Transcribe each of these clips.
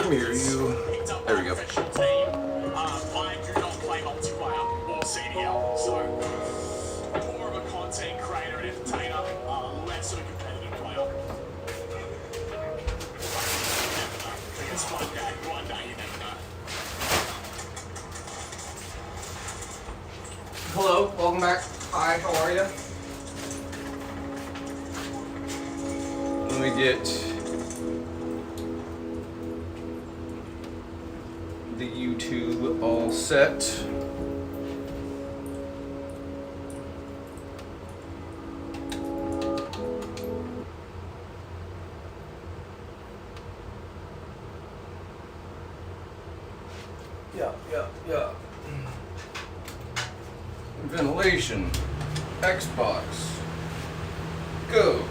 Let me hear you. There we go. I do not play multiplayer or CDL, so more of a content creator and entertainer, less of a competitive player. It's one day you never know. Hello, welcome back. Hi, how are you? Let me get the YouTube all set. Yeah. Ventilation. Xbox. Go.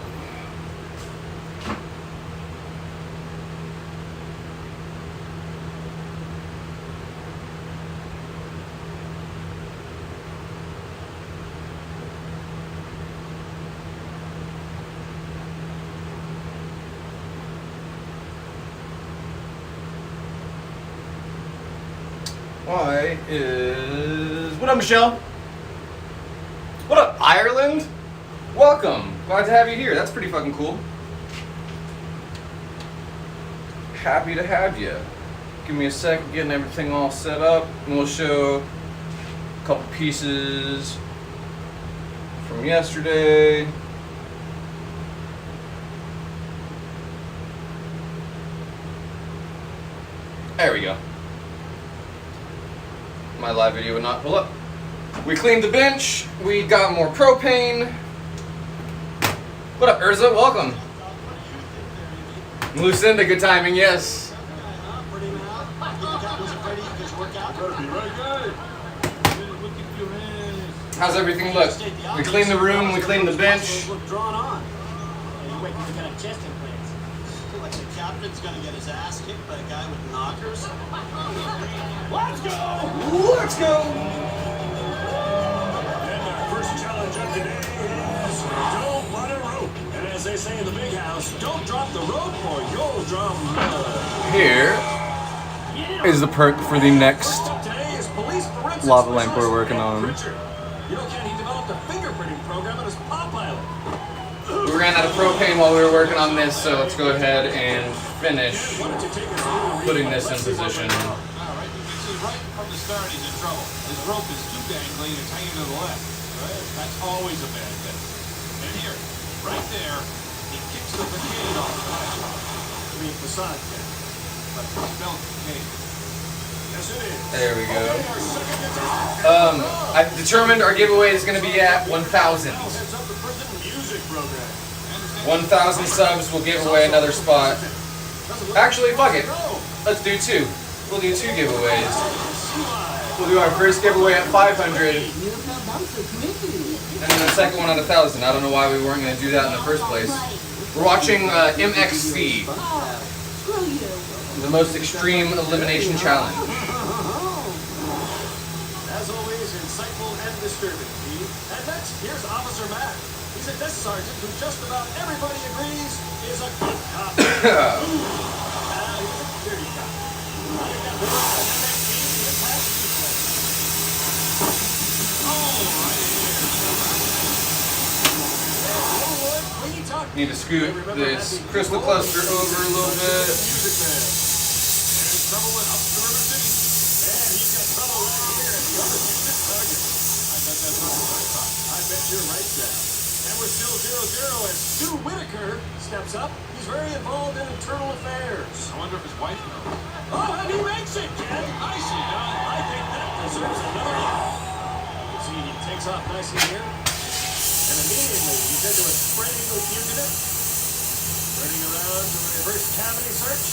Why is... What up, Michelle? What up, Ireland? Welcome. Glad to have you here. That's pretty fucking cool. Happy to have you. Give me a second, getting everything all set up, and we'll show a couple pieces from yesterday. There we go. My live video would not pull up. We cleaned the bench. We got more propane. What up, Urza? Welcome. Lucinda, good timing, yes. How's everything look? We cleaned the room, we cleaned the bench. Like the captain's gonna get his ass kicked by a guy with knockers. Let's go! Let's go! And our first challenge of today is don't run a rope. And as they say in the big house, don't drop the rope or you'll drop mud. Here is the perk for the next lava lamp we're working on. You know, Ken, he developed a fingerprinting program on his Pop Pilot. We ran out of propane while we were working on this, so let's go ahead and finish putting this in position. Alright, you can see right from the start he's in trouble. His rope is too dangly and it's hanging to the left. Right? That's always a bad thing. And here, right there, he kicks the facade off the ledge. I mean, facade, Ken. But it's spelled facade. Yes, it is. There we go. Okay, our second contestant. I've determined our giveaway is going to be at 1,000. Heads up the prison music program. 1,000 subs, we'll give away another spot. Actually, fuck it. Let's do two. We'll do two giveaways. We'll do our first giveaway at 500, and then the second one at 1,000. I don't know why we weren't going to do that in the first place. We're watching MXC, the most extreme elimination challenge. As always, insightful and disturbing, Steve. And next, here's Officer Matt. He's a desk sergeant who just about everybody agrees is a good cop. He's a dirty cop. Running that river at MXC in past place. Need to scoot this crystal cluster over a little bit. Music Man. There's trouble in up the River City. And he's got trouble right here at the other distant target. I bet that's not what I thought. I bet you're right, Jack. And we're still 0-0 as Stu Whitaker steps up. He's very involved in internal affairs. I wonder if his wife knows. Oh, and he makes it, Ken. I see now. I think that deserves another one. You see, he takes off nicely here. And immediately he's into a spread eagle fugitive. Turning around to a reverse cavity search.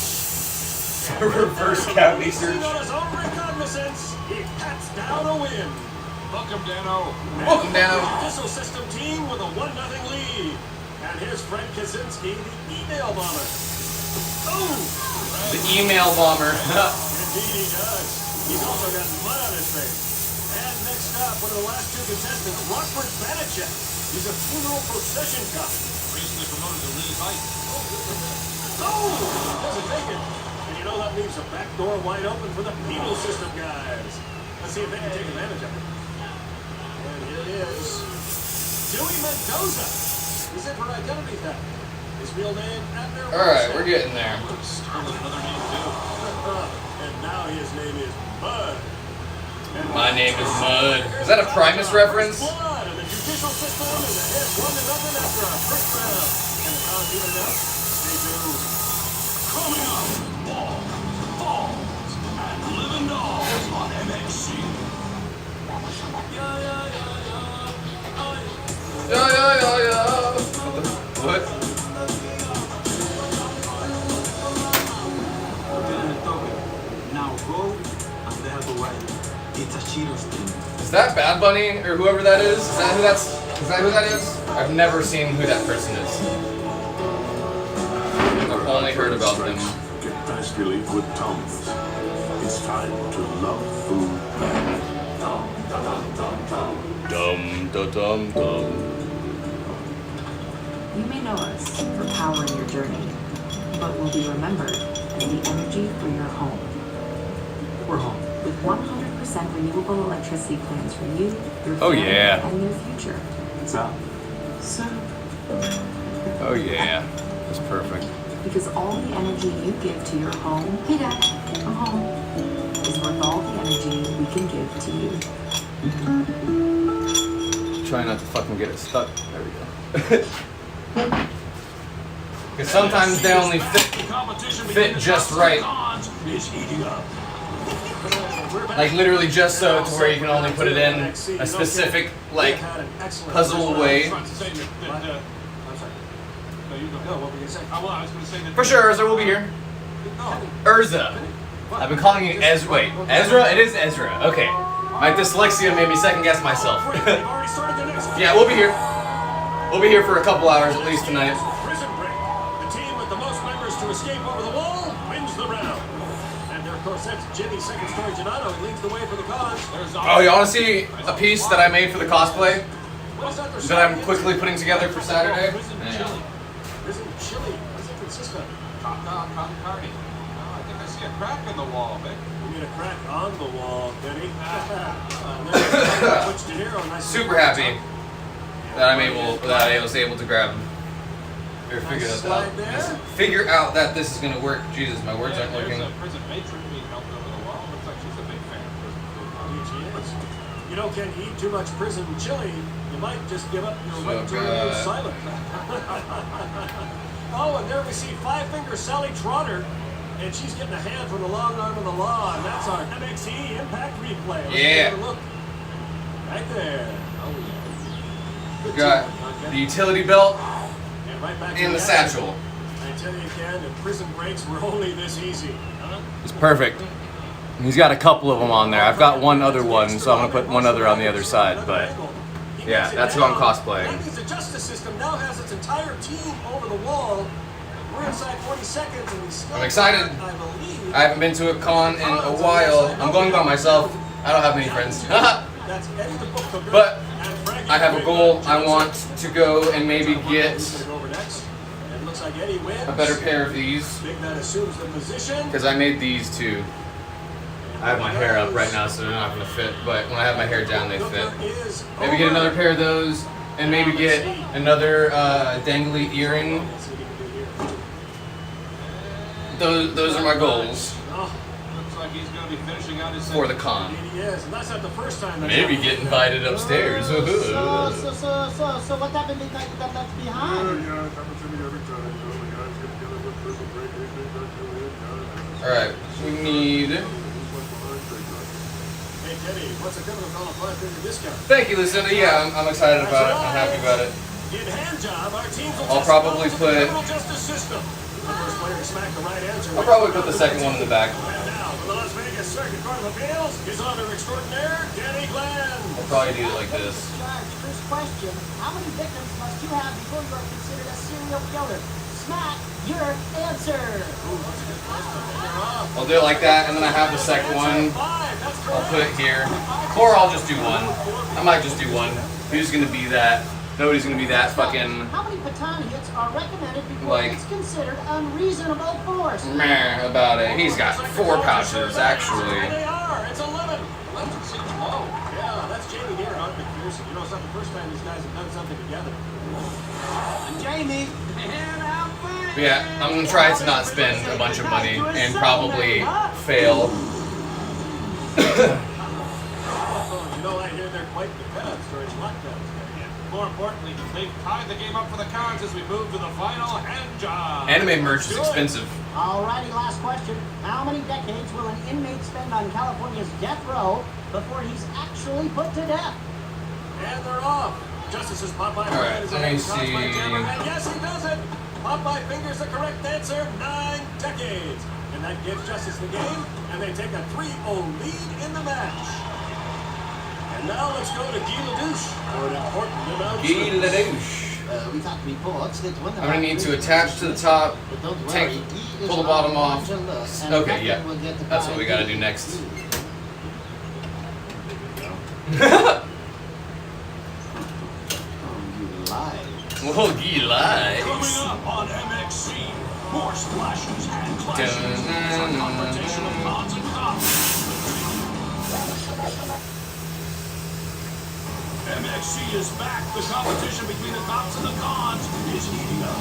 Reverse cavity search. On his own reconnaissance, he pats down a win. Welcome, Dano. Welcome, Dano. Missile system team with a 1-0 lead. And here's Fred Kaczynski, the email bomber. Oh! The email bomber. Indeed he does. He's also got mud on his face. And next up, one of the last two contestants, Rockford Banachek. He's a funeral procession cop. Recently promoted to lead height. Oh! Doesn't make it. And you know Well, that leaves a back door wide open for the penal system guys. Let's see if they can take advantage of it. And here it is. Dewey Mendoza. He's in for identity theft. His real name, Abner. Alright, we're getting there. Stolen another name too. And now his name is Bud. And My name is Mud. Is that a Primus reference? Blood, and the judicial system is ahead 1-0 after our first round. And the odds even up. Stay tuned. Coming up, Balls, Falls, and Living Dolls on MXC. Yeah. What? Now go and they have to wait. It's a Cheetos thing. Is that Bad Bunny or whoever that is? Is that who that is? I've never seen who that person is. I've only heard about them. Get fast relief with Tums. It's time to love food back. Dum da dum dum. You may know us for power in your journey, but will be remembered as the energy for your home. We're home. With 100% renewable electricity plans for you, your Oh, family, yeah. and your future. So, Oh yeah. That's perfect. Because all the energy you give to your home, hey Dad, I'm home, is worth all the energy we can give to you. Try not to fucking get it stuck. There we go. Because sometimes they only fit just right. Is heating up. Like literally just so to where you can only put it in a specific like puzzle way. I'm sorry. No, you go. No, what were you going to say? Well, I was going to say that. For sure, Urza will be here. Urza. I've been calling you Ezra. Wait, Ezra? It is Ezra. Okay. My dyslexia made me second guess myself. Yeah, we'll be here. We'll be here for a couple hours at least tonight. Prison break. The team with the most members to escape over the wall wins the round. And there, of course, that's Jimmy Second Story Donato. He leads the way for the cause. Oh, you want to see a piece that I made for the cosplay What is that? that I'm quickly putting together for Saturday? Prison Yeah. chili. Prison chili. What's it consist of? Cotton carne. Oh, I think I see a crack in the wall, Vic. We need a crack on the wall, Denny. There's De Niro, nice Super happy that I was able to grab him. Figure out that this is gonna work. Jesus, my words aren't working. There's a prison matron being helped over the wall. Looks like she's a big fan of prison food. She is. You know, can't eat too much prison chili. You might just give up your right to remain silent. Oh, and there we see Five Finger Sally Trotter. And she's getting a hand from the long arm of the law, and that's our MXE Impact Replay. Let's Yeah. take a look. Right there. Oh, yeah. We got the utility belt And right back and to the action. satchel. I tell you again, if prison breaks were only this easy. Huh? It's perfect. He's got a couple of them on there. I've got one other one, so I'm gonna put one other on the other side. But yeah, that's who I'm cosplaying. That means the justice system now has its entire team over the wall. We're inside 40 seconds and we still I'm excited. I believe. I haven't been to a con in a while. I'm going by myself. I don't have many friends. That's Eddie the Book Cooker. But and Frankie I have a the goal. Big I want to go and maybe Johnson. get Who's gonna go over next? It looks like Eddie wins. a better pair of these Big Man assumes the position. because I made these too. I have my hair up right now, so they're not gonna fit. But when I have my hair down, they fit. Maybe get another pair of those, and maybe get another dangly earring. Those are my goals Oh, Looks like he's going to be finishing out his for the con. he is, and that's not the first time. That's Maybe happened. get invited upstairs. So what happened the night you got left behind? Alright, we need. Hey, Teddy, what's the equivalent on a 5-figure discount? Thank you, Lucinda. Yeah, I'm excited about it. I'm happy about it. In hand job, our teams will I'll test probably the put- criminal justice system. The first player to smack the right answer. I'll probably put the second one in the back. And now, for the Las Vegas Circuit Court of Appeals, his honor extraordinaire, Danny Glenn. I'll probably do it like this. Judge, first question. How many victims must you have before you are considered a serial killer? Smack your answer. I'll do it like that, and then I have the second one. I'll put it here. Or I'll just do one. I might just do one. Who's gonna be that Nobody's gonna be that fucking How many baton hits are recommended before like it's considered unreasonable force? meh about it. He's got 4 pouches actually. They are. It's 11. 11 seems low. Yeah, that's Jamie here, Art McPherson. You know, it's not the first time these guys have done something together. Jamie. But yeah, I'm gonna try to not spend a bunch of money and probably fail. You know, I hear they're quite the Cubs during lockdowns. More importantly, they've tied the game up for the Cards as we move to the final hand job. Anime merch is expensive. Alrighty, last question. How many decades will an inmate spend on California's death row before he's actually put to death? And they're off. Justice's Popeye Alright, is let me and see. yes, he does it. Popeye fingers the correct answer. 9 decades. And that gives Justice the game, and they take a 3-0 lead in the match. And now let's go to Guy Ledouche for an important announcement. Guy Ledouche. We got reports that when the I'm gonna need to attach to the top, But don't take, worry, Guy is pull the bottom our off. angela, and Okay, nothing yeah, will get that's what by we gotta Guy. do next. Oh, you lie. Well, Guy lies. Coming up on MXC, more splashes, hand clashes, and a confrontation of cons and cops. MXC is back. The competition between the cops and the cons is heating up.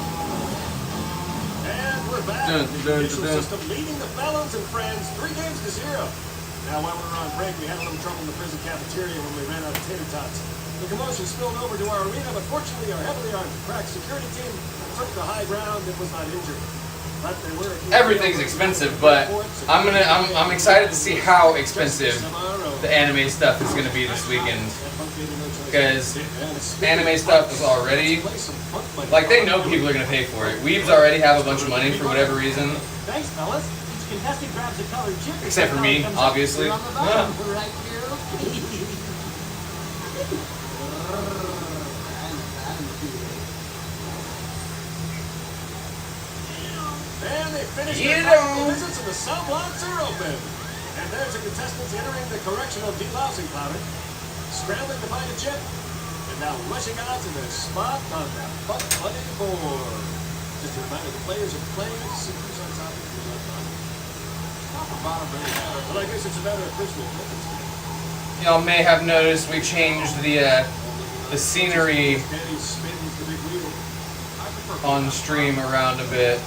And we're back. Dun, The dun, judicial dun, dun. system leading the felons and friends 3-0. Now, while we were on break, we had a little trouble in the prison cafeteria when we ran out of tater tots. The commotion spilled over to our arena, but fortunately, our heavily armed crack security team took the high ground and was not injured. But there were a few Everything's expensive, but I'm excited to see how expensive the anime stuff is gonna be this weekend. Because anime stuff is already, like, they know people are gonna pay for it. Weebs already have a bunch of money for whatever reason. Thanks, fellas. Each contestant grabs a colored chip. Except for me, Comes up obviously. on the bottom, right here. And they finished You their know. final visits and the cell blocks are open. And there's the contestants entering the correctional delousing powder, scrambling to find a chip, and now rushing out to their spot on the Buck Buddy board. Just a reminder, the players are playing, see who's on top and who's on bottom. Top or bottom really matter. Well, I guess it's a matter of personal preference. Y'all may have noticed we changed the scenery Danny spins the big wheel. I prefer on stream around a bit. Yeah, I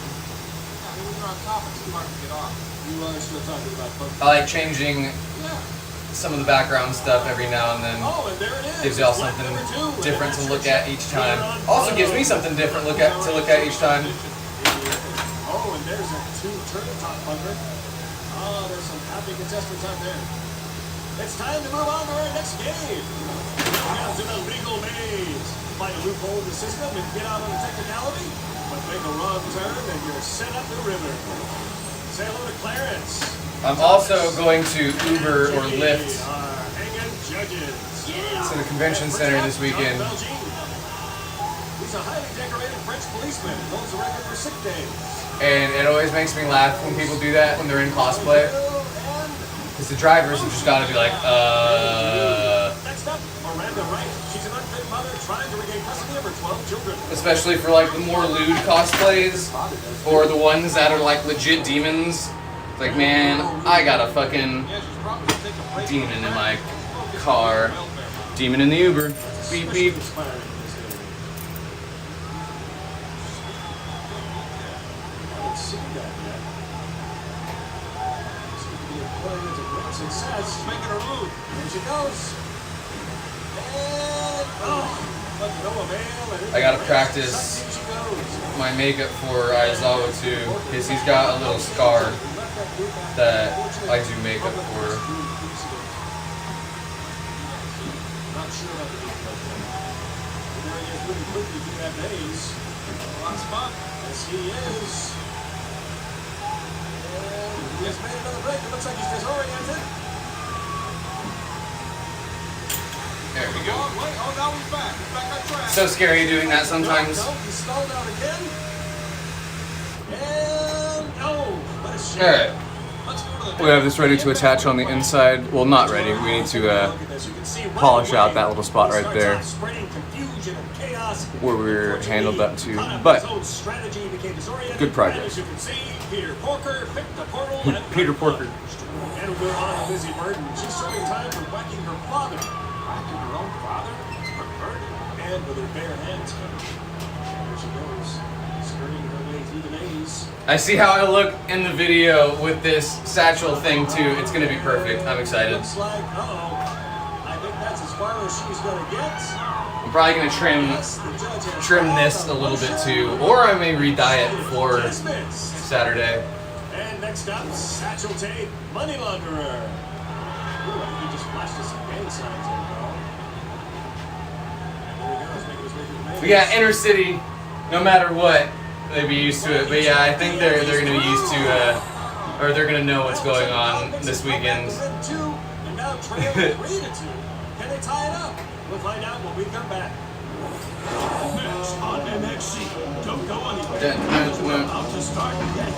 mean, when you're on top, it's too hard to get off. You are still talking about fun. I like changing Yeah. some of the background stuff every now and then. Oh, and there it is. Gives y'all Black something number 2 with different an to look extra at each chip. time. Also gives me something different to look at each time. Oh, and there's a 2 turtle top bunker. Oh, there's some happy contestants out there. It's time to move on to our next game. Down to the legal maze. Find a loophole in the system and get out on a technicality, but make a wrong turn and you're sent up the river. Say hello to Clarence. I'm also going to Uber or Lyft Our hanging judges. to the convention center this weekend. He's a highly decorated French policeman and holds a record for sick days. And it always makes me laugh when people do that when they're in cosplay. Because the drivers have just got to be like, Next up, Miranda Wright. She's an unfit mother trying to regain custody of her 12 children. especially for like the more lewd cosplays or the ones that are like legit demons. It's like, man, I got a fucking Yeah, she's probably gonna take a break. demon in my car. Demon in the Uber. Beep beep. Inspiring in this area. I haven't seen that yet. Seems to be employing it to great success. She's making her move. There she goes. And but no avail. And I gotta in practice sucking she goes. My makeup for Aizawa too, because he's got a little scar that I do makeup for. Not sure about the details. But there he is really quickly through that maze. On spot. Yes, he is. And he has made another break. It looks like he's disoriented. There we go. Oh, wait. Oh, now he's back. He's back on track. So scary doing that sometimes. No, he stalled out again. And oh, what a shame. Alright, Let's go to the we have this ready to attach on the inside. Well, not ready. We need to polish out that little spot right there. Spreading confusion and chaos where we're handled up to, but good progress. Peter Porker. And we're on a busy burden. She's serving time for whacking her father. Whacking her own father? Perverted. And with her bare hands. There she goes, skirting her way through the maze. I see how I look in the video with this satchel thing too. It's gonna be perfect. I'm excited. Looks like, I think that's as far as she's gonna get. I'm probably gonna trim this a little bit too, or I may re-dye it for Saturday. And next up, Satchel Tape, Money Launderer. Ooh, I think he just flashed us some gang signs there, bro. There he goes, making his way through the maze. But yeah, inner city, no matter what, they'd be used to it. But yeah, I think they're gonna be used to, or they're gonna know what's going on this weekend. And now trail 3-2. Can they tie it up? We'll find out when we come back. Next on NXT. Don't go anywhere. We're about to start again.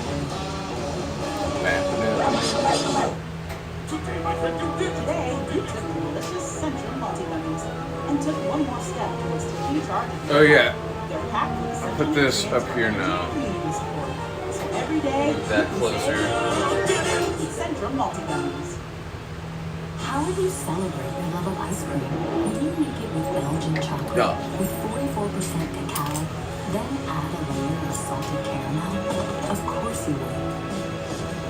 Today, my friend, you did. Today, we took delicious Central multi-gummies and took one more step towards taking charge of Oh yeah. They're packed with I'll put this up here now. So every day, Move that closer. Central multi-gummies. How would you celebrate your love of ice cream? Would you make it with Belgian chocolate No. with 44% cacao, then add a layer of salted caramel? Of course you would.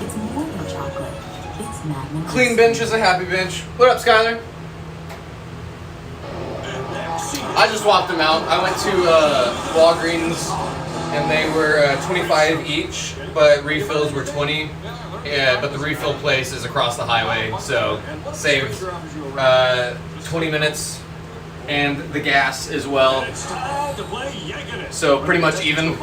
It's more than chocolate. It's Magnum. Clean bench is a happy bench. What up, Skyler? I just swapped them out. I went to Walgreens and they were 25 each, but refills were 20. Yeah, but the refill place is across the highway, so saved 20 minutes and the gas as well. So pretty much even.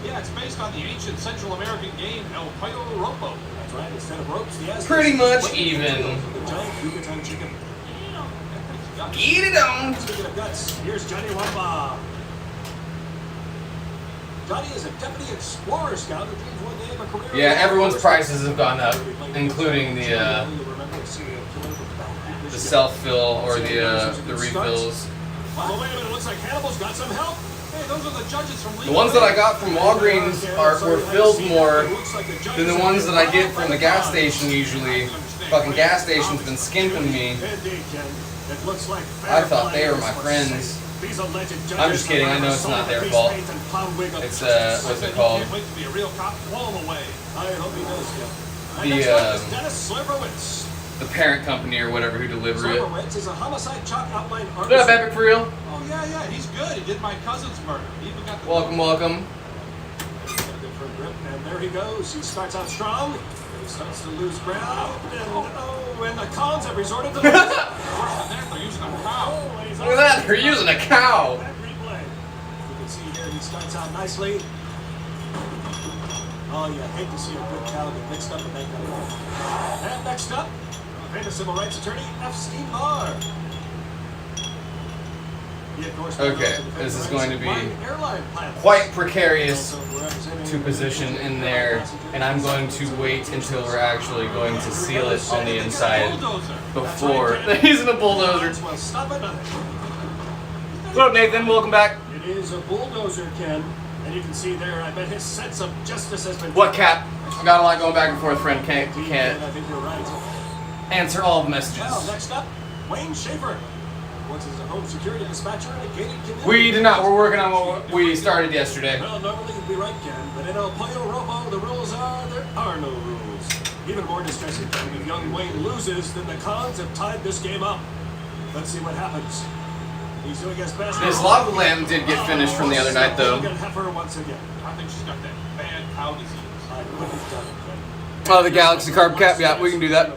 Yeah, it's based on the ancient Central American game El Payo Ropo. That's right, instead of ropes, the Aztecs Pretty much used even. the giant Yucatan chicken. Eat it on. Speaking of guts, here's Johnny Wamba. Johnny is a deputy explorer scout who dreams one day of a career. Yeah, everyone's prices have gone up, including the self-fill or the refills. Oh, wait a minute, looks like Hannibal's got some help. Hey, those are the judges from The ones that I got from Walgreens were filled more than the ones that I get from the gas station usually. Fucking gas station's been skimping me. I thought they were my friends. I'm just kidding, I know it's not their fault. It's, what's it called? Can't wait to be a real cop, blow them away. I hope he does, yeah. The parent company or whatever who deliver it. Slurberwitz is a homicide chalk outline What up, artist. Epic, for real? Oh, yeah, he's good. He did my cousin's murder. He even got the Welcome, welcome. And there he goes. He starts out strong. He starts to lose ground. And the cons have resorted to Worse than that, they're using a cow. Look at that, they're using a cow. That replay. You can see here he starts out nicely. Oh, you hate to see a good cow get mixed up and make that work. And next up, famous civil rights attorney F. Steve Barr. He, of course, Okay, this is going to be airline pilots. quite precarious to position in there, and I'm going to wait until we're actually going to seal it on the inside before they're using a bulldozer. Well, stop at nothing. What up, Nathan? Welcome back. It is a bulldozer, Ken. And you can see there, I bet his sense of justice has been... What, Cap? I got a lot going back and forth, friend. Ken, Can't I think you're right. answer all the messages. Well, next up, Wayne Schaefer. Works as a home security dispatcher in a gated community. We did not. We're working on what we started yesterday. Well, normally you'd be right, Ken, but in El Pollo Robo, the rules are there are no rules. Even more distressing, Ken, if young Wayne loses, then the cons have tied this game up. Let's see what happens. He's doing his best. This lava lamb did get finished from the other night, though. Heifer once again. I think she's got that bad cow disease. I couldn't have done it, Ken. Oh, the Galaxy Carb Cap. Yeah, we can do that.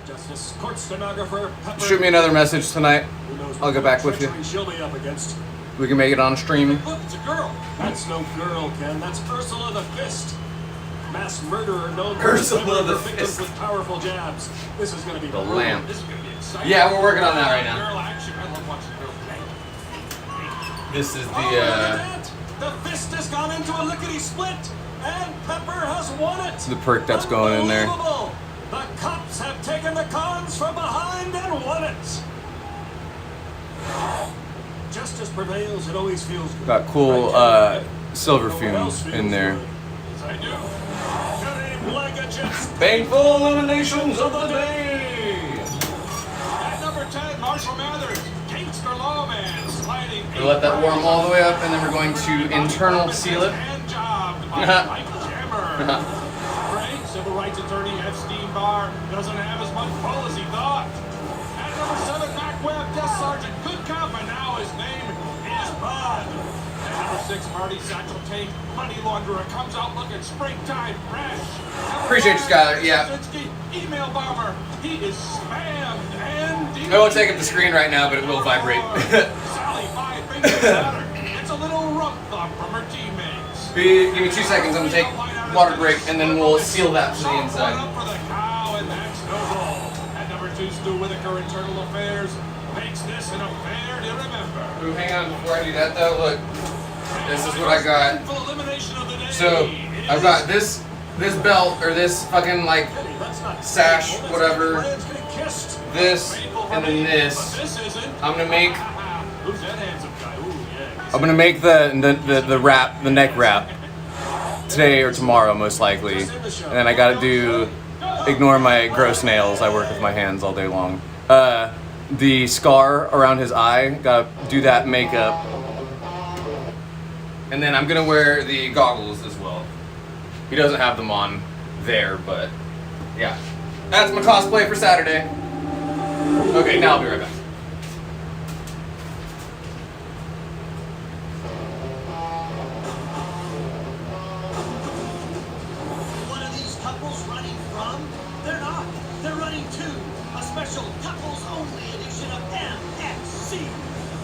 Court stenographer, Pepper. Shoot me another message tonight. Who knows I'll get back with you. treachery she'll be up against. We can make it on stream. Look, it's a girl. That's no girl, Ken. That's Ursula the Fist. Mass murderer known Ursula for the victims Fist. with powerful jabs. This is going to be The brutal. lamb. This is going to be exciting. Yeah, we're working on that right now. Girl action. I love watching girls play. This is Oh, the, look at that. The Fist has gone into a lickety-split, and Pepper has won it. the perk that's going in there. Unbelievable. The cops have taken the cons from behind and won it. justice prevails, it always feels good. Got cool silver fume in there. Yes, I do. Cutting like a jet. Painful eliminations of the day. At number 10, Marshall Mathers, Gangster Lawman, sliding. We let that warm all the way up, and then we're going to internal seal it. Hand jobbed by Mike Jammer. Great civil rights attorney Epstein Barr doesn't have as much pull as he thought. At number 7, Mac Webb, Desk Sergeant, good cop, and now his name is Bud. At number 6, Marty Satchel Tate, money launderer, comes out looking springtime fresh. Appreciate you, Skylar. Yeah. Email bomber, he is spammed and I won't take up the screen right now, but it will vibrate. Sally 5 fingers at her. It's a little rough thump from her teammates. Give me 2 seconds. I'm gonna take water break, and then we'll seal that to the inside. Up for the cow, and that's no goal. At number 2, Stu Whitaker, Internal Affairs, makes this an affair to remember. Ooh, hang on, before I do that though, look. This is what I got. So, I've got this belt, or this fucking, like, sash, whatever. This, and then this. I'm gonna make the wrap, the neck wrap, today or tomorrow, most likely. And then I gotta do, ignore my gross nails, I work with my hands all day long. The scar around his eye, gotta do that makeup. And then I'm gonna wear the goggles as well. He doesn't have them on there, but yeah. That's my cosplay for Saturday. Okay, now I'll be right back. What are these couples running from? They're not. They're running to a special couples-only edition of MXC,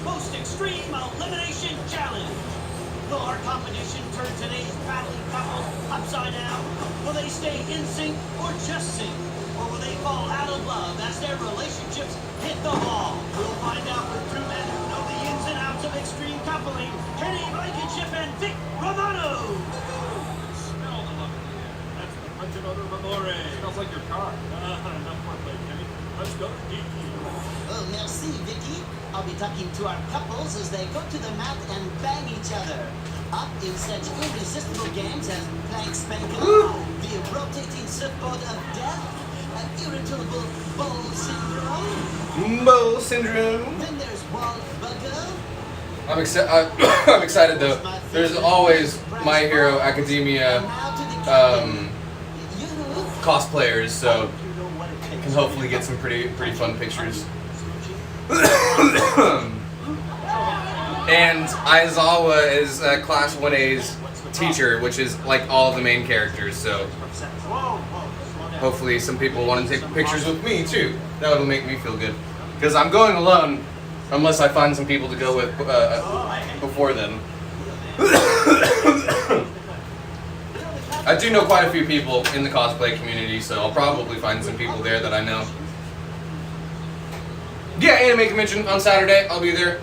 Most Extreme Elimination Challenge. Will our competition turn today's battling couples upside down? Will they stay in sync or just sync? Or will they fall out of love as their relationships hit the wall? We'll find out with two men who know the ins and outs of extreme coupling, Kenny Blankenship and Vic Romano. Smell the love in the air. That's the pungent odor of amore. Smells like your car. Enough foreplay, Kenny. Let's go to DQ. Oh, merci, Vicky. I'll be talking to our couples as they go to the mat and bang each other. Up in such irresistible games as Plank Spanking, the rotating surfboard of death, and irritable bowl syndrome. Bowl syndrome. Then there's wall bugger. I'm excited though. There's always My Hero Academia cosplayers, so can hopefully get some pretty fun pictures. And Aizawa is Class 1A's teacher, which is like all of the main characters, so hopefully some people want to take pictures with me too. That would make me feel good. Because I'm going alone, unless I find some people to go with before then. I do know quite a few people in the cosplay community, so I'll probably find some people there that I know. Yeah, Anime Convention on Saturday. I'll be there.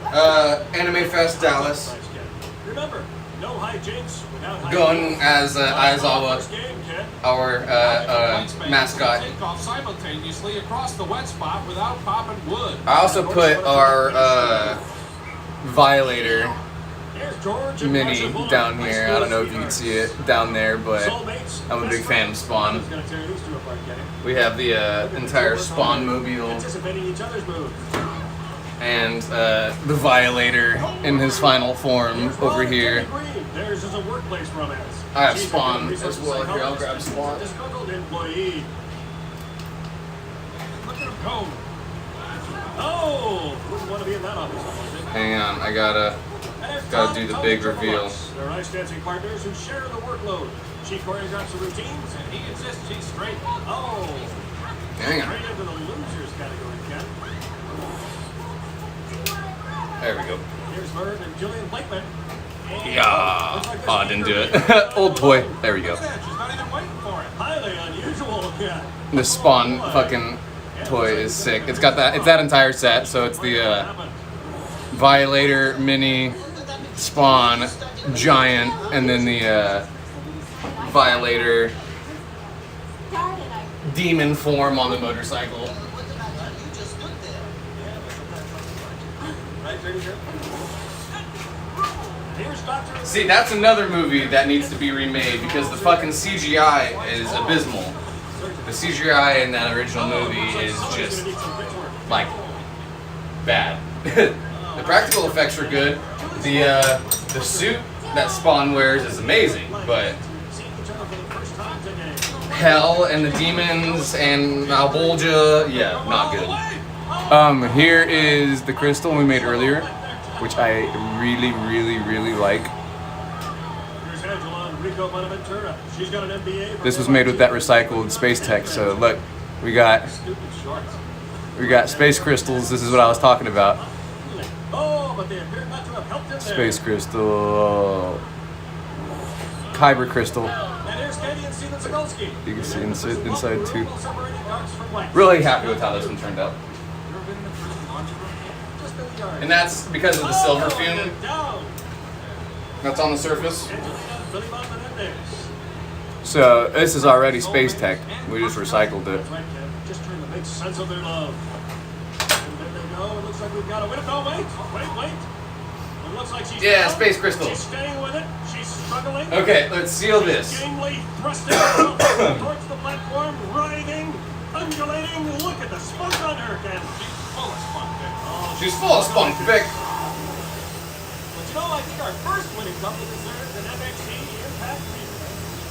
Anime Fest Dallas. Remember, no hijinks without hijinks. Going as Aizawa, First game, Ken. our mascot. Take off simultaneously across the wet spot without popping wood. I also put our Violator Here's George and mini Marshall Bullock. down here. I don't know if you can see it down there, but Soulmates, I'm a big fan of Spawn. Who's gonna tear these two apart, Kenny? We have the entire Spawn mobile Anticipating each other's moves. and the Violator in his final form over here. Theirs is a workplace romance. I have She's a Spawn human as resources well. Here, I'll grab psychologist Spawn. and a disgruntled employee. Look at him go. Oh, wouldn't want to be in that office. Hang on, I gotta do the big reveal. They're ice dancing partners who share the workload. She choreographs the routines, And he insists he's straight. oh, Hang on. straight into the losers category, Ken. There we go. Here's Vern and Julian Blakeman. And Yeah. looks like Oh, I this didn't do eager it. man. Old toy. There we go. Look at that, she's not even waiting for it. Highly unusual, yeah. The Spawn fucking toy is sick. It's got that. It's that entire set. So it's the Violator, Mini, Spawn, Giant, and then the Violator demon form on the motorcycle. What's the matter? You just stood there. Right, Dirty Girl? Here's Dr. See, that's another movie that needs to be remade because the fucking CGI is abysmal. The CGI in that original movie is just, like, bad. The practical effects were good. The suit that Spawn wears is amazing, but Hell and the demons and Malbolgia, yeah, not good. Here is the crystal we made earlier, which I really, really, really like. Here's Angela Enrico Bonaventura. She's got an MBA. This was made with that recycled space tech. So look, we got space crystals. This is what I was talking about. Oh, but they appear not to have helped him there. Space crystal, kyber crystal. And here's Katie and Steven Seagalski. You can see inside too. Separating darks from light. Really happy with how this one turned out. Just in the yard. And that's because of the silver fume Down. that's on the surface. Angelina Billy Bob Menendez. So this is already space tech. We just recycled it. That's right, Ken. Just trying to make sense of their love. And there they go. It looks like we've got a winner. Oh, wait. It looks like she's Yeah, down. space crystal. She's staying with it. She's struggling. Okay, let's seal this. Gamely thrusting herself towards the platform, writhing, undulating. Look at the spunk on her, Ken. She's full of spunk, Vic. But you know, I think our first winning couple deserves an MXC Impact Feature.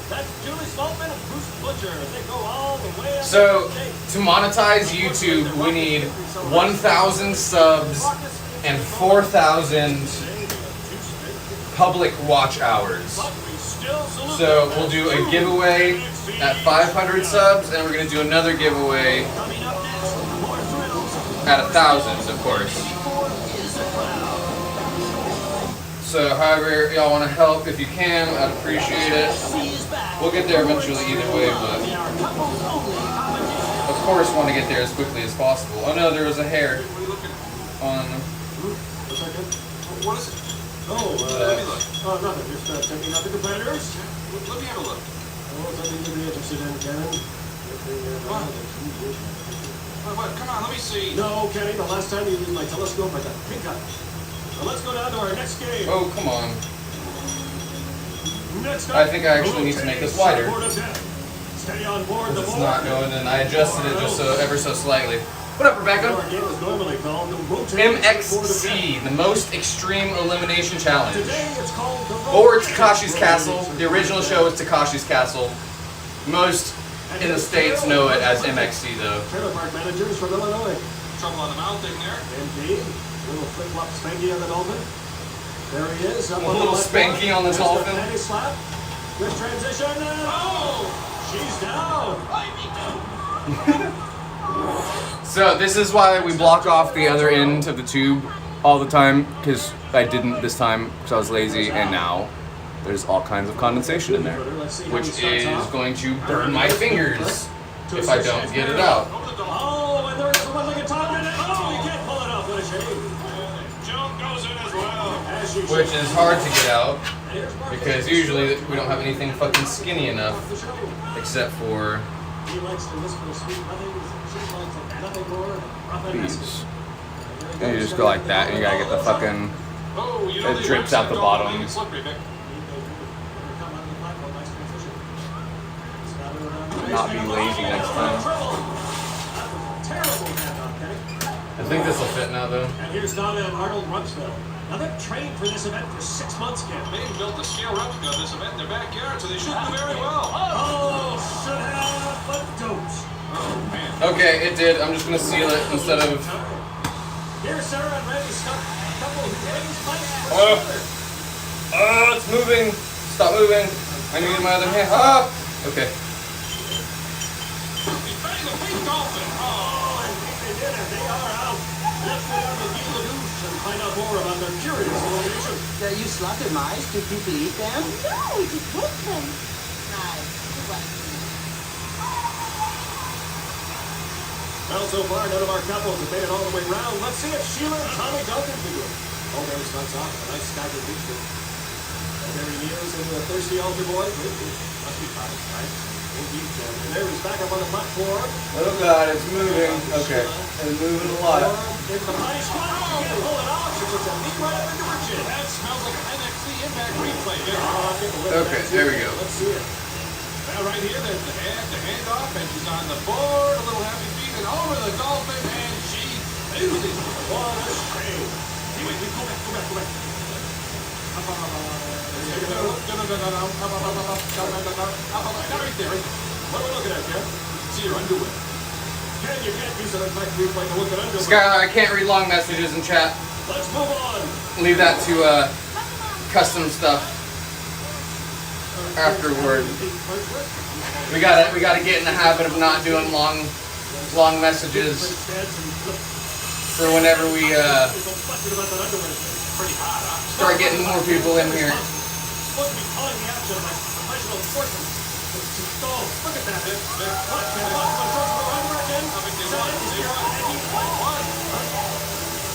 That's Julie Saltman and Bruce Butcher. They go all the way up So, to the state. to monetize YouTube, we need 1,000 subs and 4,000 public watch hours. So we'll do a giveaway at 500 subs, and we're gonna do another giveaway at 1,000, of course. So however y'all want to help, if you can, I'd appreciate it. We'll get there eventually either way, but of course want to get there as quickly as possible. Oh no, there was a hair on. What is it? Oh, nothing. Just taking out the competitors. Let me have a look. Oh, something to be interested in, Ken. What? Come on, let me see. No, Kenny, the last time you used my telescope, I got pink eye. So let's go down to our next game. Oh come on. Next up, I think I actually need to make this wider. Surfboard of Death. Stay on board the It's board. not going, and I adjusted it just so ever so slightly. What up, Rebecca? Our game is normally called the Rotating Surfboard of Death. MXC, the Most Extreme Elimination Challenge. Today it's called the Or Rotating Takashi's Castle. Surfboard The original show is Takashi's Castle. Most in the States know it as MXC though. Trailer park managers from Illinois. Trouble on the mountain there. Indeed. Little flip-flop Spanky on the Dolphin. There he is. Up A on little the platform. Spanky on the There's Dolphin. Panty slap. Good transition. And she's down. So this is why we block off the other end of the tube all the time, because I didn't this time because I was lazy, and now there's all kinds of condensation in there, which is going to burn my fingers if I don't get it out. Oh, and there's the one-legged top in it. Oh, you can't pull it off. What a shame. Joan goes in as well. As she Which is hard to get out, And here's Mark because usually we don't have anything fucking skinny enough, off the show. except for He likes to whisper sweet nothings. She likes nothing more than rough and messy. These. And you just go like that, and you gotta get the fucking. Oh, you know It the drips out the website bottom. don't make it slippery, Vic. Not be lazy next time. I think this will fit now though. And here's Donna and Arnold Rumsfeld. Now they've trained for this event for 6 months, Ken. Maine built a scale replica of this event in their backyard, so they should do very well. Oh, should have, but don't. Oh, man. Okay, it did. I'm just gonna seal it instead of. Here's Sarah and Randy Stuck, a couple who raised fights for Oh. together. Oh, it's moving. Stop moving. I need my other hand. Ah. Okay. He's betting the pink dolphin. Oh, I think they did it. They are out. Let's go down to Guy Ladouche and find out more about their curious elimination. You slaughter mice? Do people eat them? No, just cook them. Nice. Well, so far, none of our couples have made it all the way round. Let's see if Sheila and Tommy Duncan can do it. Oh, there he starts off with a nice staggered beach trip. And there he kneels into a thirsty altar boy. Must be fine, right? Indeed, Ken. And there he's back up on the platform. Oh god, it's moving. Okay, it's moving a lot. Into the potty squat. He can't pull it off. She puts a knee right up into her chin. That smells like an NXT Impact replay. Vic. Okay, there we go. Let's see it. Now right here, there's the handoff, and she's on the board, a little happy feet, and over the dolphin, and she loses. What a shame. Hey, wait, go back. Right there. What are we looking at, Ken? See your underwear. Ken, you can't use an Impact replay to look at underwear. Skylar, I can't read long messages in chat. Let's move on. Leave that to custom stuff afterward. We gotta get in the habit of not doing long messages for whenever we start getting more people in here. Supposed to be calling the action like professional sportsmen. Oh, look at that. What?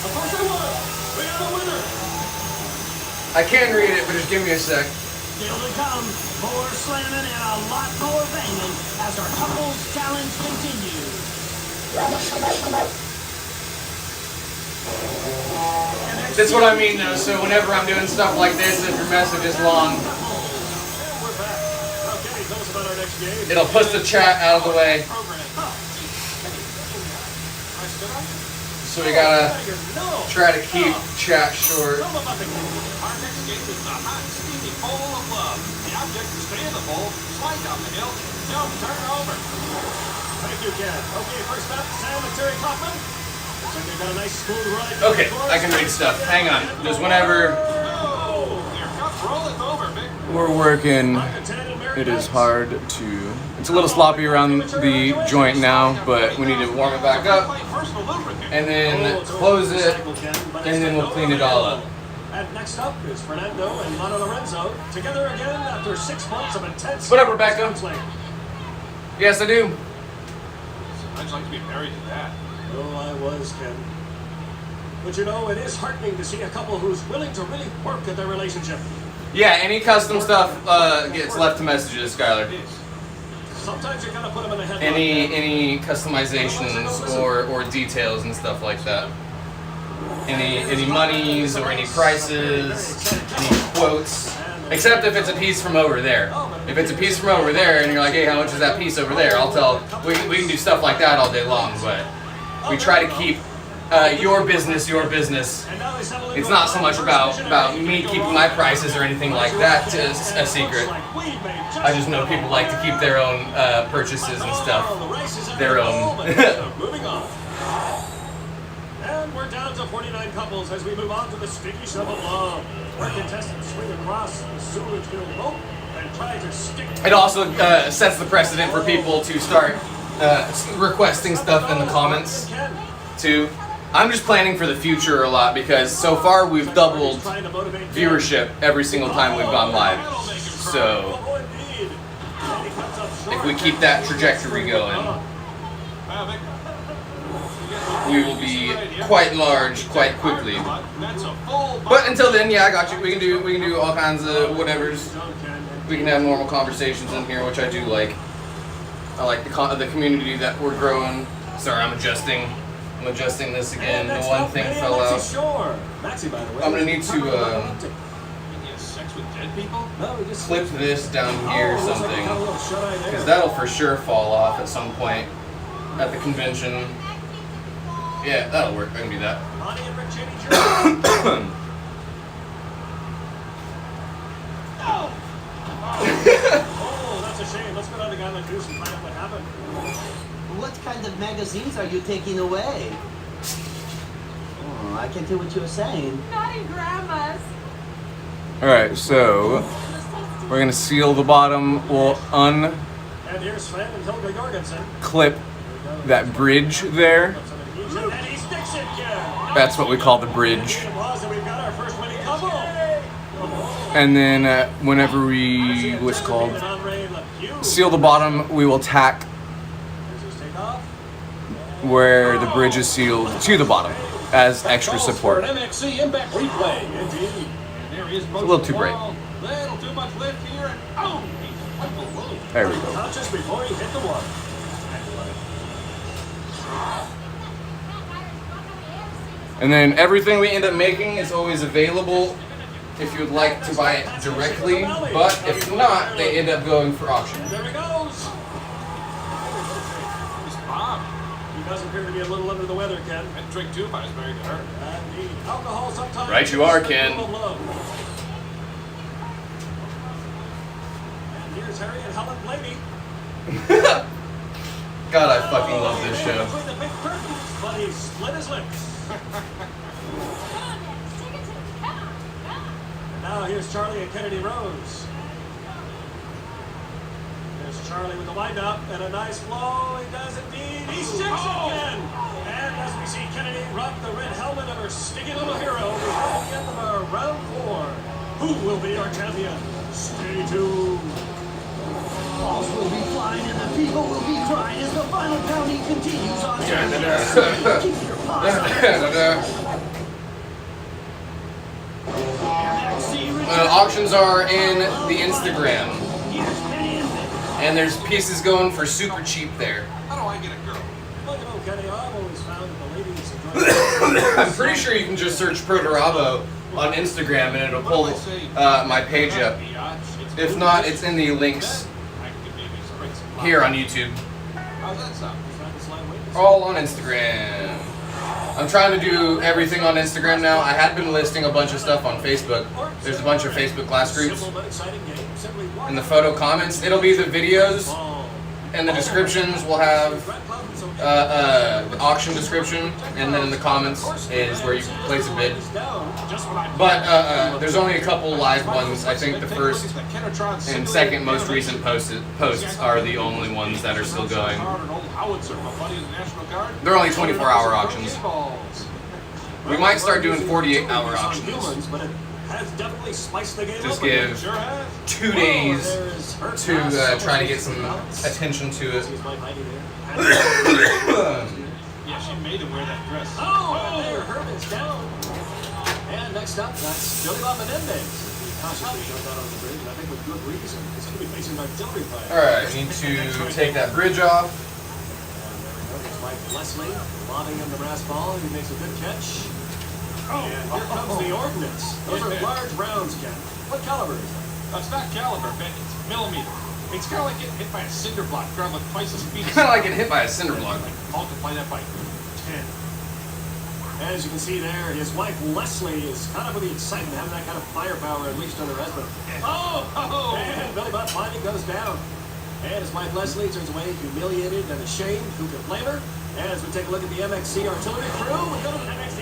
Of course I won. We have a winner. I can read it, but just give me a sec. Still to come, more slamming and a lot more banging as our couples challenge continues. That's what I mean though, so whenever I'm doing stuff like this, if your message is long, We're back. Okay, tell us about our next game. it'll push the chat out of the way. So we gotta try to keep chat short. Our next game is the hot, steamy bowl of love. The object is stay in the bowl, slide down the hill, jump, turn over. Thank you, Ken. Okay, first up, Sam and Terry Kaufman. Looks like they've got a nice smooth ride. Okay, I can read stuff. Hang on. Just whenever Oh, your cup roll it over, Vic. We're working. It is hard to. It's a little sloppy around the joint now, but we need to warm it back up and then close it, and then we'll clean it all up. And next up is Fernando and Lana Lorenzo together again after 6 months of intense. What up, Rebecca? Yes, I do. I'd like to be married to that. Oh, I was, Ken. But you know, it is heartening to see a couple who's willing to really work at their relationship. Yeah, any custom stuff gets left to messages, Skylar. Sometimes you gotta put them in a headlock. Any customizations or details and stuff like that. Any monies or any prices, any quotes. Except if it's a piece from over there. If it's a piece from over there and you're like, hey, how much is that piece over there? I'll tell. We can do stuff like that all day long, but we try to keep your business your business. It's not so much about me keeping my prices or anything like that a secret. I just know people like to keep their own purchases and stuff their own. Moving on. And we're down to 49 couples as we move on to the sticky shovel love. Where contestants swing across the sewage-filled rope and try to stick. It also sets the precedent for people to start requesting stuff in the comments too. I'm just planning for the future a lot because so far we've doubled viewership every single time we've gone live. So if we keep that trajectory going, we will be quite large quite quickly. But until then, yeah, I got you. We can do all kinds of whatevers. We can have normal conversations in here, which I do like. I like the community that we're growing. Sorry, I'm adjusting this again. The one thing fell out. I'm gonna need to clip this down here or something, because that'll for sure fall off at some point at the convention. Yeah, that'll work. I can do that. Oh, that's a shame. Let's go down to Highland Juice and find out what happened. What kind of magazines are you taking away? Oh, I can't hear what you're saying. Not in grandma's. Alright, so we're gonna seal the bottom. We'll And here's Sven and Helga Jorgensen. unclip that bridge there. And he sticks it, yeah. That's what we call the bridge. And we've got our first winning couple. And then whenever we, what's it called, seal the bottom, we will tack where the bridge is sealed to the bottom as extra support. It's Nxt Impact replay. Indeed. There is a little too bright. Little too much lift here, and oh, There we go. Not just before he hit the water. And then everything we end up making is always available if you would like to buy it directly, but if not, they end up going for auction. And there he goes. It's Bob. He does appear to be a little under the weather, Ken. I'd drink too if I was married to her. And the alcohol sometimes... Right you are, Ken. And here's Harry and Helen Blaney. God, I fucking love this show. Between the big curtains, but he split his lips. And now here's Charlie and Kennedy Rose. There's Charlie with the wind-up and a nice flow. He does indeed. He sticks again. And as we see Kennedy rock the red helmet of her sticky little hero, we have the end of our round 4. Who will be our champion? Stay tuned. Balls will be flying and the people will be crying as the final pounding continues on. Keep your paws on. Auctions are in the Instagram. Here's Penny and Vic. And there's pieces going for super cheap there. How do I get a girl? Look at old Kenny. I've always found that the ladies enjoy I'm pretty sure you can just search Protorabo on Instagram and it'll pull my page up. If not, it's in the links here on YouTube. How's that sound? All on Instagram. I'm trying to do everything on Instagram now. I had been listing a bunch of stuff on Facebook. There's a bunch of Facebook class groups. In the photo comments, it'll be the videos, and the descriptions will have the auction description, and then in the comments is where you can place a bid. But there's only a couple live ones. I think the first and second most recent posts are the only ones that are still going. They're only 24-hour auctions. We might start doing 48-hour auctions. Just give 2 days to try to get some attention to it. Yeah, she made him wear that dress. Oh, there, Herman's down. And next up, that's Billy Bob Menendez. He cautiously jumped out on the bridge, and I think with good reason. He's going to be facing artillery fire. Alright, need to take that bridge off. And there we go. There's Mike Leslie lobbing him the brass ball. He makes a good catch. And here comes the ordnance. Those are large rounds, Ken. What caliber is that? That's not caliber, Ben. It's millimeter. It's kind of like getting hit by a cinder block traveling twice the speed. Kind of like getting hit by a cinder block. Multiply that by 10. As you can see there, his wife Leslie is kind of with the excitement, having that kind of firepower unleashed on her husband. Oh! And Billy Butt finally goes down. And his wife Leslie turns away, humiliated and ashamed. Who can blame her? As we take a look at the MXC artillery crew, we go to the MXC.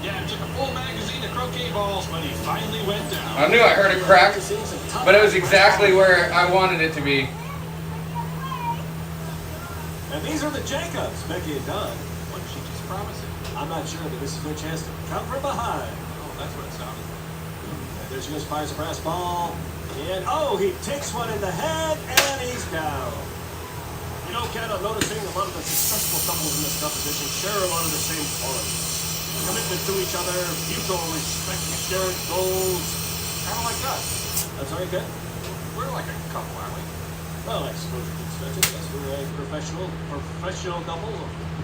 Yeah, it took a full magazine of croquet balls when he finally went down. I knew I heard a crack, but it was exactly where I wanted it to be. And these are the Jacobs, Becky and Don. What did she just promise him? I'm not sure, but this is their chance to come from behind. Oh, that's what it sounded like. And there she goes, fires a brass ball. And, oh, he takes one in the head, and he's down. You know, Ken, I'm noticing a lot of the successful couples in this competition share a lot of the same qualities. Commitment to each other, mutual respect, shared goals. Kind of like us. I'm sorry, Ken? We're like a couple, aren't we? Well, I suppose you could stretch it. Yes, we're a professional couple.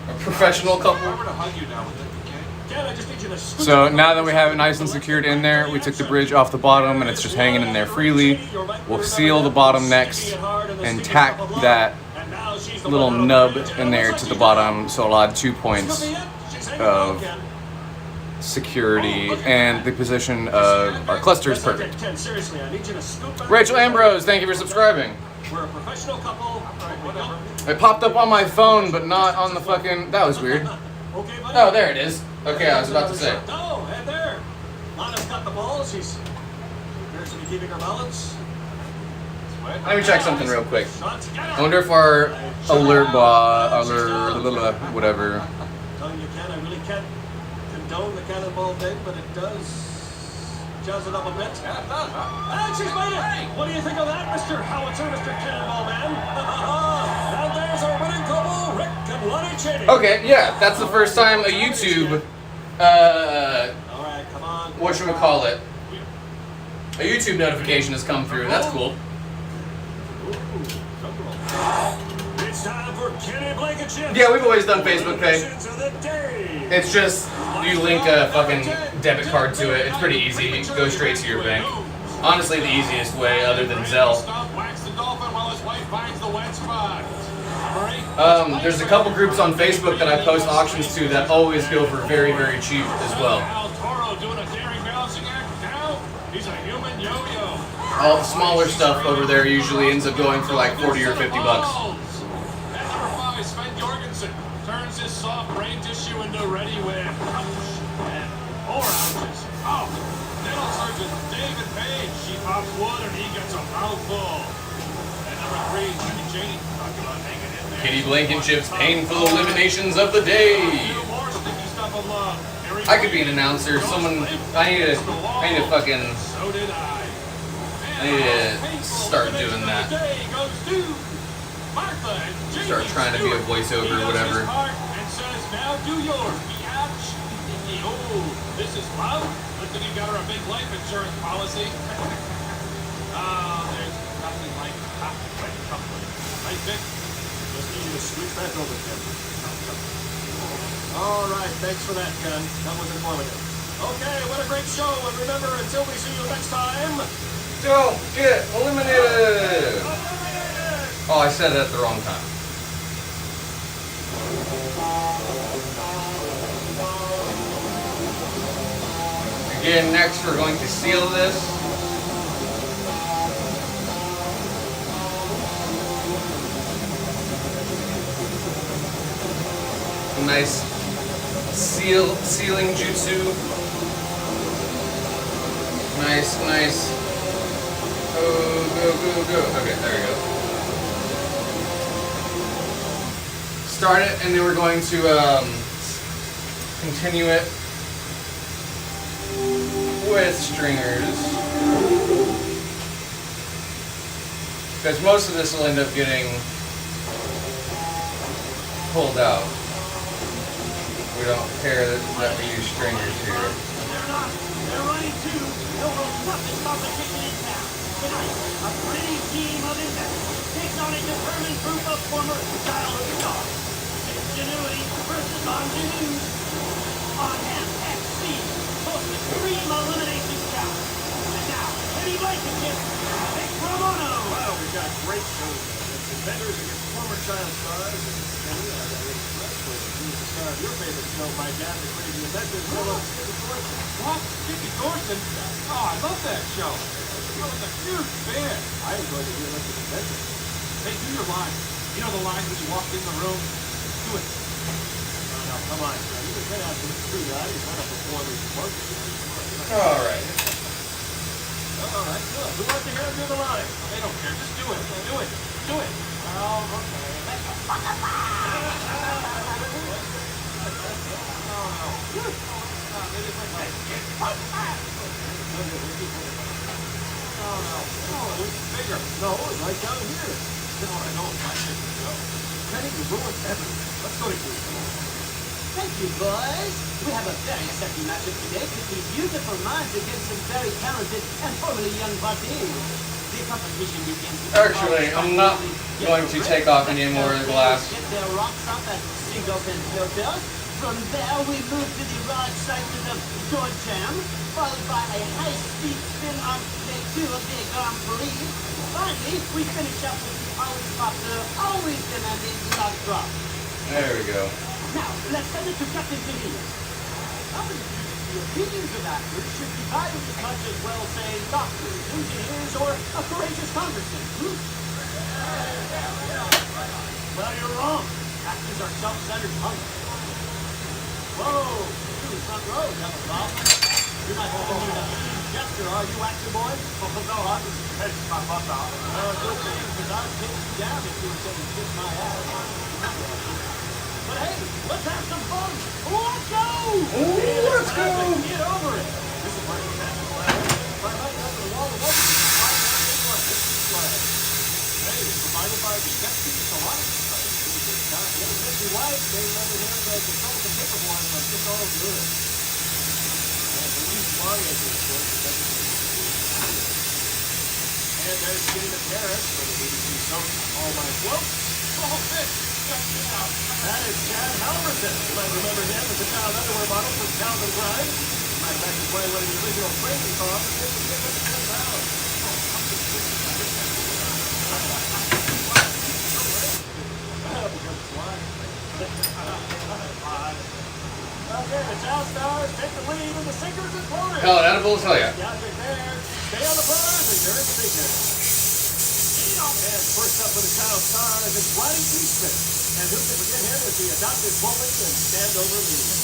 A professional If I couple. were to hug you now, would that be okay? Ken, I just need you to scoot So now that we have it nice and secured in there, we took the bridge off the bottom and it's just hanging in there freely. We'll seal the bottom next and tack that little nub in there to the bottom, so it'll add 2 points of security, and the position of our cluster is perfect. Ken, seriously, I need you to scoot back. Rachel Ambrose, thank you for subscribing. We're a professional couple. Whatever. It popped up on my phone, but not on the fucking... That was weird. Okay, buddy. Oh, there it is. Okay, I was about to say. Oh, and there. Lana's got the ball. She's appears to be keeping her balance. Let me check something real quick. Shots, get I her. wonder if our alert whatever. Telling you, Ken, I really can't condone the cannonball thing, but it does jazz it up a bit. Yeah, it does, huh? And she's made it! What do you think of that, Mr. Howitzer, Mr. Cannonball Man? And there's our winning couple, Rick and Lonnie Cheney. Okay, yeah, that's the first time a YouTube, All right, come on. whatchamacallit, a YouTube notification has come through. That's cool. It's time for Kenny Blankenship. Yeah, we've always done Facebook Pay. Of the day. It's just You link a fucking debit card to it. It's pretty easy. It goes straight to your bank. Honestly, the easiest way, other than Zelle. There's a couple groups on Facebook that I post auctions to that always go for very, very cheap as well. All the smaller stuff over there usually ends up going for like 40 or 50 bucks. Turns his soft brain tissue into ready win. And 4 ounces. Oh, dental surgeon David Page. She pops wood and he gets a mouthful. And number 3, Judy Cheney. Talking about hanging in there. Kitty Blankenship's painful eliminations of the day. I could be an announcer. Someone, I need to fucking. So did I. I need to start doing that. Start trying to be a voiceover or whatever. And says, now do yours, biatch. Oh, this is love. Looks like you got her a big life insurance policy. There's nothing like hot red chocolate. Right, Vic? Just need you to switch back over, Ken. All right, thanks for that, Ken. That was informative. Okay, what a great show. And remember, until we see you next time, don't get eliminated. Oh, I said it at the wrong time. Again, next we're going to seal this. Nice sealing jutsu. Nice. Go. Okay, there we go. Start it, and then we're going to continue it with stringers, because most of this will end up getting pulled out. We don't care that we use stringers here. They're running too. The world's toughest competition in town. Tonight, a pretty team of investors takes on a determined group of former childhood stars. Ingenuity versus ingenuity. On Nxt, most extreme elimination challenge. And now, Kitty Blankenship, Vic Ramono. wow, we got great shows. It's inventors against former child stars. And Kenny, I got ready for us. Who's the star of your favorite show, my dad, the crazy inventors? What? Dickie Thorson? Oh, I love that show. I was a huge fan. I enjoyed the realistic adventure. Hey, do your line. You know the line when you walked in the room? Do it. Now, come on, son. You can get out to the street, right? He's not a performing work. All right. All right, good. Who wants to hear him do the line? They don't care. Just do it. Do it. Do it. Oh, okay. Bigger. No, right down here. No, I know it's my favorite show. Kenny, you ruined everything. Let's go to you. Thank you, boys. We have a very exciting matchup today between beautiful minds against some very talented and formerly young bodies. The competition begins with Actually, I'm not going to take off any more of the glass. Get their rocks up at singles and filters. From there, we move to the right side to the door jam, followed by a high-speed spin on day 2 of the Grand Prix. Finally, we finish up with the always popular, always demanding log drop. There we go. Now, let's send it to Captain Denise. The opinions of actors should be valued as much as, well, say, doctors, engineers, or a courageous congressman. Well, you're wrong. Actors are self-centered punks. Whoa! You in front row, Devil Bob. You're not holding me that gesture, are you, actor boy? Oh, no, I was heading my butt out. It's okay, because I'd take you down if you were saying kiss my ass. But hey, let's have some fun. Let's go! Let's go! Get over it. This is where you have to play. By lighting up the wall of open, Hey, it's provided by the Nxt Challenges. His wife, they letting him control the paperboard from just all over the earth. And the least long is this course. And there's Kitty Paris for the BBC Soap All My Floats. Oh, Vic, That is Chad Halverson. You might remember him as the child underwear model from Calvin Klein. Might back to play one of the original training songs. Okay, the Child Stars take the lead in the sinkers and floaters. Hell, edibles, hell yeah. Got it there. Stay on the floors and you're in speaker. And first up for the Child Stars is Ronnie Eastman. And who can forget him as the adopted bully and stand-over lead.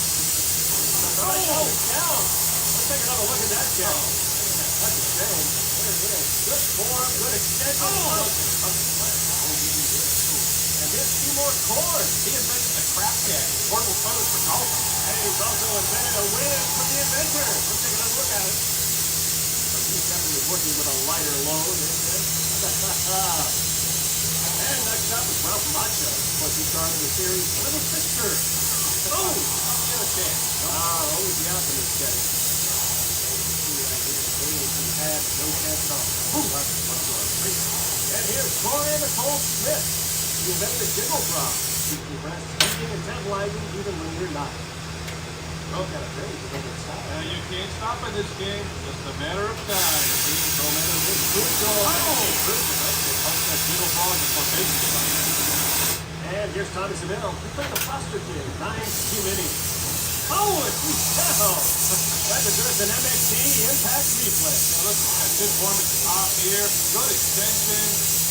Oh, down. Let's take another look at that jump. That's a shame. Good form, good extension. And here's Seymour Cord. He invented the crap can, portable toes for golfers. And he's also invented a win for the inventor. Let's take another look at it. So he's definitely working with a lighter load, isn't it? And next up is Ralph Macho. Of course, he started the series Little Sister. Oh! Get a chance. Always the optimist setting. He had no chance at all. And here's Gloria Nicole Smith. She invented the jiggle drop. Keep your breath speaking and tantalizing even when you're not. Both got a very good style. You can't stop in this game. Just a matter of time. No matter which crucial. That jiggle ball in the flotation device. And here's Tommy Seville. He played the foster kid. 9 too many. Holy cow! That deserves an MXT Impact replay. Now listen, got good form at the top here. Good extension.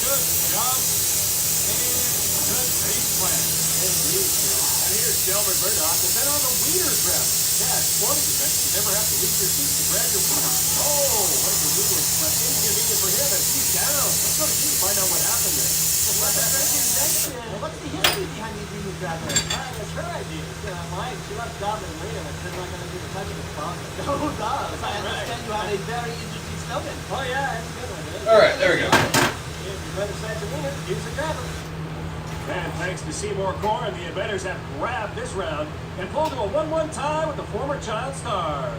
Good jump. And good base plan. Indeed. And here's Delbert Murdoch, the better on the Wiener grab. Yeah, sporting event. You never have to leave your seat to grab your wiener. Oh, what a convenient, but inconvenient for him as he's down. Let's go to Keith find out what happened there. What's the history behind these Wiener grabbers? That's her idea. Mine, she loves gobbling later, but she's not going to do the touch of the sponsor. Who does? I understand you have a very interesting slogan. Oh, yeah, that's a good one. Alright, there we go. If you'd rather snatch a wiener, use a grabber. And thanks to Seymour Cord, the Inventors have grabbed this round and pulled to a 1-1 tie with the former Child Stars.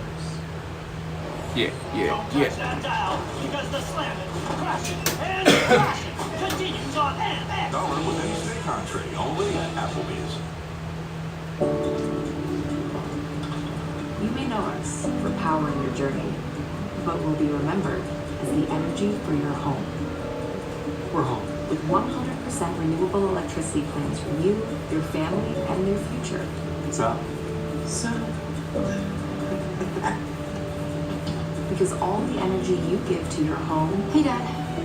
Yeah. Don't touch that dial because the slamming, crashing, and crashing continues on NX. $1 with any steak entree, only at Applebee's. You may know us for powering your journey, but will be remembered as the energy for your home. We're home with 100% renewable electricity plans for you, your family, and your future. What's up? So, because all the energy you give to your home, hey Dad,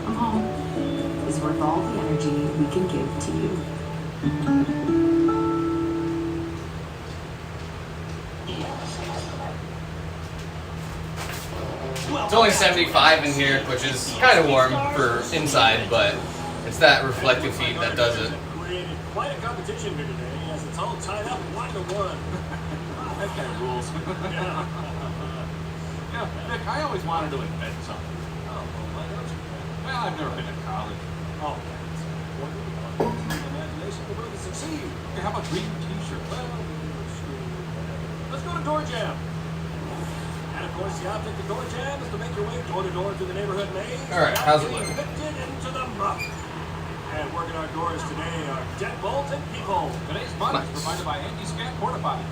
I'm home, is worth all the energy we can give to you. It's only 75 in here, which is kind of warm for inside, but it's that reflective heat that does it. Created quite a competition here today as it's all tied up 1-1. That kind of rules. Yeah. Nick, I always wanted to invent something. Oh, well, why don't you? Well, I've never been to college. Oh, that's wonderful. Imagination, the road to succeed. Okay, how about reading t-shirts? Well, let's go to Door Jam. And of course, the object of Door Jam is to make your way door to door through the neighborhood maze. All right, how's it look? Evicted into the muck. And working our doors today are Deadbolt and People. Today's money is provided by Anti-Scan Porta Potties.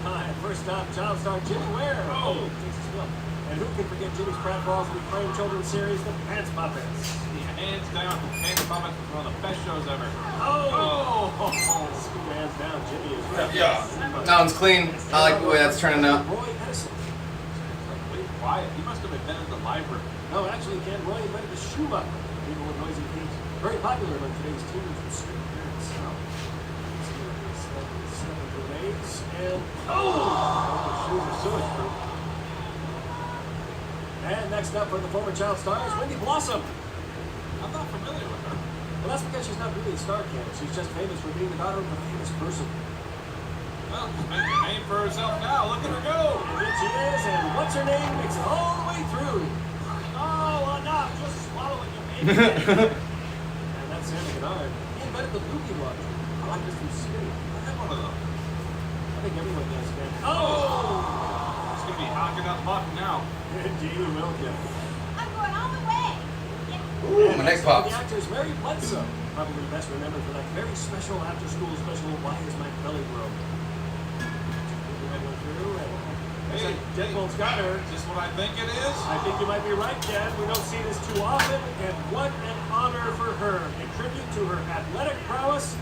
Hi, first stop, Child Star Jimmy Ware. Oh, Jesus will. And who can forget Jimmy's pratfalls in the acclaimed children's series, The Pants Puppets? Yeah, hands down, Pants Puppets was one of the best shows ever. Oh! Hands down, Jimmy is right. Yeah. That one's clean. I like the way that's turning out. Roy Edison. Wait, quiet. He must have invented the library. No, actually, Ken Roy invented the shoe buckle. People with noisy feet. Very popular among today's teens with street parents. Grenades and the shoes are sewage proof. And next up for the former Child Stars, Wendy Blossom. I'm not familiar with her. Well, that's because she's not really a star, Ken. She's just famous for being the daughter of a famous person. Well, she's making a name for herself now. Look at her go. And here she is, and what's her name makes it all the way through. Oh, enough. Just swallow it, you baby. And that's Sammy Kennard. He invented the loogie launcher. I like this from City. I have one of those. I think everyone does, man. Oh! It's going to be hocking up buck now. Indeed, he will, Ken. I'm going all the way. Get Ooh, my neck popped. The actor's Mary Bledsoe, probably best remembered for that very special after-school special, Why Is My Belly Broke? Hey, Deadbolt's got her. Is this what I think it is? I think you might be right, Ken. We don't see this too often, and what an honor for her. A tribute to her athletic prowess,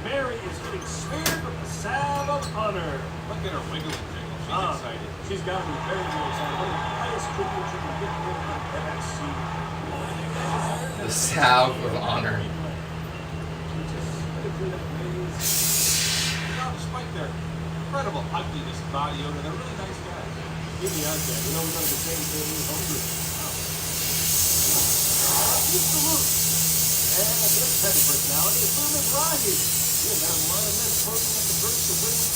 Mary is getting speared with the salve of honor. Look at her wiggling jiggle. She's excited. She's got to be very, very excited. One of the highest tributes you can get here on MXC. The salve of honor. Despite their incredible ugliness and body odor, they're really nice guys. Give me out there. You know we've done the same thing in home group. He's the root. And this heavy personality is Lou Mizrahi. You've got a lot of men posing at the bridge to win the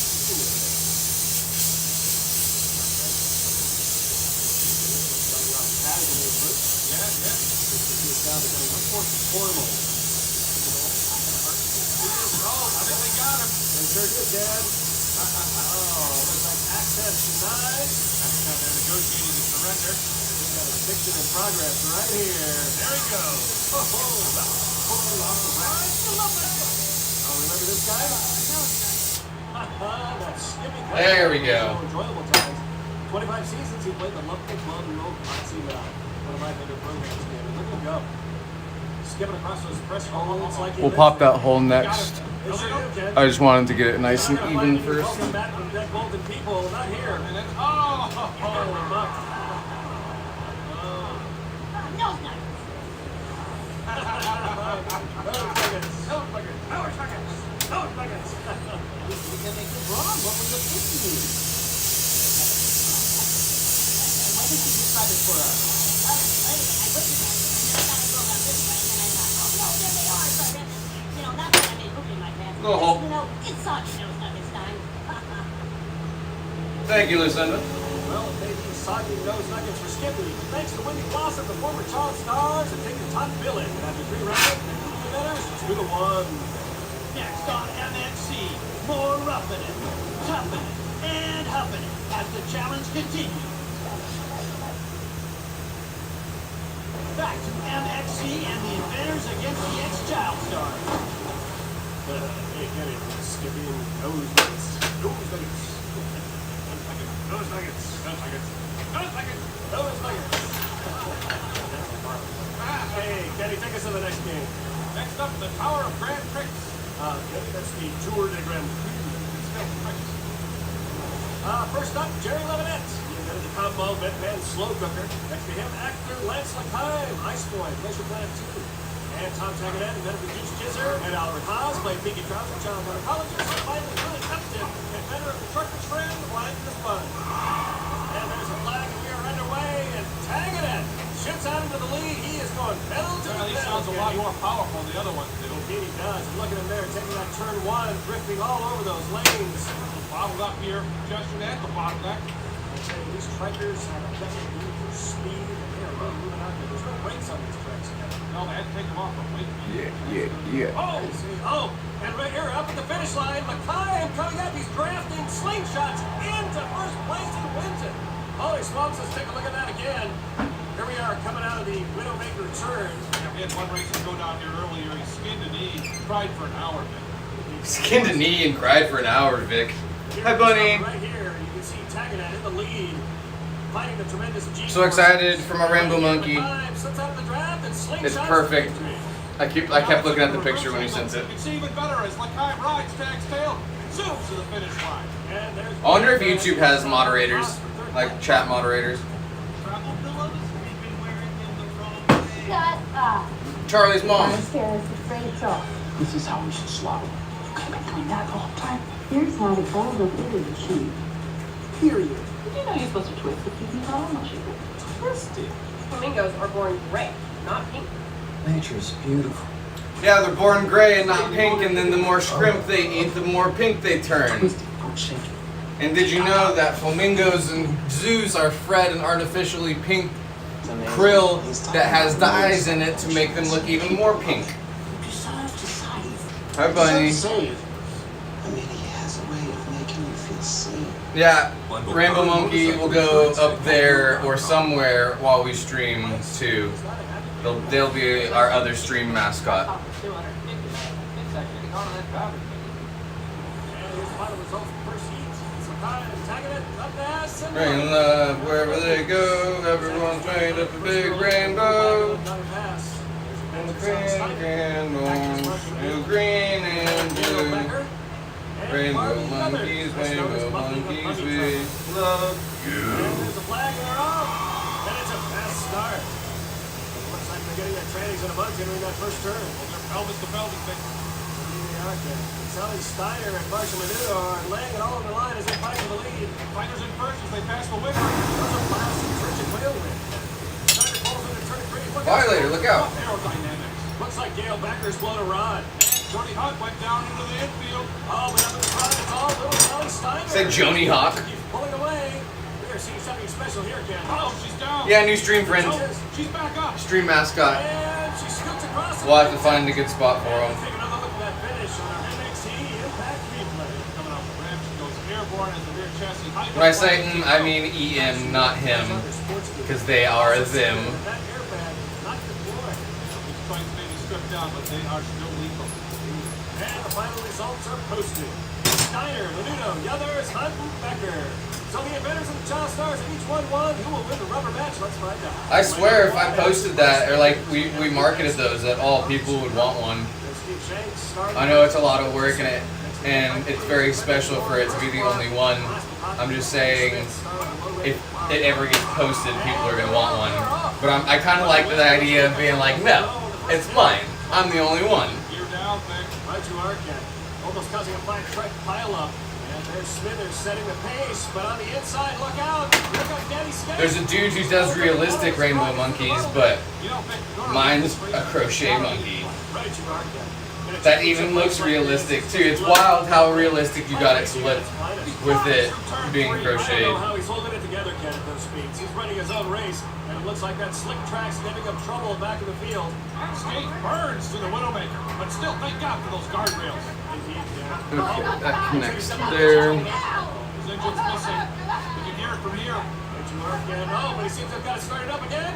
casually at first. Yeah. It's now becoming much more formal. Oh, I think they got him. They sure did, Dad. Looks like access denied. That's how they're negotiating the surrender. We've got a eviction in progress right here. There he goes. Totally off the rack. Oh, remember this guy? That's Skippy. There we go. So enjoyable times. 25 seasons he played the lovely club and rolled Potsy One of my favorite programs. Look at him go. Skipping across those press holds like We'll pop that hole next. They sure do, Ken. I just wanted to get it nice and even first. Welcome back from Deadbolt and people, not here. And then, Oh, Buck. No, no. Those buckets. We can make it wrong. What was the 50? Why did you describe it for us? Anyway, I put it there. And then I thought I drove down this way, and then I thought, oh, no, there they are. So I read this. You know, not that I made poop in my pants. Go home. You know, it's soggy nose nuggets time. Thank you, Lucinda. Well, it may be soggy nose nuggets for Skippy. Thanks to Wendy Blossom, the former child stars, and taking top billing after 3 rounds. The winners 2-1. Next on MXC, more roughing it, toughing it, and huffing it as the challenge continues. Back to MXC and the inventors against the ex-child stars. Hey, get it, Skippy and nose nuggets. Nose nuggets. Nose nuggets. Nose nuggets. Nose nuggets. Nose nuggets. Hey, Kenny, take us to the next game. next up, the Tower of Grand Prix. Kenny, that's the Tour de Grand Prix. First up, Jerry Lemonette. He invented the combo Bedpan Slow Cooker. Next to him, actor Lance Lacaille, Ice Boy, Pleasure Planet 2. And Tom Taganet invented the Goose Kisser. And Albert Haas played Pinky Trouser, child gynecologist. And finally, Willie Upton, inventor of the trucker's friend, the blind and the sponge. And there's a flag, and we are underway. And Taganet shoots out into the lead. He is going pedal to the He metal. sounds a lot more powerful than the other ones do. Indeed he does. And look at him there, taking that turn 1, drifting all over those lanes. Bottled up here, congestion at the bottleneck. These trikers have a definite need for speed, and they are really moving out there. There's no brakes on these tracks. No, they had to take them off completely. Yeah. Oh, and right here, up at the finish line, Lacaille coming up. He's drafting slingshots into first place and wins it. Holy smokes, let's take a look at that again. Here we are, coming out of the Widowmaker turn. Yeah, we had one racer go down here earlier. He skinned a knee, cried for an hour. Skinned a knee and cried for an hour, Vic. Hi, Bunny. Right here, you can see Taganet in the lead, fighting the tremendous G. So excited for my rainbow monkey. It's perfect. I kept looking at the picture when he sent it. It's even better as Lacaille rides Tag's tail and zooms to the finish line. I wonder if YouTube has moderators, like chat moderators. Shut up. Charlie's mom. This is how we should swallow. You could have been doing that the whole time. Here's how to fold a bit of the cheese. Period. Did you know you're supposed to twist the TV column? Twist it. Flamingos are born gray, not pink. Nature's beautiful. Yeah, they're born gray and not pink, and then the more shrimp they eat, the more pink they turn. Twist it, don't shake it. And did you know that flamingos and zoos are fed an artificially pink krill that has dyes in it to make them look even more pink? Hi, Bunny. I mean, he has a way of making you feel safe. Yeah, Rainbow Monkey will go up there or somewhere while we stream too. They'll be our other stream mascot. Bring love wherever they go. Everyone's made up a big rainbow. And the pink and orange, and green and blue. Rainbow monkeys, we love you. There's a flag in our own, and it's a fast start. Looks like they're getting their trannies in a bunch entering that first turn. They're pelvis to pelvis, Vic. Sally Steiner and Marshall Menudo are laying it all on the line as they fight for the lead. Fighters in first as they pass the wicker. There's a blast from Richard Wheelman. Steiner falls into turn 3. Violator, look out. Aerodynamics. Looks like Gail Becker's blown a rod. Jody Hawk went down into the infield. Oh, but up in the front, it's all little Sally Steiner. Say Joni Hawk. Keeps pulling away. We are seeing something special here, Ken. Oh, she's down. Yeah, new stream friend. She's back up. Stream mascot. And she scoots across. We'll have to find a good spot for him. Take another look at that finish on our Nxt Impact replay. Coming off the ramp, she goes airborne as the rear chassis. When I say I mean EM, not him. Because they are them. That airbag not deployed. These fights may be stripped down, but they are still lethal. And the final results are posted. Steiner, Menudo, Yothers, Hunt, and Becker. So the inventors and the child stars of each one won. Who will win the rubber match? Let's find out. I swear if I posted that, or like we marketed those at all, people would want one. I know it's a lot of work and it's very special for it to be the only one. I'm just saying, if it ever gets posted, people are going to want one. But I kind of like the idea of being like, no, it's mine. I'm the only one. You're down, Vic. Right you are, Ken. Almost causing a flat track pile up. And there's Smithers setting the pace, but on the inside, look out! Look out, Daddy Skate! There's a dude who does realistic rainbow monkeys, but mine's a crochet monkey. Right you are, Ken. That even looks realistic too. It's wild how realistic you got it slipped with it being I don't crocheted. know how he's holding it together, Ken, at those speeds. He's running his own race, and it looks like that slick track's giving him trouble back in the field. Skate burns to the Widowmaker, but still, thank God for those guardrails. Indeed, Ken. Okay, that connects there. His engine's missing. You can hear it from here. Right you are, Ken. Oh, but he seems to have got it started up again.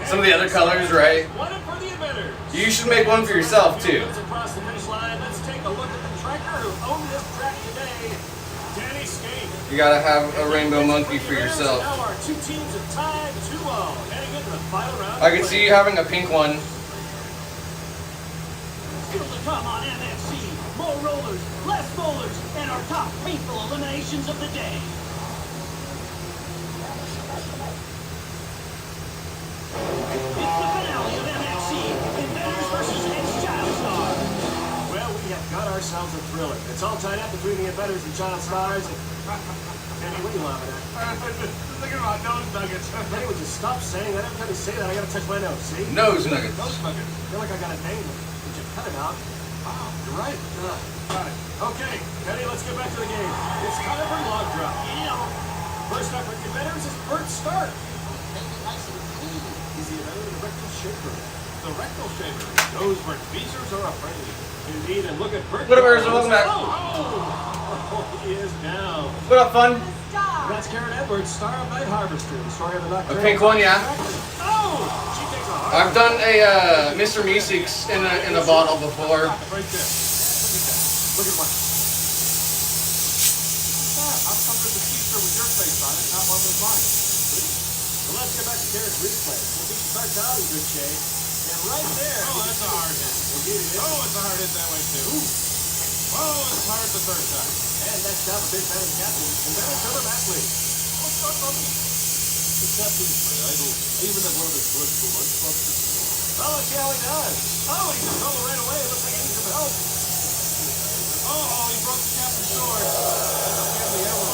Some of the other colors, right? One for the inventors. You should make one for yourself too. Across the finish line, let's take a look at the tracker who owned this track today, Danny Skate. You gotta have a rainbow monkey for yourself. Now our two teams have tied 2-2, heading into the final round. I could see you having a pink one. Still to come on MFC. More rollers, less bowlers, and our top painful eliminations of the day. It's the finale of MFC. Inventors versus Nxt Challenges. Well, we have got ourselves a thriller. It's all tied up between the inventors and child stars. Kenny, what are you laughing at? Thinking about nose nuggets. Kenny, would you stop saying that? Every time you say that, I gotta touch my nose, see? Nose nuggets. Nose nuggets. I feel like I gotta name them. Would you cut it out? Wow, you're right. Got it. Okay, Kenny, let's get back to the game. It's time for log drop. First up with the inventors is Bert Stark. He's the inventor of the rectal shaper. The rectal shaper knows where tweezers are afraid. Indeed, and look at Bert. What up, Urza? Welcome back. Oh, he is down. What up, fun? That's Karen Edwards, star of Night Harvester, the story of the Nocturne. A pink one, yeah. Oh! She takes a hard I've done a Mr. Meeseeks in a bottle before. Right there. Look at that. Look at what? How come there's a t-shirt with your face on it, not one with mine? So let's get back to Karen's replay. Well, he starts out in good shape. And right there. Oh, that's a hard hit. Indeed it is. Oh, it's a hard hit that way, too. Oh, it's hard the third time. And next up, a big fan of the captain, inventor Trevor Mackley. Except he's my idol, even at one of his political lunchboxes. Well, let's see how he does. Oh, he's in trouble right away. Looks like he needs some help. Oh, he broke the captain's sword. Again, the arrow.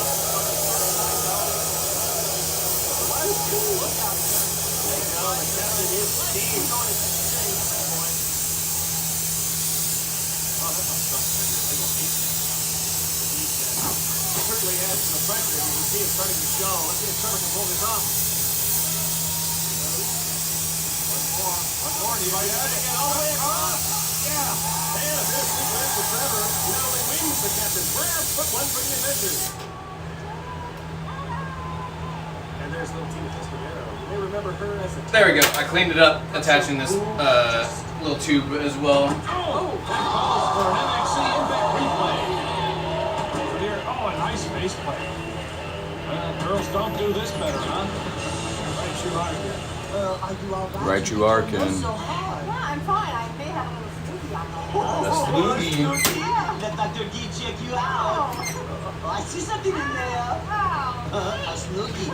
Look out. Now the captain is steamed. Oh, that's not something. I don't hate that. Certainly adds to the pressure. You can see it starting to show. Let's see if Trevor can pull this off. Once Authority right at it. All the way across. Yeah. And a bittersweet win for Trevor. He not only wins the captain's prayer, but one for the adventure. And there's little Tina Castello. You may remember her as a... There we go. I cleaned it up, attaching this little tube as well. Oh, that calls for an Nxt Impact replay. Oh, a nice base play. Well, girls don't do this better, huh? Right, you are. Are you all right? Right you are, Ken. So hard. Yeah, I'm fine. I may have a little smoothie on my A smoothie. Let Dr. Gee check you out. Oh, I see something in there. A snooki.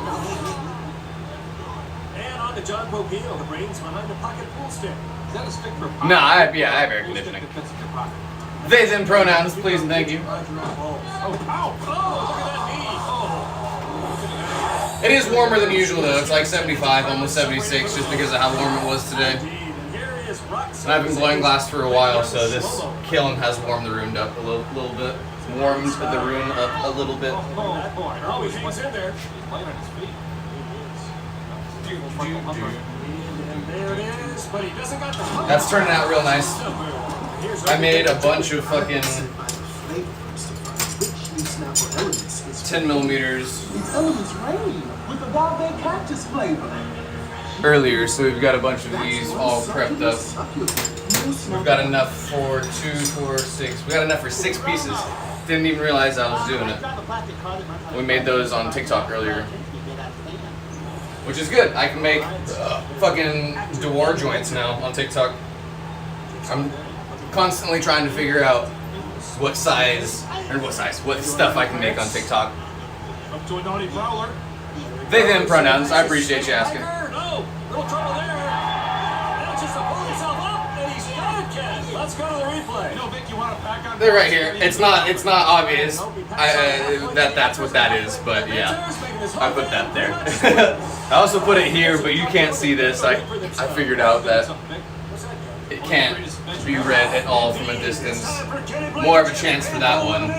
And on to John Popeil, the brains behind the pocket pool stick. Is that a stick for pocket? No, I have air conditioning. That fits in your pocket. They, them pronouns, please and thank you. Oh, ow. Oh, look at that knee. Oh. It is warmer than usual though. It's like 75, almost 76, just because of how warm it was today. Indeed. And here is Rock. And I've been blowing glass for a while, so this kiln has warmed the room up a little bit. Warmed the room up a little bit. Oh, boy. Oh, he hangs in there. He's laying on his feet. And there it is, but he doesn't got the punch. That's turning out real nice. I made a bunch of fucking 10 millimeters It's elements rain with agave cactus flavor. earlier, so we've got a bunch of these all prepped up. We've got enough for 2, 4, 6. We got enough for 6 pieces. Didn't even realize I was doing it. We made those on TikTok earlier, which is good. I can make fucking door joints now on TikTok. I'm constantly trying to figure out what stuff I can make on TikTok. Up to a naughty prowler. They, them pronouns. I appreciate you asking. No, little trouble there. Now just to pull himself up, and he's got it, Ken. Let's go to the replay. You know, Vic, you want to pack on? They're right here. It's not obvious that's what that is, but yeah, I put that there. I also put it here, but you can't see this. I figured out that it can't be read at all from a distance. More of a chance for that one.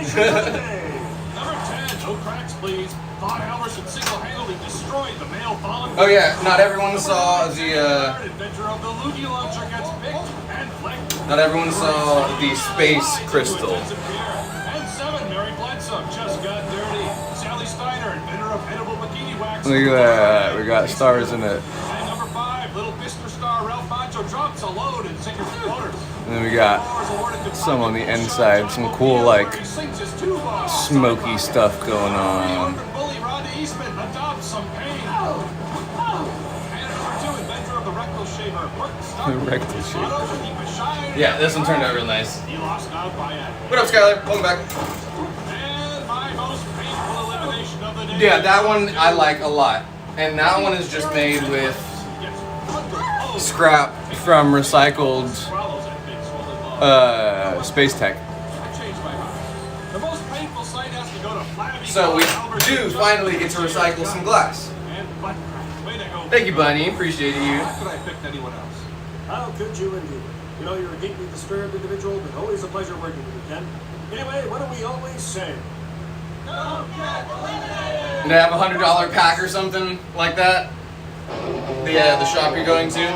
Number 10, no cracks, please. Thought Alverson single-handedly destroyed the male fallen. Oh yeah, not everyone saw the Adventure of the Loogie Launcher gets picked and flicked. not everyone saw the space crystal. And 7, Mary Bledsoe just got dirty. Sally Steiner, inventor of edible bikini wax. Look at that, we got stars in it. And number 5, little Mr. Star Ralph Macho drops a load in sinker floaters. And then we got some on the inside, some cool like smoky stuff going on. Bully Rodney Eastman adopts some pain. And number 2, inventor of the rectal shaver. The rectal shaver. Yeah, this one turned out real nice. He lost out by a. What up, Skylar? Welcome back. And my most painful elimination of the day. Yeah, that one I like a lot. And that one is just made with scrap from recycled space tech. So we do finally get to recycle some glass. Thank you, Bunny. Appreciate you. How could I have picked anyone else? How could you indeed? You know, you're a deeply disturbed individual, but always a pleasure working with you, Ken. Anyway, what do we always say? And they have a $100 pack or something like that. The shop you're going to.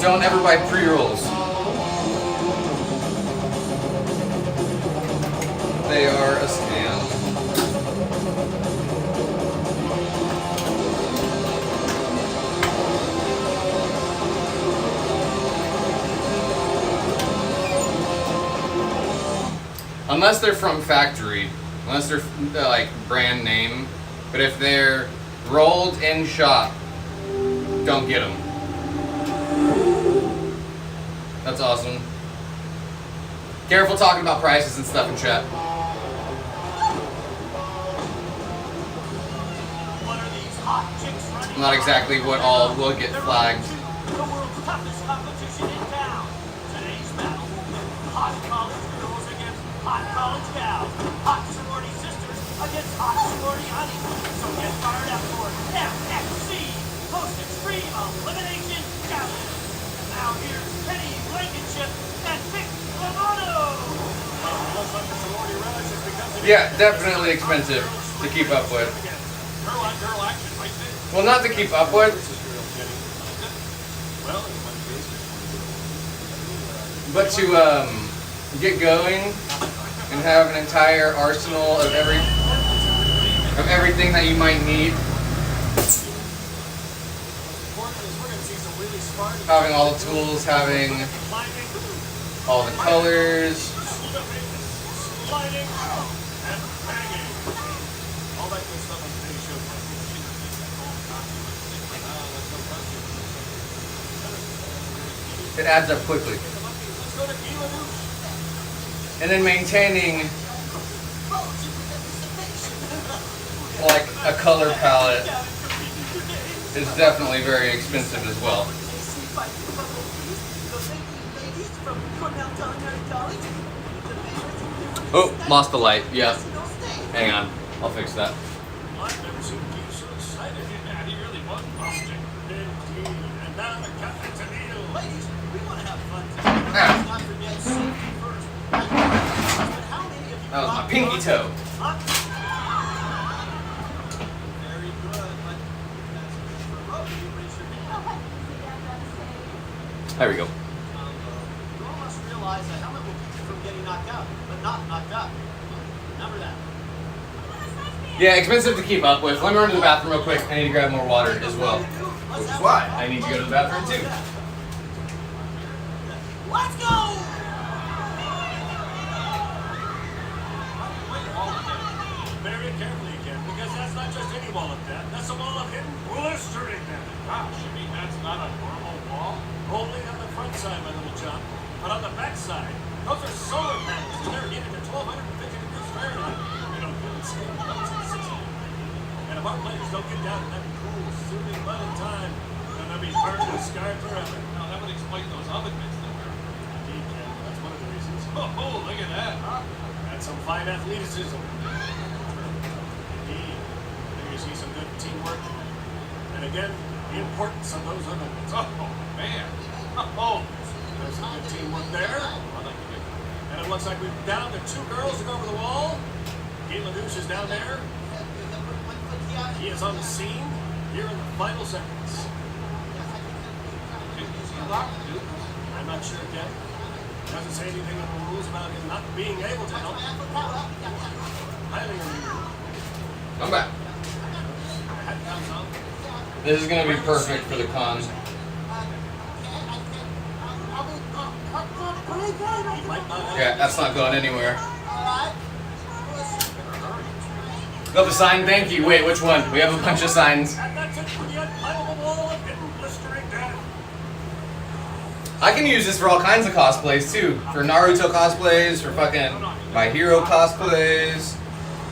Don't ever buy pre-rolls. They are a scam. Unless they're from factory, unless they're like brand name, but if they're rolled in shop, don't get them. That's awesome. Careful talking about prices and stuff in chat. Not exactly what all will get flagged. The world's toughest competition in town. Today's battle. Hot college girls against hot college gals. Hot sorority sisters against hot sorority honey. So get fired up for MXC, Most Extreme Elimination Challenge. And now here's Penny Blankenship and Vic Lamont. Looks like the sorority relish has become the Yeah, definitely expensive to keep up with. Well, not to keep up with, but to get going and have an entire arsenal of everything that you might need. Having all the tools, having all the colors. It adds up quickly. And then maintaining like a color palette is definitely very expensive as well. Oh, lost the light. Yeah. Hang on. I'll fix that. I've never seen Keith so excited. Yeah, he really was busting. Indeed. And now the captain to kneel. Ladies, we want to have fun today. Ah. Let's not forget safety first. But how many of you That was my got pinky fun? toe. Huh? Very good, but that's for road. You raise your hand. There we go. You all must realize a helmet will keep you from getting knocked out, but not knocked out. Remember that. Yeah, expensive to keep up with. Let me run to the bathroom real quick. I need to grab more water as well. Which is why I need to go to the bathroom too. Let's go! Very carefully again, because that's not just any wall of death. That's a wall of hidden blistering damage. Gosh, you mean that's not a normal wall? Only on the front side, my little chum. But on the back side, those are solar panels, and they're heated to 1250 degrees Fahrenheit. You don't feel it skin melts at 60. And if our players don't get down to that cool, soothing mud in time, then they'll be burned and scarred forever. No, that would explain those oven mitts that we're. Indeed, Ken, that's one of the reasons. Oh, look at that, huh? That's some fine athleticism. Indeed. There you see some good teamwork. And again, the importance of those oven mitts. Oh, man. Oh, There's some good teamwork there. I like to get And it looks like we've down to 2 girls to go over the wall. Caitlin Douche is down there. He is on the scene here in the final seconds. I'm not sure yet. Doesn't say anything in the rules about him not being able to help. Highly unusual. I'm back. Hat comes on. This is gonna be perfect for the con. He might not have. Yeah, that's not going anywhere. Got the sign, thank you. Wait, which one? We have a bunch of signs. And that's it for the unclimbable wall of hidden blistering death. I can use this for all kinds of cosplays too. For Naruto cosplays, for fucking My Hero cosplays.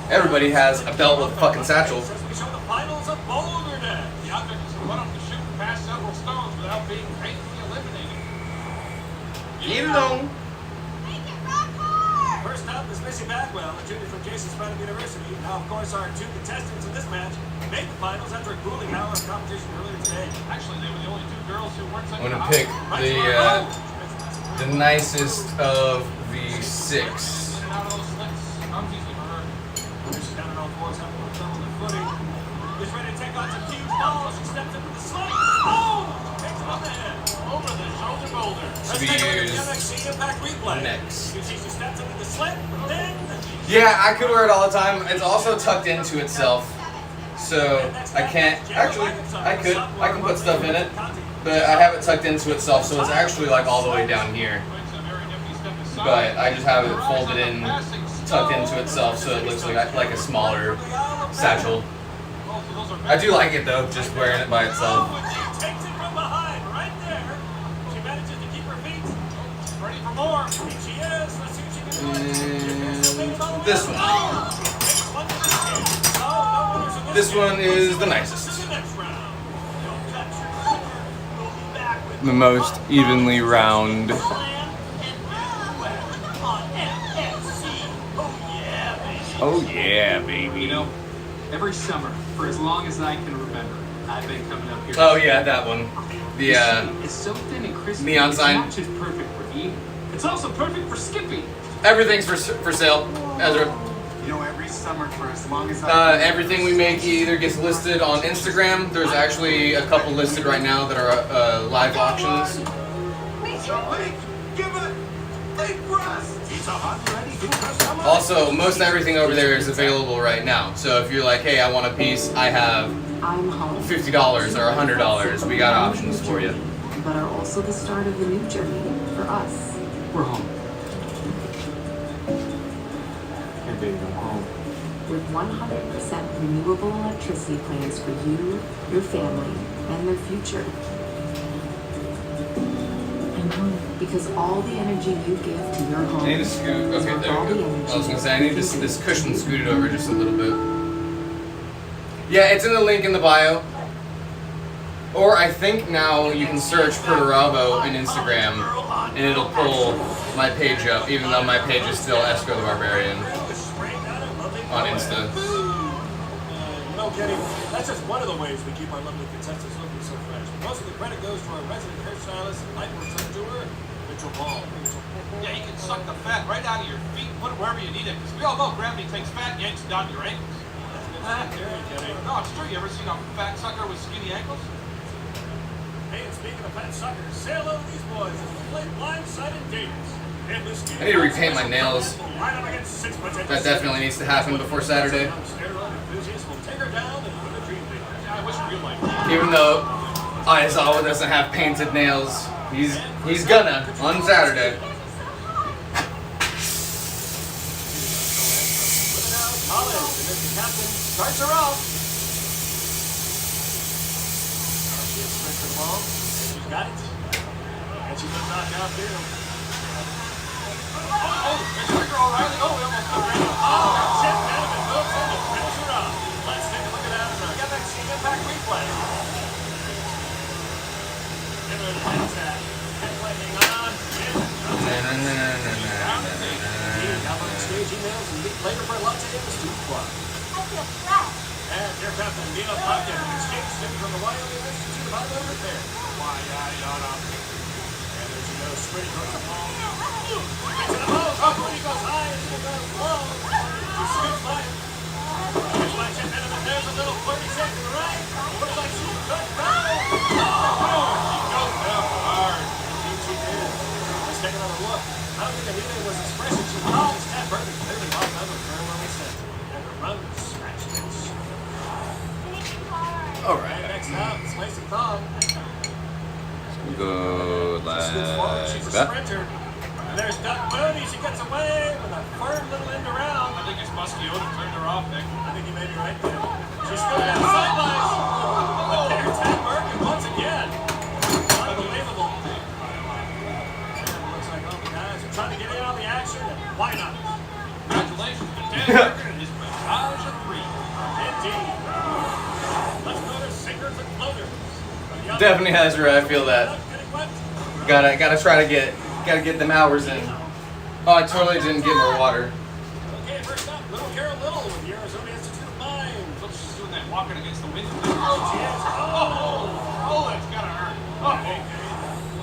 Everybody has a belt with a fucking satchel. As we show the finals of boulder death. the object is one of to shoot past several stones without being painfully eliminated. Get it on. First up is Missy Bagwell, a junior from Jason's Private University. Now, of course, our 2 contestants in this match made the finals after a grueling hour of competition earlier today. Actually, they were the only 2 girls who weren't I'm gonna pick the nicest of the 6. out of those slicks. Comes easy for her. She's down on all fours, having a little trouble with footing. Gets ready to take on some huge balls. She steps into the slip. Boom! Takes it on the head. Over the shoulder boulder. Let's To be take a look at the used Nxt Impact replay. next. You see she steps into the slip, then... Yeah, I could wear it all the time. It's also tucked into itself. So I can't, actually, I can put stuff in it, but I have it tucked into itself, so it's actually like all the way down here. But I just have it folded in, tucked into itself, so it looks like a smaller satchel. I do like it though, just wearing it by itself. She takes it from behind, right there. She manages to keep her feet. Ready for more. Here she is. Let's see if she can do it. This one. This one is the nicest. The most evenly round. Oh yeah, baby. You know, every summer, for as long as I can remember, I've been coming up here. Oh yeah, that one. The It's so thin and crispy. neon sign. It's not just perfect for eating. It's also perfect for skipping. Everything's for sale, Ezra. You know, every summer for as long as I can. Everything we make either gets listed on Instagram. There's actually a couple listed right now that are live auctions. Also, most everything over there is available right now. So if you're like, hey, I want a piece, I have $50 or $100. We got options for you. But are also the start of a new journey for us. We're home. Hey, baby, I'm home. With 100% renewable electricity plans for you, your family, and their future. Because all the energy you give to your home. I need to scoot. is Okay, worth there all we the go. energy I was gonna say, I need this cushion you scooted over just a little bit. Yeah, it's in the link in the bio. Or I think now you can search Perturabo in Instagram and it'll pull my page up, even though my page is still Esco the Barbarian on Insta. No kidding. That's just one of the ways we keep our lovely contestants looking so fresh. Most of the credit goes to our resident hairstylist and light work subduer, Mitchell Ball. Yeah, you can suck the fat right out of your feet and put it wherever you need it. Because we all know gravity takes fat and yanks it down to your ankles. No, it's true. You ever seen a fat sucker with skinny ankles? Hey, and speaking of fat suckers, say hello to these boys as we play blindsided gators. I need to repaint my nails. That definitely needs to happen before Saturday. Even though Aizawa doesn't have painted nails, he's gonna on Saturday. Starts her off. She's got it. And she's gonna knock out there. It's Trigger O'Reilly. We almost got ready. Chip Benjamin moves in to finish her off. Let's take a look at that on our Nxt Impact replay. Everyone finds that. Headlighting on. How about exchange emails and meet later for a latte at the Stoop Club? I feel fresh. And Air Captain Dio Caprice escapes him from the Wyoming Institute of Auto Repair. Why, yada. And as you know, sprinting towards the ball. Into the ball. Oh, he goes high and he goes low. She scoots by him. Here's my Chip Benjamin. There's a little flirty shake to the right. Looks like she could run. Oh, she goes down hard. Indeed she did. Let's take another look. I don't think Anita was expressing she was. Ted Burton clearly lost out with her when we sent. And the run scratch hits. Alright. Next up, it's Lacey Thong. Go like She's a that. sprinter. And there's Duck Mooney. She gets away with a firm little end around. I think it's Muskie Oda turned her off, Nick. I think you may be right there. She's still down sidelines. But there's Ted Burton once again. Unbelievable. And it looks like all the guys are trying to get in on the action. And why not? Congratulations to Ted Burton and his barrage of three. Indeed. Let's go to singers and floaters. Definitely has her. I feel that. Gotta try to get them hours in. Oh, I totally didn't get more water. Okay, first up, Little Carol Little with the Arizona Institute of Mind. Look, she's doing that walking against the wind. Oh, she is. Oh, that's gotta hurt. Okay,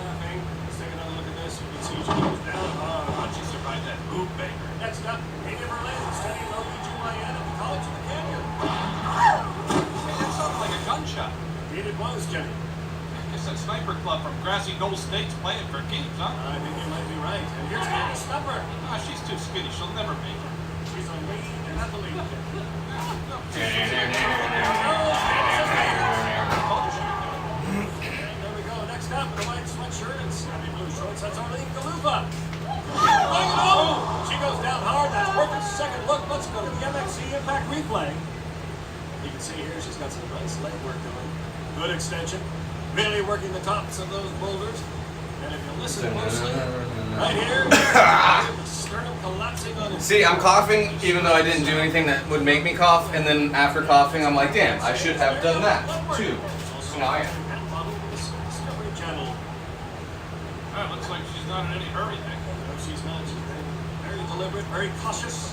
laughing. Let's take another look at this. You can see she goes down hard. How'd she survive that boot baker? Next up, Amy Berlin studying OB-GYN at the College of the Canyon. Hey, that sounded like a gunshot. Indeed it was, Jenny. It's that sniper club from Grassy Knoll State's playing for keeps, huh? I think you might be right. And here's Annie Stupper. Ah, she's too skinny. She'll never make it. She's a lean athlete. And there we go. Next up, in a white sweatshirt and snappy blue shorts, that's Arlene Galupa. Oh! She goes down hard. That's worth a second look. Let's go to the Nxt Impact replay. You can see here she's got some nice leg work going. Good extension. Really working the tops of those boulders. And if you listen closely, right here, sternum collapsing on his... See, I'm coughing even though I didn't do anything that would make me cough, and then after coughing, I'm like, damn, I should have done that too. So now I am. Discovery Channel. Looks like she's not in any hurry, Nick. No, she's not. She's very deliberate, very cautious.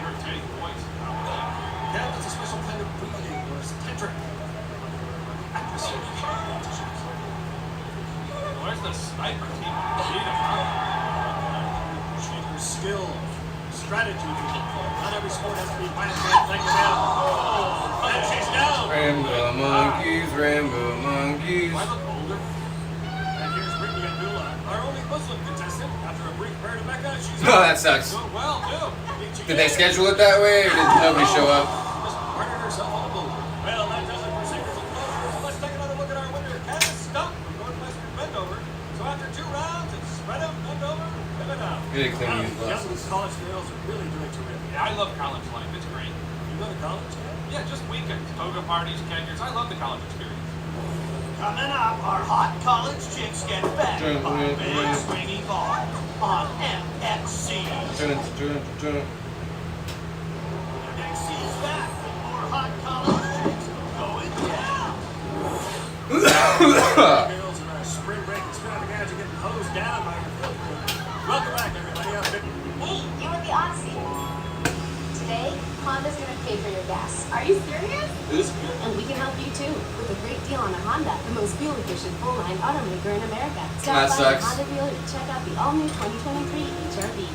Irritating voice. Yeah, that's a special kind of breathing, or it's tantric. Where's the sniper team? Appreciate her skill, strategy. Not every sport has to be violent. Thank you, man. Oh, and she's down. Rambo monkeys, Rambo monkeys. I look older. And here's Brittany Abdullah, our only Muslim contestant. After a brief prayer to Mecca, she's Oh, that sucks. doing well, too. Did they schedule it that way, or did nobody show up? Just partnered herself on a boulder. Well, that does it for secrets and closures. Let's take another look at our winner, Candace Stuck from Northwestern Bendover. So after 2 rounds, it's spread up, bend over, pivot out. Really clean these Young glasses. college girls are really doing terrific. Yeah, I love college life. It's great. You go to college, man? Yeah, just weekends, toga parties, kegers. I love the college experience. Coming up, our hot college chicks get back by big swinging ball on MXC. MXC's back with more hot college chicks going down. Girls in our spring break extravaganza getting hosed down by your field crew. Welcome back, everybody. I'm Vic. Hey, you were the Odyssey. Today, Honda's gonna pay for your gas. Are you serious? And we can help you too, with a great deal on a Honda, the most fuel-efficient full-line automaker in America. Stop That by sucks. the Honda dealer to check out the all-new 2023 HRV.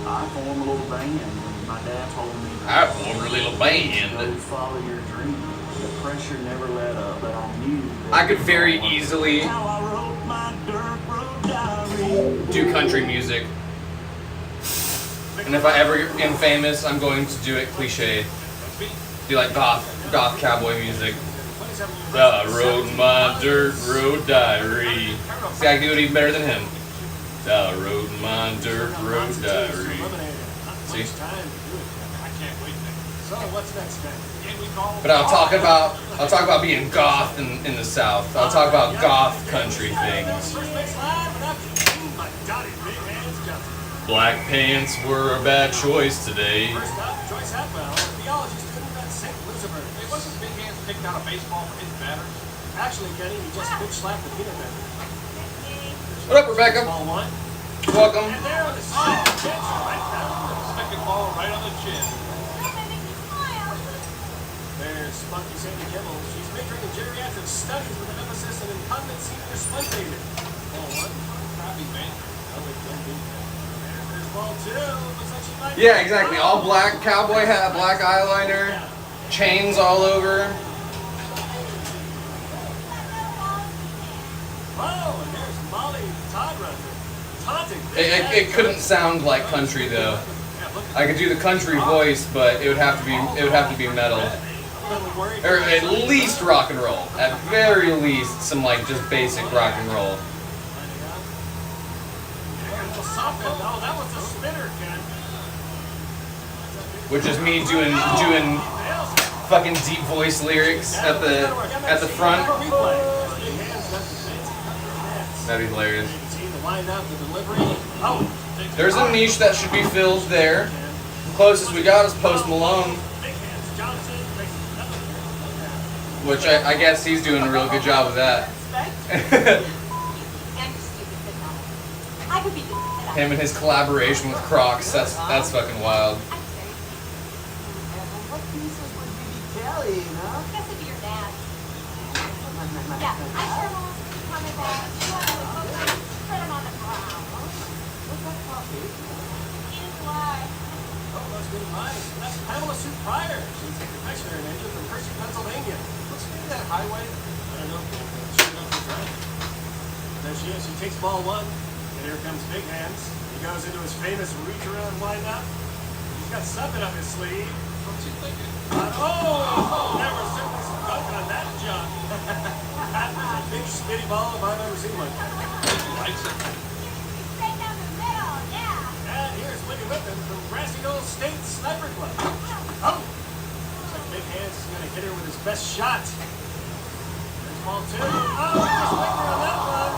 I formed a little band, and my dad told me I formed a little go band. follow your dreams. The pressure never let up, but I knew that I could very easily How I wrote my dirt road diary. do country music. And if I ever am famous, I'm going to do it cliche. Do like goth cowboy music. I wrote my dirt road diary. See, I can do it even better than him. I wrote my dirt road diary. See? I can't wait So, what's next, man? But I'll talk about being goth in the South. I'll talk about goth country things. First base live, and after my Dottie Big Hands Johnson. Black pants were a bad choice today. First up, Joyce Atwell, a theology student at St. Elizabeth. It wasn't Big Hands picked out a baseball for his batter. Actually, Kenny, he just bitch slapped the peanut butter. What up, Rebecca? Ball one. Welcome. And there on the second pitch, right down the middle. Second ball right on the chin. There's Spunky Sandy Kimmel. She's majoring in geriatric studies with an emphasis in incontinence senior spontaneity. Ball one. Crappy man. There's ball two. Looks like she might. Yeah, exactly. All black, cowboy hat, black eyeliner, chains all over. Oh, and there's Molly Todd-Runner. Taunting. It couldn't sound like country though. I could do the country voice, but it would have to be metal, or at least rock and roll. At very least, some like just basic rock and roll. Oh, that was a spinner, Ken. Which is me doing fucking deep voice lyrics at the front. That'd be hilarious. There's a niche that should be filled there. The closest we got is Post Malone, which I guess he's doing a real good job of that. Him and his collaboration with Crocs, that's fucking wild. What pieces would you be telling, huh? Guess it'd be your dad. Yeah, I sure will coming back. You want to put him on the ground. What's that coffee? Here's why. Oh, that's good advice. That's Pamela Sue Pryor. She's a confectionery major from Percy, Pennsylvania. What's the name of that highway? I don't know. She knows the drive. There she is. She takes ball one. And here comes Big Hands. He goes into his famous reach around windup. He's got something up his sleeve. What's he thinking? There was certainly some coke on that junk. That was a big spitty ball if I've ever seen one. He likes it. Straight down the middle, yeah. And here's Libby Whitman from Grassy Knoll State Sniper Club. Oh! Looks like Big Hands is going to hit her with his best shot. There's ball two. Oh, just waiting on that one.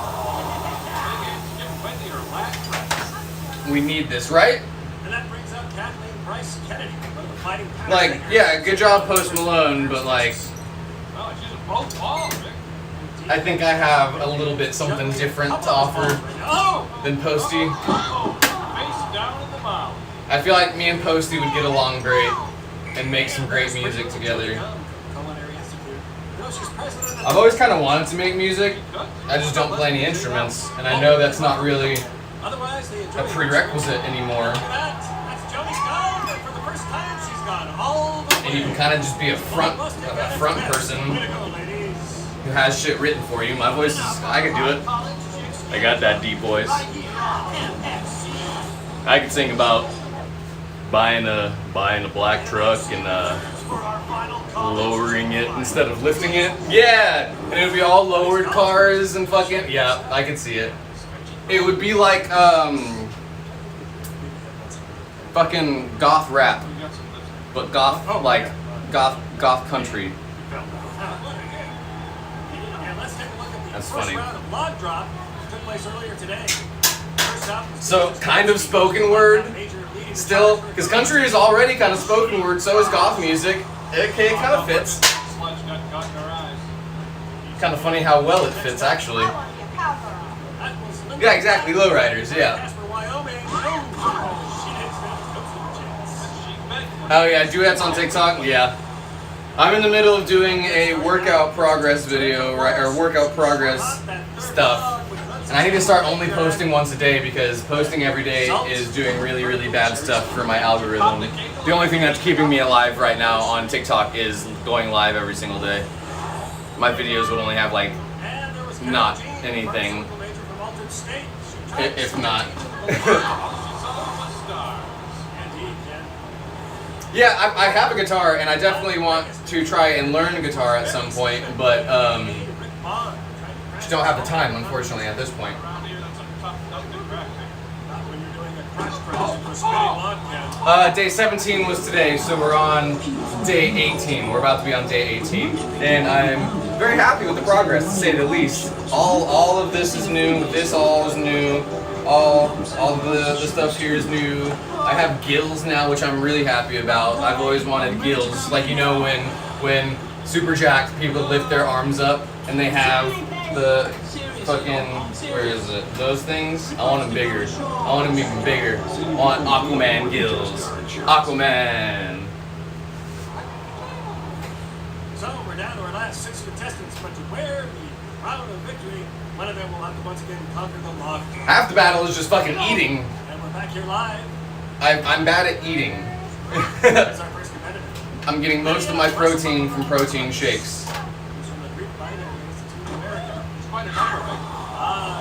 Big Hands get Wendy or lack practice. We need this, right? And that brings up Kathleen Bryce Kennedy, one of the fighting power Like, singers. yeah, good job Post Malone, but like, Oh, she's a both balls, Rick. I think I have a little bit something different to offer Oh! than Posty. Face down in the mouth. I feel like me and Posty would get along great and make some great music together. Culinary Institute. You know, she's president of I've always kind of wanted to make music. I just don't play any instruments, and I know that's not really Otherwise, they enjoy a prerequisite anymore. Look at that. That's Jody Costello, and for the first time, she's gone all the way. And you can kind of just be a front person Way to go, ladies. who has shit written for you. My voice is, I can do it. I got that deep voice. I can sing about buying a black truck and lowering it instead of lifting it. Yeah, and it would be all lowered cars and fucking, yeah, I can see it. It would be like fucking goth rap, but goth like goth country. And let's take a look at the That's first funny. round of log drop that took place earlier today. First up, So kind of spoken word still, because country is already kind of spoken word, so is goth music. It kind of fits. Sludge got caught in her eyes. Kind of funny how well it fits, actually. that was Linda Yeah, exactly, lowriders, yeah. Casper, Wyoming. Oh, she didn't stand a chance. Oh yeah, duets on TikTok, yeah. I'm in the middle of doing a workout progress video, right, or workout progress stuff. And I need to start only posting once a day because posting every day is doing really, really bad stuff for my algorithm. The only thing that's keeping me alive right now on TikTok is going live every single day. My videos would only have like not anything, if not. Yeah, I have a guitar and I definitely want to try and learn guitar at some point, but just don't have the time, unfortunately, at this point. Day 17 was today, so we're on day 18. We're about to be on day 18. And I'm very happy with the progress, to say the least. All of this is new, this all is new, all the stuff here is new. I have gills now, which I'm really happy about. I've always wanted gills. Like, you know, when super jacked people lift their arms up and they have the fucking, where is it? Those things? I want them bigger. I want them even bigger. I want Aquaman gills. Aquaman. So we're down to our last 6 contestants, but to wear the crown of victory, one of them will have to once again conquer the log. Half the battle is just fucking eating. And we're back here live. I'm bad at eating. As our first competitor. I'm getting most of my protein from protein shakes. Who's from the Greek Binary Institute of America. There's quite a number of them.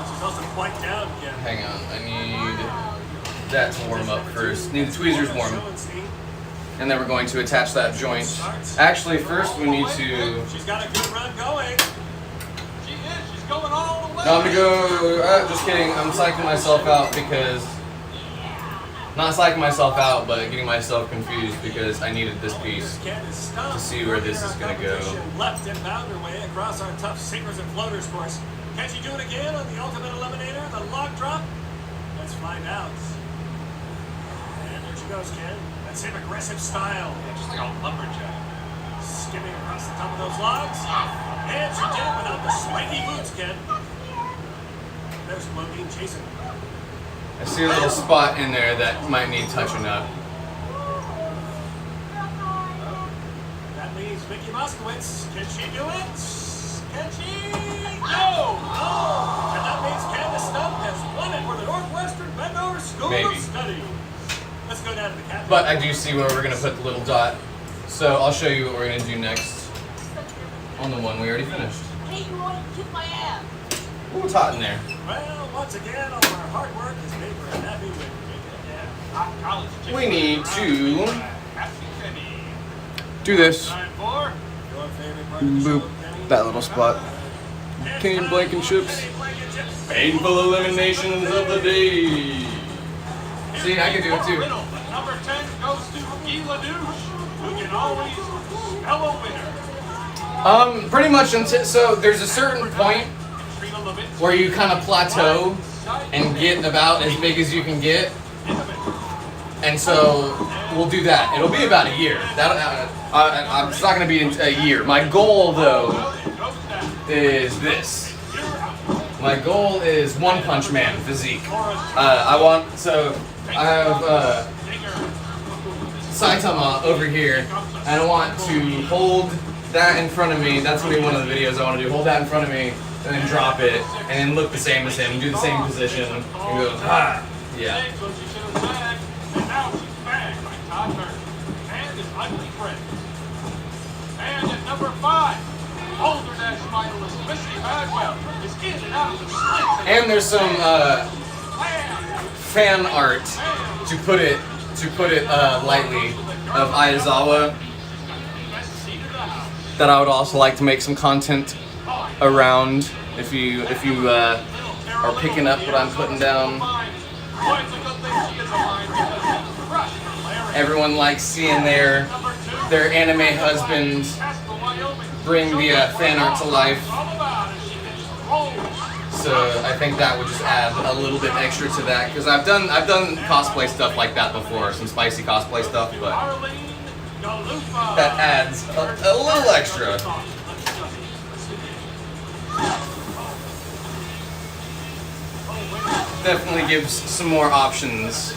She's also quite down again. Hang on, I need that to warm up first. Need the tweezers warm. And then we're going to attach that joint. Actually, first we need to... She's got a good run going. She is. She's going all the way. No, I'm gonna go... just kidding, I'm psyching myself out because... Not psyching myself out, but getting myself confused because I needed this piece to see where this is gonna go. Left and bound her way across our tough sinkers and floaters course. Can she do it again on the ultimate eliminator, the log drop? Let's find out. And there she goes, Ken. That same aggressive style. Yeah, just like a lumberjack. Skimming across the top of those logs. And she did it without the spiky boots, Ken. There's Modine chasing. I see a little spot in there that might need touching up. That leaves Vicky Moskowitz. Can she do it? Can she? No! Oh! And that means Candace Stump has won it for the Northwestern Bendover School Maybe. of Study. Let's go down to the captain. But I do see where we're gonna put the little dot. So I'll show you what we're gonna do next. On the one we already finished. Hey, you want to kick my ass? Ooh, it's hot in there. Well, once again, all of our hard work is made for a happy win. We need to do this. Time for your favorite part of the Boop. show, Kenny. That little spot. It's Kenny time Blanken for chips. Kenny Blanken chips. Painful eliminations of the day. See, I can do it too. Riddle, but number 10 goes to Gila Douche, who can always spell a winner. Pretty much until, so there's a certain point Trina Levin, where you kind of plateau and get about as big as you can get. And so we'll do that. It'll be about a year. It's not going to be a year. My goal, though, is this. My goal is One Punch Man physique. I have Saitama over here, and I want to hold that in front of me. That's going to be one of the videos I want to do. Hold that in front of me and then drop it, and then look the same as him, do the same position, and go, ah, yeah. So she should have bagged, and now she's bagged by Todd Turner and his ugly friend. And at number 5, Boulder Dash finalist Missy Bagwell is in and out of the sprint. And there's some fan art, to put it lightly, of Aizawa that I would also like to make some content around. If you are picking up what I'm putting down. Everyone likes seeing their anime husband bring the fan art to life. So I think that would just add a little bit extra to that, because I've done cosplay stuff like that before, some spicy cosplay stuff, but that adds a little extra. Definitely gives some more options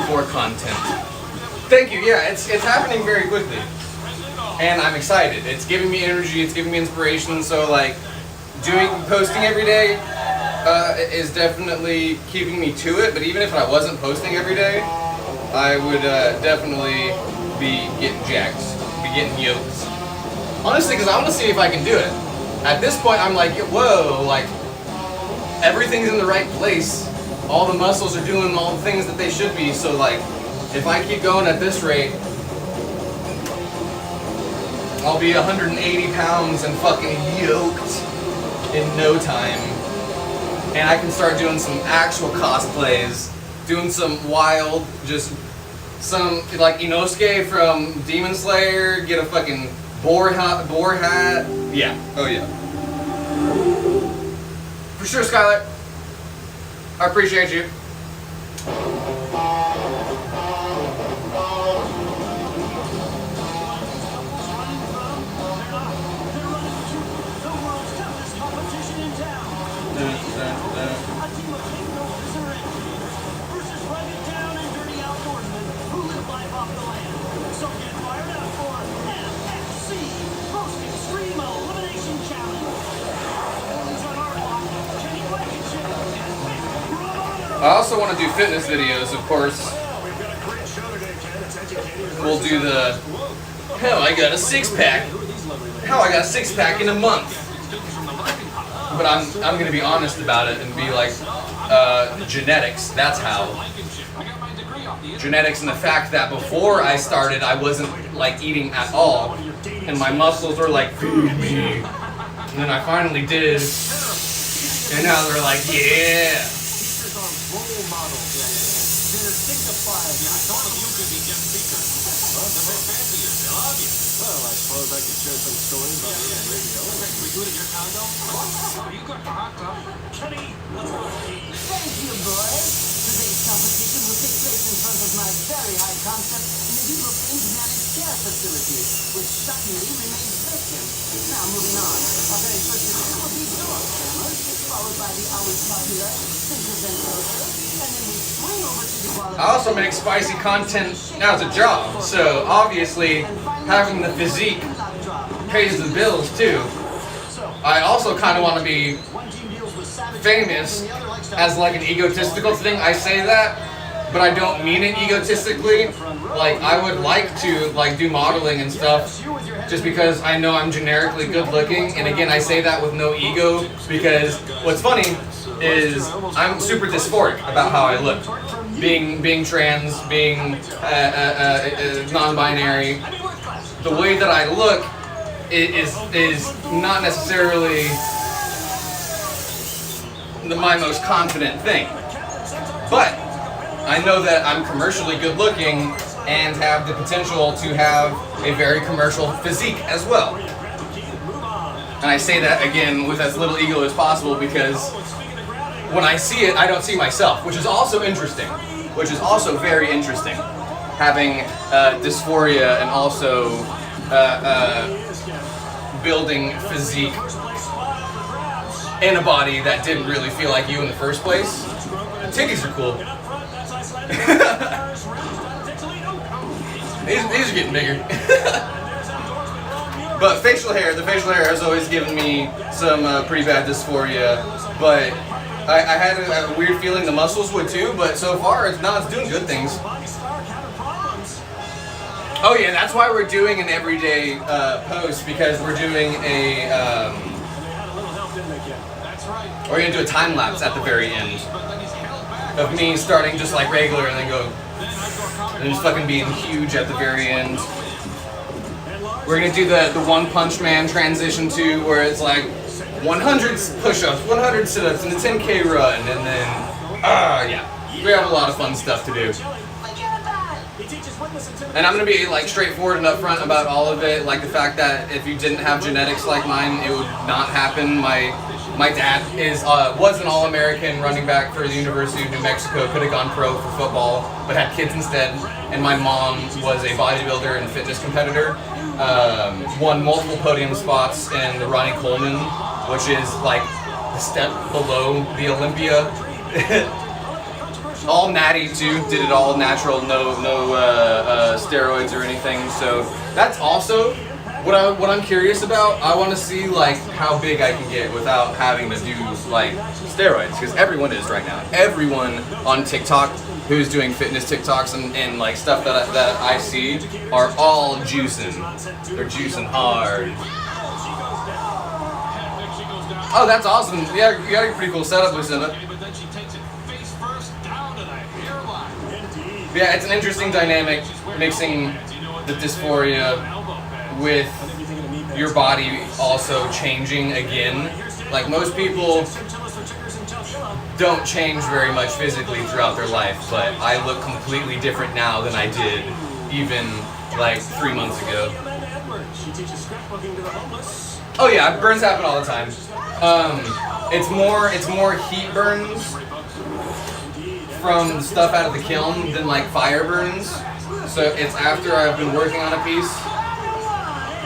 for content. Thank you. Yeah, it's happening very quickly, and I'm excited. It's giving me energy. It's giving me inspiration. So like, posting every day is definitely keeping me to it. But even if I wasn't posting every day, I would definitely be getting jacked, be getting yoked. Honestly, because I want to see if I can do it. At this point, I'm like, whoa, like everything's in the right place. All the muscles are doing all the things that they should be. So like, if I keep going at this rate, I'll be 180 pounds and fucking yoked in no time. And I can start doing some actual cosplays, doing some wild, just some, like Inosuke from Demon Slayer, get a fucking boar hat. Yeah, oh yeah. For sure, Skylar. I appreciate you. I also want to do fitness videos, of course. We'll do the, hell, I got a six-pack. Hell, I got a six-pack in a month. But I'm going to be honest about it and be like, genetics, that's how. Genetics, and the fact that before I started, I wasn't like eating at all. And my muscles were like, feed me. And then I finally did. And now they're like, yeah. Well, I suppose I could share some stories about the radio. Can we do it at your condo? You got the hot tub. Kenny, let's go. Thank you, boys. Today's competition will take place in front of my very high concept medieval themed managed care facility, which suddenly remains vacant. Now, moving on. Our very first event will be door cameras, followed by the always popular Sinkers and Coasters, and then we swing over to the quality. I also make spicy content as a job, so obviously having the physique pays the bills too. I also kind of want to be famous as like an egotistical thing. I say that, but I don't mean it egotistically. Like, I would like to like do modeling and stuff just because I know I'm generically good looking, and again, I say that with no ego, because what's funny is I'm super dysphoric about how I look. Being trans, being non-binary, the way that I look is not necessarily my most confident thing. But I know that I'm commercially good looking and have the potential to have a very commercial physique as well. And I say that again with as little ego as possible, because when I see it, I don't see myself, which is also interesting, which is also very interesting. Having dysphoria and also building physique in a body that didn't really feel like you in the first place. Titties are cool. These are getting bigger. But facial hair, the facial hair has always given me some pretty bad dysphoria. But I had a weird feeling the muscles would too. But so far, it's doing good things. Oh yeah, that's why we're doing an everyday post, because we're doing a we're gonna do a time lapse at the very end of me starting just like regular and then go and just fucking being huge at the very end. We're gonna do the One Punch Man transition to where it's like 100 push-ups, 100 sit-ups, and a 10K run, and then yeah, we have a lot of fun stuff to do. And I'm gonna be like straightforward and upfront about all of it, like the fact that if you didn't have genetics like mine, it would not happen. My dad was an All-American running back for the University of New Mexico, could have gone pro for football, but had kids instead. And my mom was a bodybuilder and fitness competitor, won multiple podium spots in the Ronnie Coleman, which is like a step below the Olympia. All natty too, did it all natural, no steroids or anything. So that's also what I'm curious about. I want to see like how big I can get without having to do like steroids, because everyone is right now. Everyone on TikTok who's doing fitness TikToks and like stuff that I see are all juicing. They're juicing hard. Oh, that's awesome. Yeah, you got a pretty cool setup, Lucinda. Yeah, it's an interesting dynamic, mixing the dysphoria with your body also changing again. Like most people don't change very much physically throughout their life, but I look completely different now than I did even like 3 months ago. Oh yeah, burns happen all the time. It's more heat burns from stuff out of the kiln than like fire burns. So it's after I've been working on a piece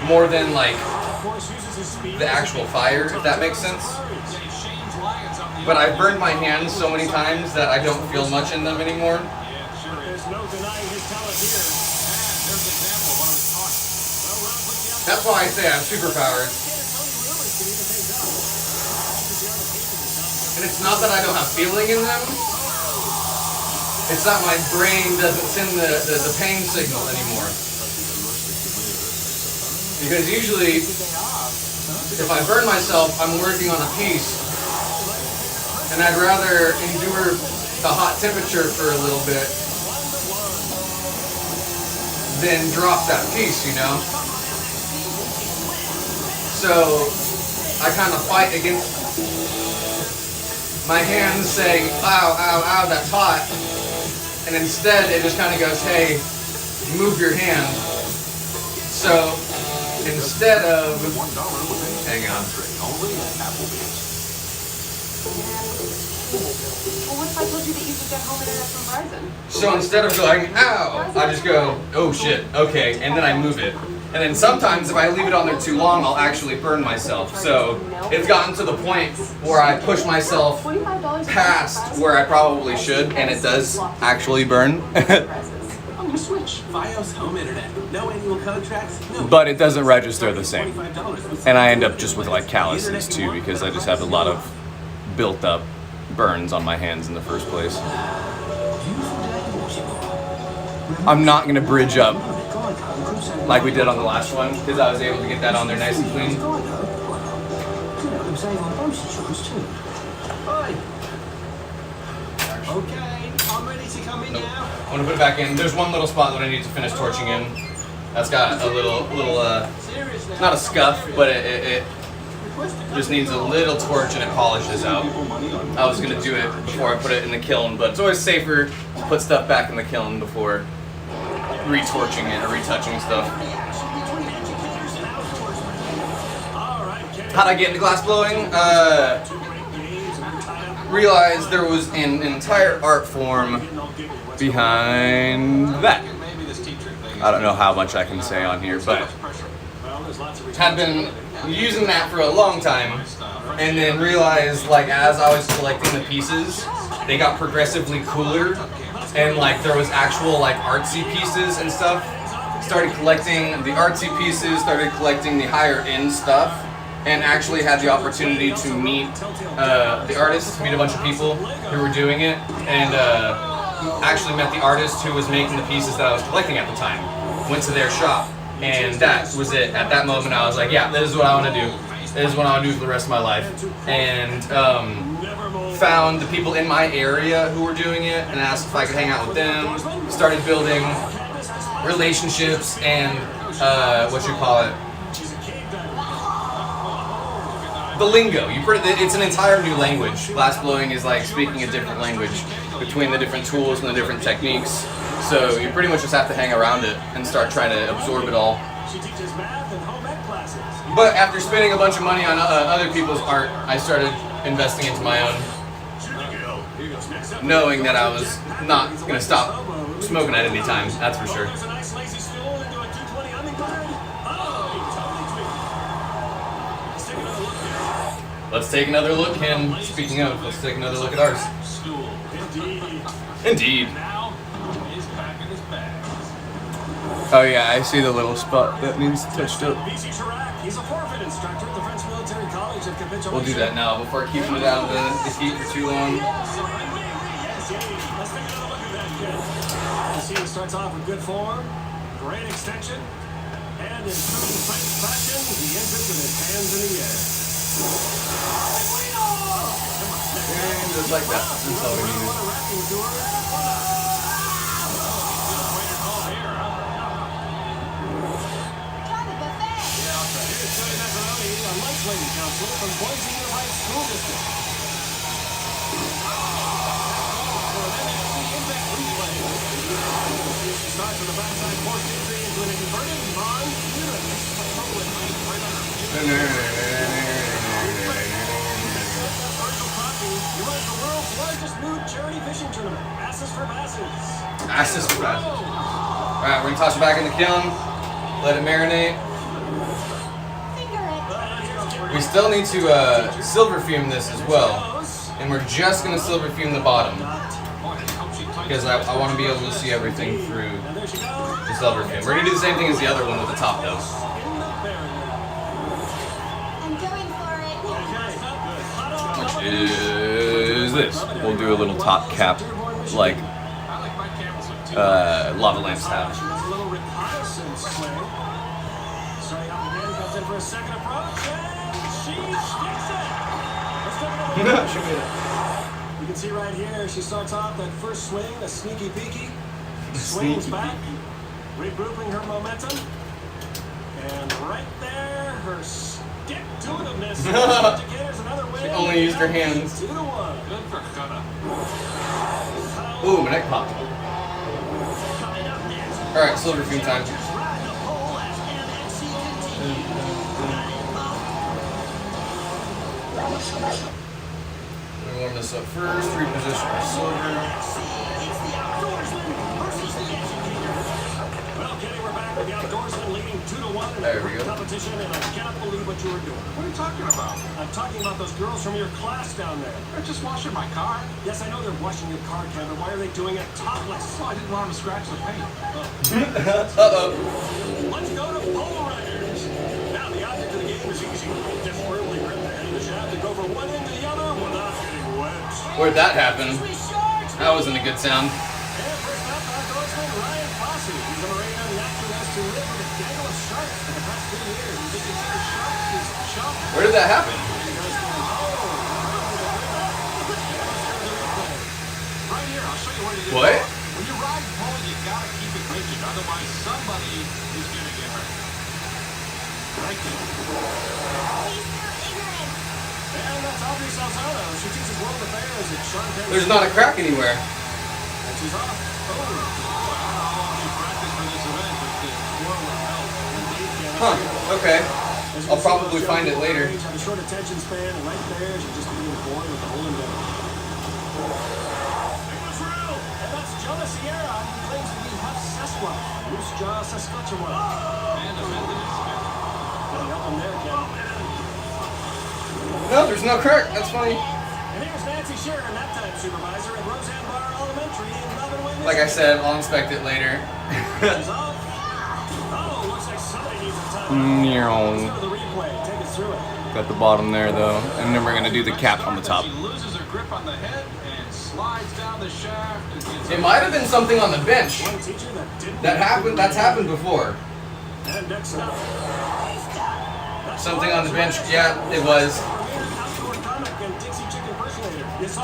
more than like the actual fire, if that makes sense. But I've burned my hands so many times that I don't feel much in them anymore. That's why I say I have superpowers. And it's not that I don't have feeling in them. It's that my brain doesn't send the pain signal anymore. Because usually, if I burn myself, I'm working on a piece, and I'd rather endure the hot temperature for a little bit than drop that piece, you know? So, I kind of fight against my hands saying, ow, ow, ow, that's hot. And instead, it just kind of goes, hey, move your hand. So, instead of, hang on. Well, what if I told you that you could get home internet from Verizon? So instead of going, ow, I just go, oh shit, okay, and then I move it. And then sometimes if I leave it on there too long, I'll actually burn myself. So it's gotten to the point where I push myself past where I probably should, and it does actually burn. Switch. Fios home internet. No annual contracts. No. But it doesn't register the same. And I end up just with like calluses too, because I just have a lot of built up burns on my hands in the first place. I'm not gonna bridge up like we did on the last one, because I was able to get that on there nice and clean. Okay, I'm ready to come in now. I'm gonna put it back in. There's one little spot that I need to finish torching in. That's got a little not a scuff, but it just needs a little torch and it polishes out. I was gonna do it before I put it in the kiln, but it's always safer to put stuff back in the kiln before retorching it or retouching stuff. How'd I get into glass blowing? Realized there was an entire art form behind that. I don't know how much I can say on here, but had been using that for a long time, and then realized like as I was collecting the pieces, they got progressively cooler, and like there was actual like artsy pieces and stuff. started collecting the artsy pieces, started collecting the higher end stuff, and actually had the opportunity to meet the artists, meet a bunch of people who were doing it, and actually met the artist who was making the pieces that I was collecting at the time. Went to their shop, and that was it. At that moment, I was like, yeah, this is what I want to do. This is what I want to do for the rest of my life. And found the people in my area who were doing it and asked if I could hang out with them. Started building relationships and the lingo. It's an entire new language. Glassblowing is like speaking a different language between the different tools and the different techniques. So you pretty much just have to hang around it and start trying to absorb it all. But after spending a bunch of money on other people's art, I started investing into my own, knowing that I was not going to stop smoking at any time, that's for sure. Let's take another look, Ken. Speaking of, let's take another look at ours. Indeed. Oh yeah, I see the little spot that needs touched up. We'll do that now before keeping it out of the heat for too long. The scene starts off with good form, great extension, and in true French fashion, he enters with his hands in the air. And just like that. That's all we needed. Lady Council from Boise Unified School District. For an Nxt Impact replay. She starts with a backside force entry into an inverted Mon uterus. He runs the world's largest nude charity fishing tournament. Asses for Basses. Asses for Basses. Alright, we're going to toss it back in the kiln. Let it marinate. We still need to silver fume this as well, and we're just going to silver fume the bottom because I want to be able to see everything through the silver fume. We're going to do the same thing as the other one with the top though. Which is this. We'll do a little top cap like lava lamps have. For a second approach. You can see right here, she starts off that first swing, a sneaky peeky, swings back, regrouping her momentum, and right there, her stick-to-itiveness indicators another win. She only used her hands. 2-1. Ooh, my neck popped. Alright, silver fume time. We warm this up first, reposition our silver. Well, Kenny, we're back with the outdoorsman leading 2-1 in there we go. Competition, and I cannot believe what you were doing. What are you talking about? I'm talking about those girls from your class down there. They're just washing my car. Yes, I know they're washing your car, Ken, but why are they doing it topless? Well, I didn't want them to scratch the paint. Uh-oh. Let's go to pole riders. Now, the object of the game is easy. Just firmly grip the head of the shaft and go from one end to the other without getting wet. Where'd that happen? That wasn't a good sound. And first up, outdoorsman Ryan Fossey. He's a Marine and the actor has to live with a gang of sharks for the past 2 years. He considers sharks his chum. Where did that happen? Right here, I'll show you what it is. What? When you ride pole, you gotta keep it rigid, otherwise somebody is gonna get hurt. Right there. And that's Audrey Salzano. She teaches world affairs at Sean Penn. There's not a crack anywhere. And she's off. Huh, okay. I'll probably find it later. Have a short attention span, and right there, she's just being bored with the whole endeavor. And that's Jonah Sierra. He claims to be half Sasquatch. Moose Jaw, Saskatchewan. And a Methodist. Gotta help him there, Ken. No, there's no crack. That's funny. And here's Nancy Shearer, that time supervisor at Roseanne Barr Elementary in Leavenworth. Like I said, I'll inspect it later. She's off. Got the bottom there though, and then we're gonna do the cap on the top. She loses her grip on the head and slides down the shaft. It might have been something on the bench. That happened. That's happened before. Something on the bench. Yeah, it was.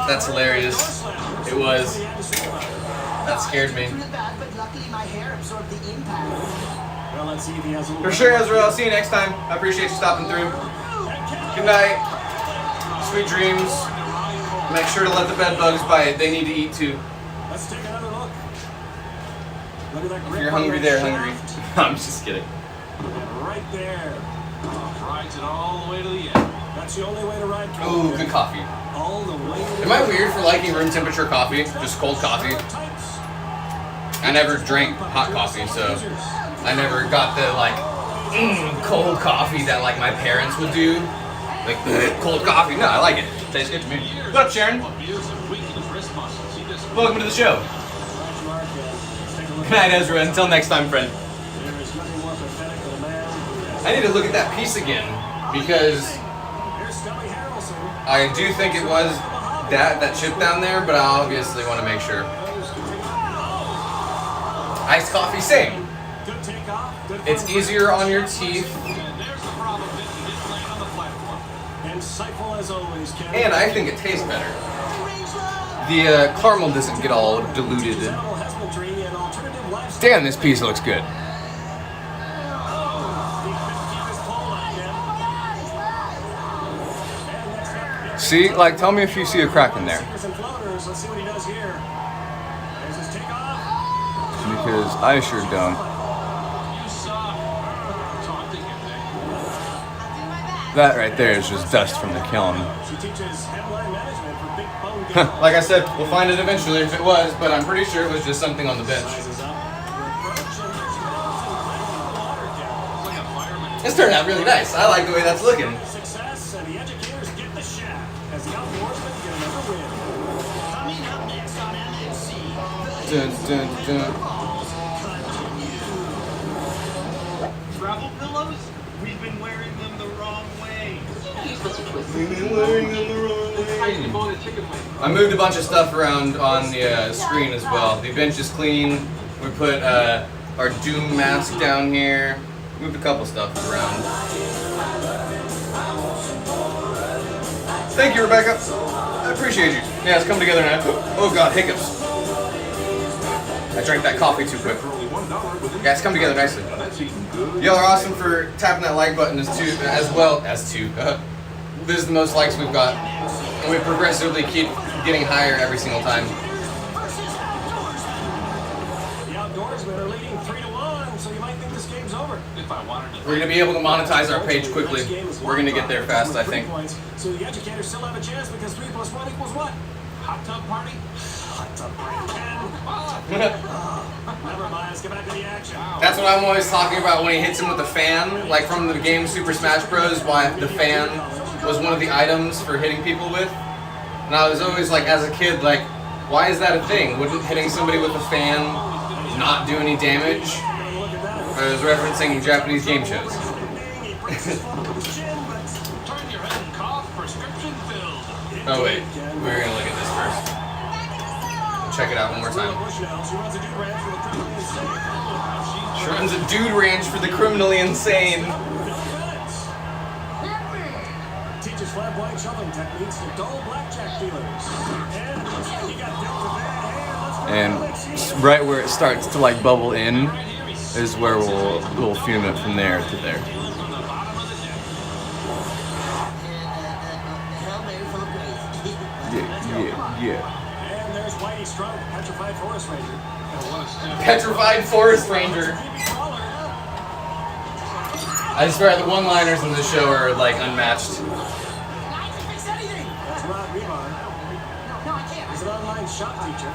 That's hilarious. It was. That scared me. For sure, Ezra. I'll see you next time. I appreciate you stopping through. Good night. Sweet dreams. Make sure to let the bed bugs bite. They need to eat too. Let's take another look. Look at that grip. If you're hungry, they're hungry. I'm just kidding. Right there. Rides it all the way to the end. That's the only way to ride. Ooh, good coffee. All the way. Am I weird for liking room temperature coffee? Just cold coffee? I never drank hot coffee, so I never got the like cold coffee that like my parents would do. Like cold coffee. No, I like it. Tastes good to me. What's up, Sharon? Welcome to the show. Good night, Ezra. Until next time, friend. I need to look at that piece again because I do think it was that chip down there, but I obviously want to make sure. Iced coffee, same. It's easier on your teeth. And I think it tastes better. The caramel doesn't get all diluted. Damn, this piece looks good. See, like, tell me if you see a crack in there. Because I sure don't. That right there is just dust from the kiln. Like I said, we'll find it eventually if it was, but I'm pretty sure it was just something on the bench. This turned out really nice. I like the way that's looking. Success and the educators get the shaft as the outdoorsmen get another win. Coming up next on MXC. Dun, dun, dun. Travel pillows? We've been wearing them the wrong way. I moved a bunch of stuff around on the screen as well. The bench is clean. We put our Doom mask down here. Moved a couple stuff around. Thank you, Rebecca. I appreciate you. Yeah, it's come together now. Oh god, hiccups. I drank that coffee too quick. Yeah, it's come together nicely. Y'all are awesome for tapping that like button as well as two. This is the most likes we've got. And we progressively keep getting higher every single time. The outdoorsmen are leading 3-1, so you might think this game's over. If I wanted to. We're going to be able to monetize our page quickly. We're going to get there fast, I think. So the educators still have a chance because 3 + 1 = what? Hot tub party? Hot tub party. Never mind, let's get back to the action. That's what I'm always talking about when he hits him with the fan. Like from the game Super Smash Bros. Why the fan was one of the items for hitting people with. And I was always like, as a kid, like, why is that a thing? Wouldn't hitting somebody with a fan not do any damage? I was referencing Japanese game shows. Oh wait, we're gonna look at this first. Check it out one more time. She runs a dude ranch for the criminally insane. Teaches flamboyant shuffling techniques to dull blackjack dealers. And right where it starts to like bubble in is where we'll fume it from there to there. Yeah. And there's Whitey Strunk, Petrified Forest Ranger. Petrified Forest Ranger. I swear the one-liners in this show are like unmatched. That's Rod Rebar. He's an online shop teacher.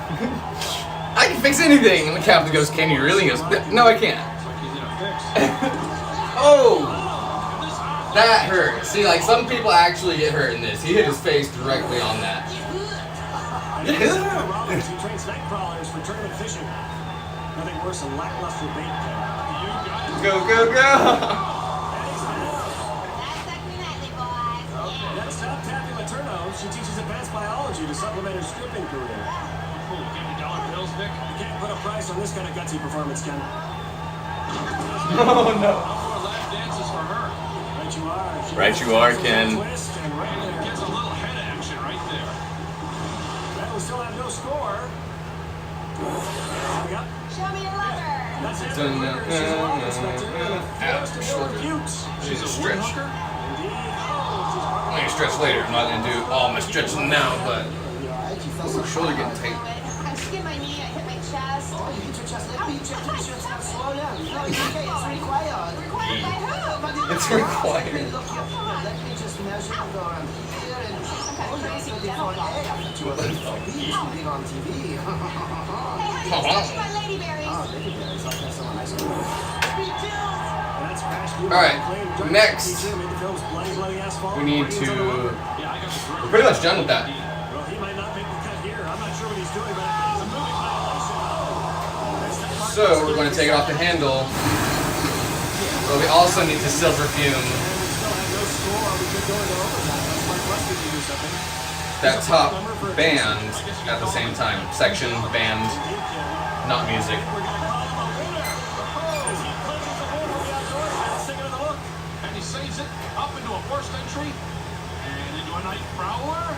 I can fix anything. And the captain goes, "Can you really?" He goes, "No, I can't." Oh! That hurt. See, like some people actually get hurt in this. He hit his face directly on that. He trains night crawlers for tournament fishing. Nothing worse than lackluster bait. Go, go, go! to supplement her stripping career. Oh, give me dollar bills, Vic. You can't put a price on this kind of gutsy performance, Ken. Oh no. Outdoor lap dances for her. Right you are. She Right you are, Ken. Twist and right And it there. gets a little head action right there. Well, we still have no score. Coming up. Show me your lever. That's it. Dun, dun, She's a law inspector and a forced to shoulder. repute. She's a wood stretch. hooker. Indeed. Oh, she's I'm gonna stretch later. I'm not gonna do all my stretching now, but ooh, shoulder getting tight. I skinned my knee, I hit my chest. Oh, you hit your chest. Let me check your chest now. Slow down. No, it's okay. It's required. Required by who? It's required. Look here. Let me just measure and go around here and Some kind of crazy dental Hey, doctor. I thought you were big on TV. Hey, honey, touching my ladyberries. Oh, look at that. It's like that's so nice. That's Crash Group. All right, Acclaimed next. teacher, made the films Bloody Bloody Asphalt, We need Brains on the Rubber. to. Yeah, I got the We're pretty much done with that. Well, he might not make the cut here. I'm not sure what he's doing, but I think he's a moving violation. Oh. So we're going to take it off the handle. But we also need to silver fume And we still have no score. We could go into overtime. That's Mike Rusty to do something. that top band at the same time. Section, band, not music. We're going to call him a winner. As he clinches the ball from the outdoors, and singing in the look. And he saves it up into a forced entry and into a night prowler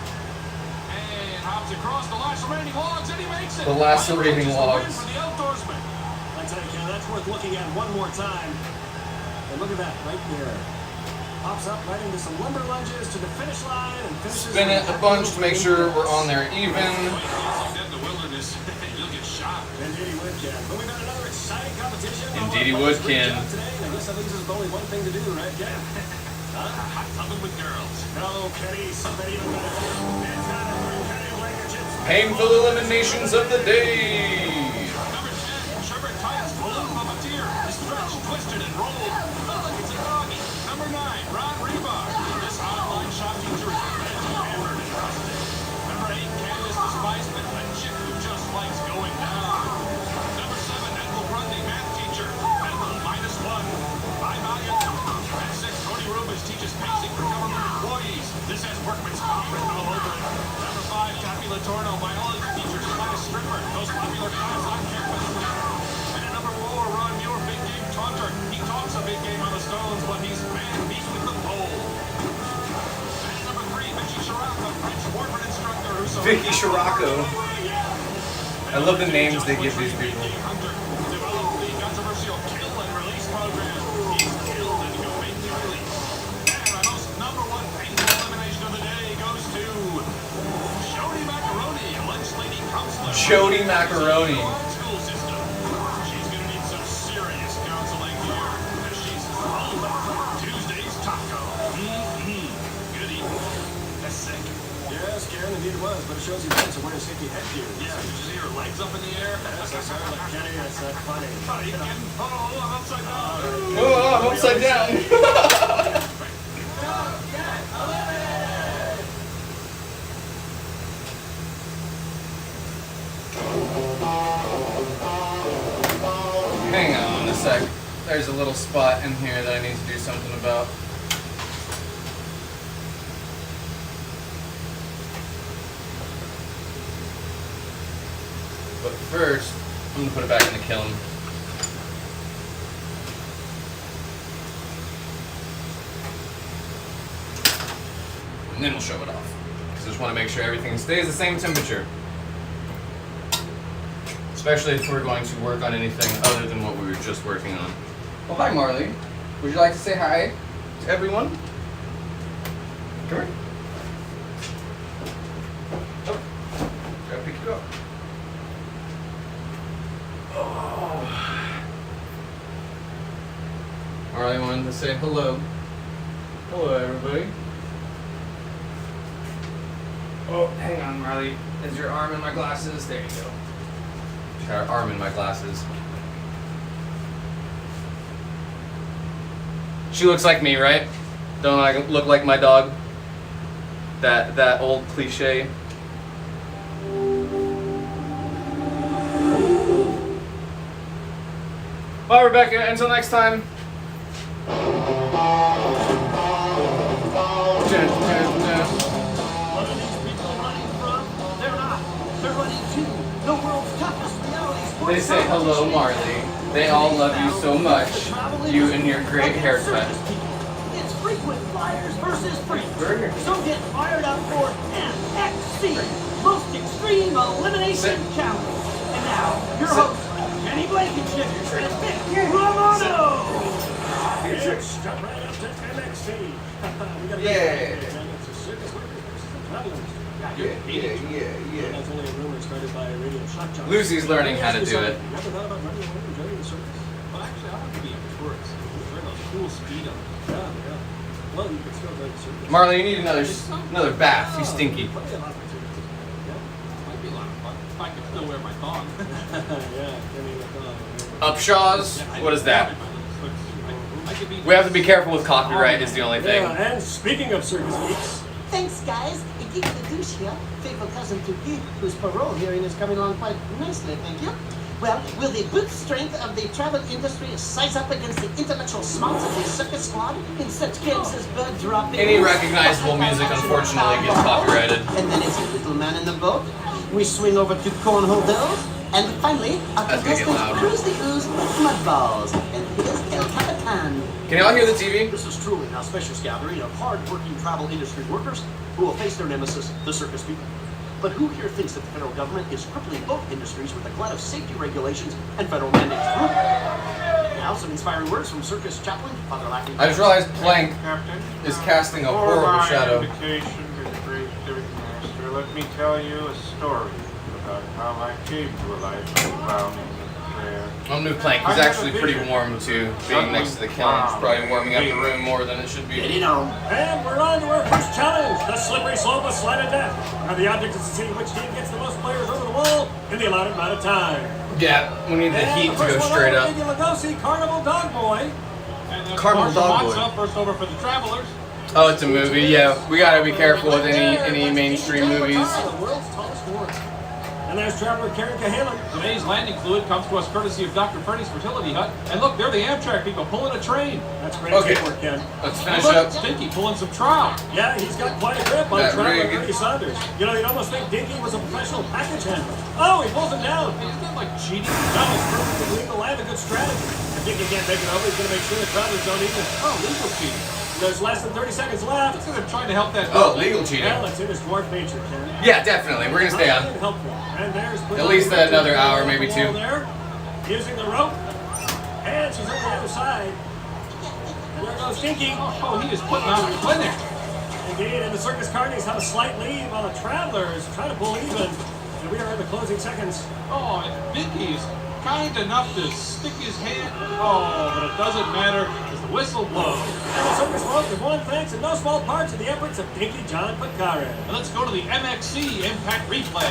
and hops across the lacerating logs and he makes it. The lacerating logs. For the outdoorsman. I tell you, Ken, that's worth looking at one more time. And look at that right there. Pops up right into some lumber lunges to the finish line and finishes. Spin it a bunch to make sure we're on there even. Like that in the wilderness, you'll get shot. Indeed he would, Ken. But we've got another exciting competition. Indeed he would, Ken. Today, and I guess that leaves us with only one thing to do, right, Ken? Hot tubbing with girls. No, Kenny, something even better. It's time for Kenny Blankenship's Painful eliminations of the day. Number 10, Sherbert Titus, balloon puppeteer, stretched, twisted, and rolled. Felt like it's a doggy. Number 9, Ron Rebar. This online shop teacher is red, hammered, and rusted. Number 8, Candace Despisement, a chick who just likes going down. Number 7, Ethel Grundy, math teacher. Ethel, -1. Bye, Malia. At 6, Cody Rubens teaches pacing for government employees. This has workman's comp written all over it. Number 5, Cappy Latorno, biology teacher, class stripper, most popular class on campus. And at number 4, Ron Muir, big game taunter. He talks a big game on the stones, but he's man beat with the pole. And at number 3, Vichy Chirac, a French warbird instructor who's so Vicky Chiraco. I love the names they give these people. Hunter developed the controversial kill and release program. He's killed and humanely released. And our most number 1 painful elimination of the day goes to Jody Macaroni, a lunch lady counselor. Jody Macaroni. School system. She's gonna need some serious counseling here, as she's all about Tuesday's taco. Good eating. That's sick. Yes, Karen, indeed it was, but it shows you meant to wear safety headgear. Yeah, did you see her legs up in the air? Yes, I saw like Kenny, that's funny. Buddy, oh, I'm upside down. Oh, I'm upside down. Hang on a sec. There's a little spot in here that I need to do something about. But first, I'm gonna put it back in the kiln. And then we'll show it off. Because I just want to make sure everything stays the same temperature. Especially if we're going to work on anything other than what we were just working on. Well, hi Marley. Would you like to say hi to everyone? Come here. Oh, gotta pick you up. Oh. Marley wanted to say hello. Hello, everybody. Oh, hang on, Marley. Is your arm in my glasses? There you go. Her arm in my glasses. She looks like me, right? Don't I look like my dog? That old cliche. Bye, Rebecca. Until next time. What are these people running from? They say hello, Marley. They all love you so much. You and your great haircut. It's frequent flyers versus freaks. So get fired up for MXC, Most Extreme Elimination Challenge. And now, your host, Kenny Blankenship, and Vic Romano. It's jump right up to MXC. Yeah. It's a circus workers versus the travelers. Yeah. That's only a rumor started by a radio shock jock. Lucy's learning how to do it. You ever thought about running away and joining the circus? Well, actually, I want to be a tourist. We're those cool speedos. Yeah. Well, you could still join the circus. Marley, you need another bath. You stinky. Plenty of opportunities. Might be a lot of fun if I could still wear my thong. Yeah, Kenny with Upshaws? What is that? We have to be careful with copyright is the only thing. Yeah, and speaking of circus geeks, Thanks, guys. A geek the douche here, faithful cousin to Geek, whose parole hearing is coming along quite nicely, thank you. Well, will the brute strength of the travel industry size up against the intellectual smarts of the circus squad in such games as bird dropping? Any recognizable music, unfortunately, gets copyrighted. And then it's a little man in the boat. We swing over to cornhole bills. And finally, our That's gonna get contestant loud. cruise the ooze with mud balls. And here's El Capitan. Can y'all hear the TV? This is truly an auspicious gathering of hard-working travel industry workers who will face their nemesis, the circus people. But who here thinks that the federal government is crippling both industries with a glut of safety regulations and federal mandates? Now, some inspiring words from circus chaplain, Father Lackey. I just realized Plank is casting a horrible shadow. Invitation to the great civic master, let me tell you a story about how I came to a life of clowning and prayer. I'm new Plank. He's actually pretty warm too. Being next to the kiln is probably warming up the room more than it should be. and we're on to our first challenge, the slippery slope of slide of death. Now the object is to see which team gets the most players over the wall in the allotted amount of time. Yeah, we need the heat to go straight up. Carnival Dog Boy. And Carnival Dog Boy. First over for the travelers. Oh, it's a movie. Yeah, we gotta be careful with any mainstream movies. The world's tallest horse. And there's traveler Karen Cahalan. Today's landing fluid comes to us courtesy of Dr. Freddy's fertility hut. And look, they're the Amtrak people pulling a train. That's great Okay. teamwork, Ken. Let's And finish look, up. Stinky pulling some trout. Yeah, he's got quite a grip on That traveler rig. Bernie Saunders. You know, you'd almost think Dinky was a professional package handler. Oh, he pulls him down. Hey, isn't that like cheating? No, it's perfectly legal and a good strategy. If Dinky can't make it over, he's going to make sure the travelers don't either. Oh, legal cheating. There's less than 30 seconds left. Instead of trying to help that Oh, legal cheating. Well, let's hit his dwarf nature, Ken. Yeah, definitely. We're gonna stay on. Helpful. And there's At least another hour, maybe the wall two. There, using the rope. And she's on the other side. And there goes Dinky. Oh, he is putting on a clinic. Indeed, and the circus carnies have a slight lead while the travelers try to pull even. And we are in the closing seconds. Oh, and Dinky's kind enough to stick his hand. Oh, but it doesn't matter because the whistle blows. And the circus world has won thanks in no small part to the efforts of Dinky John Picare. And let's go to the MXC Impact Replay.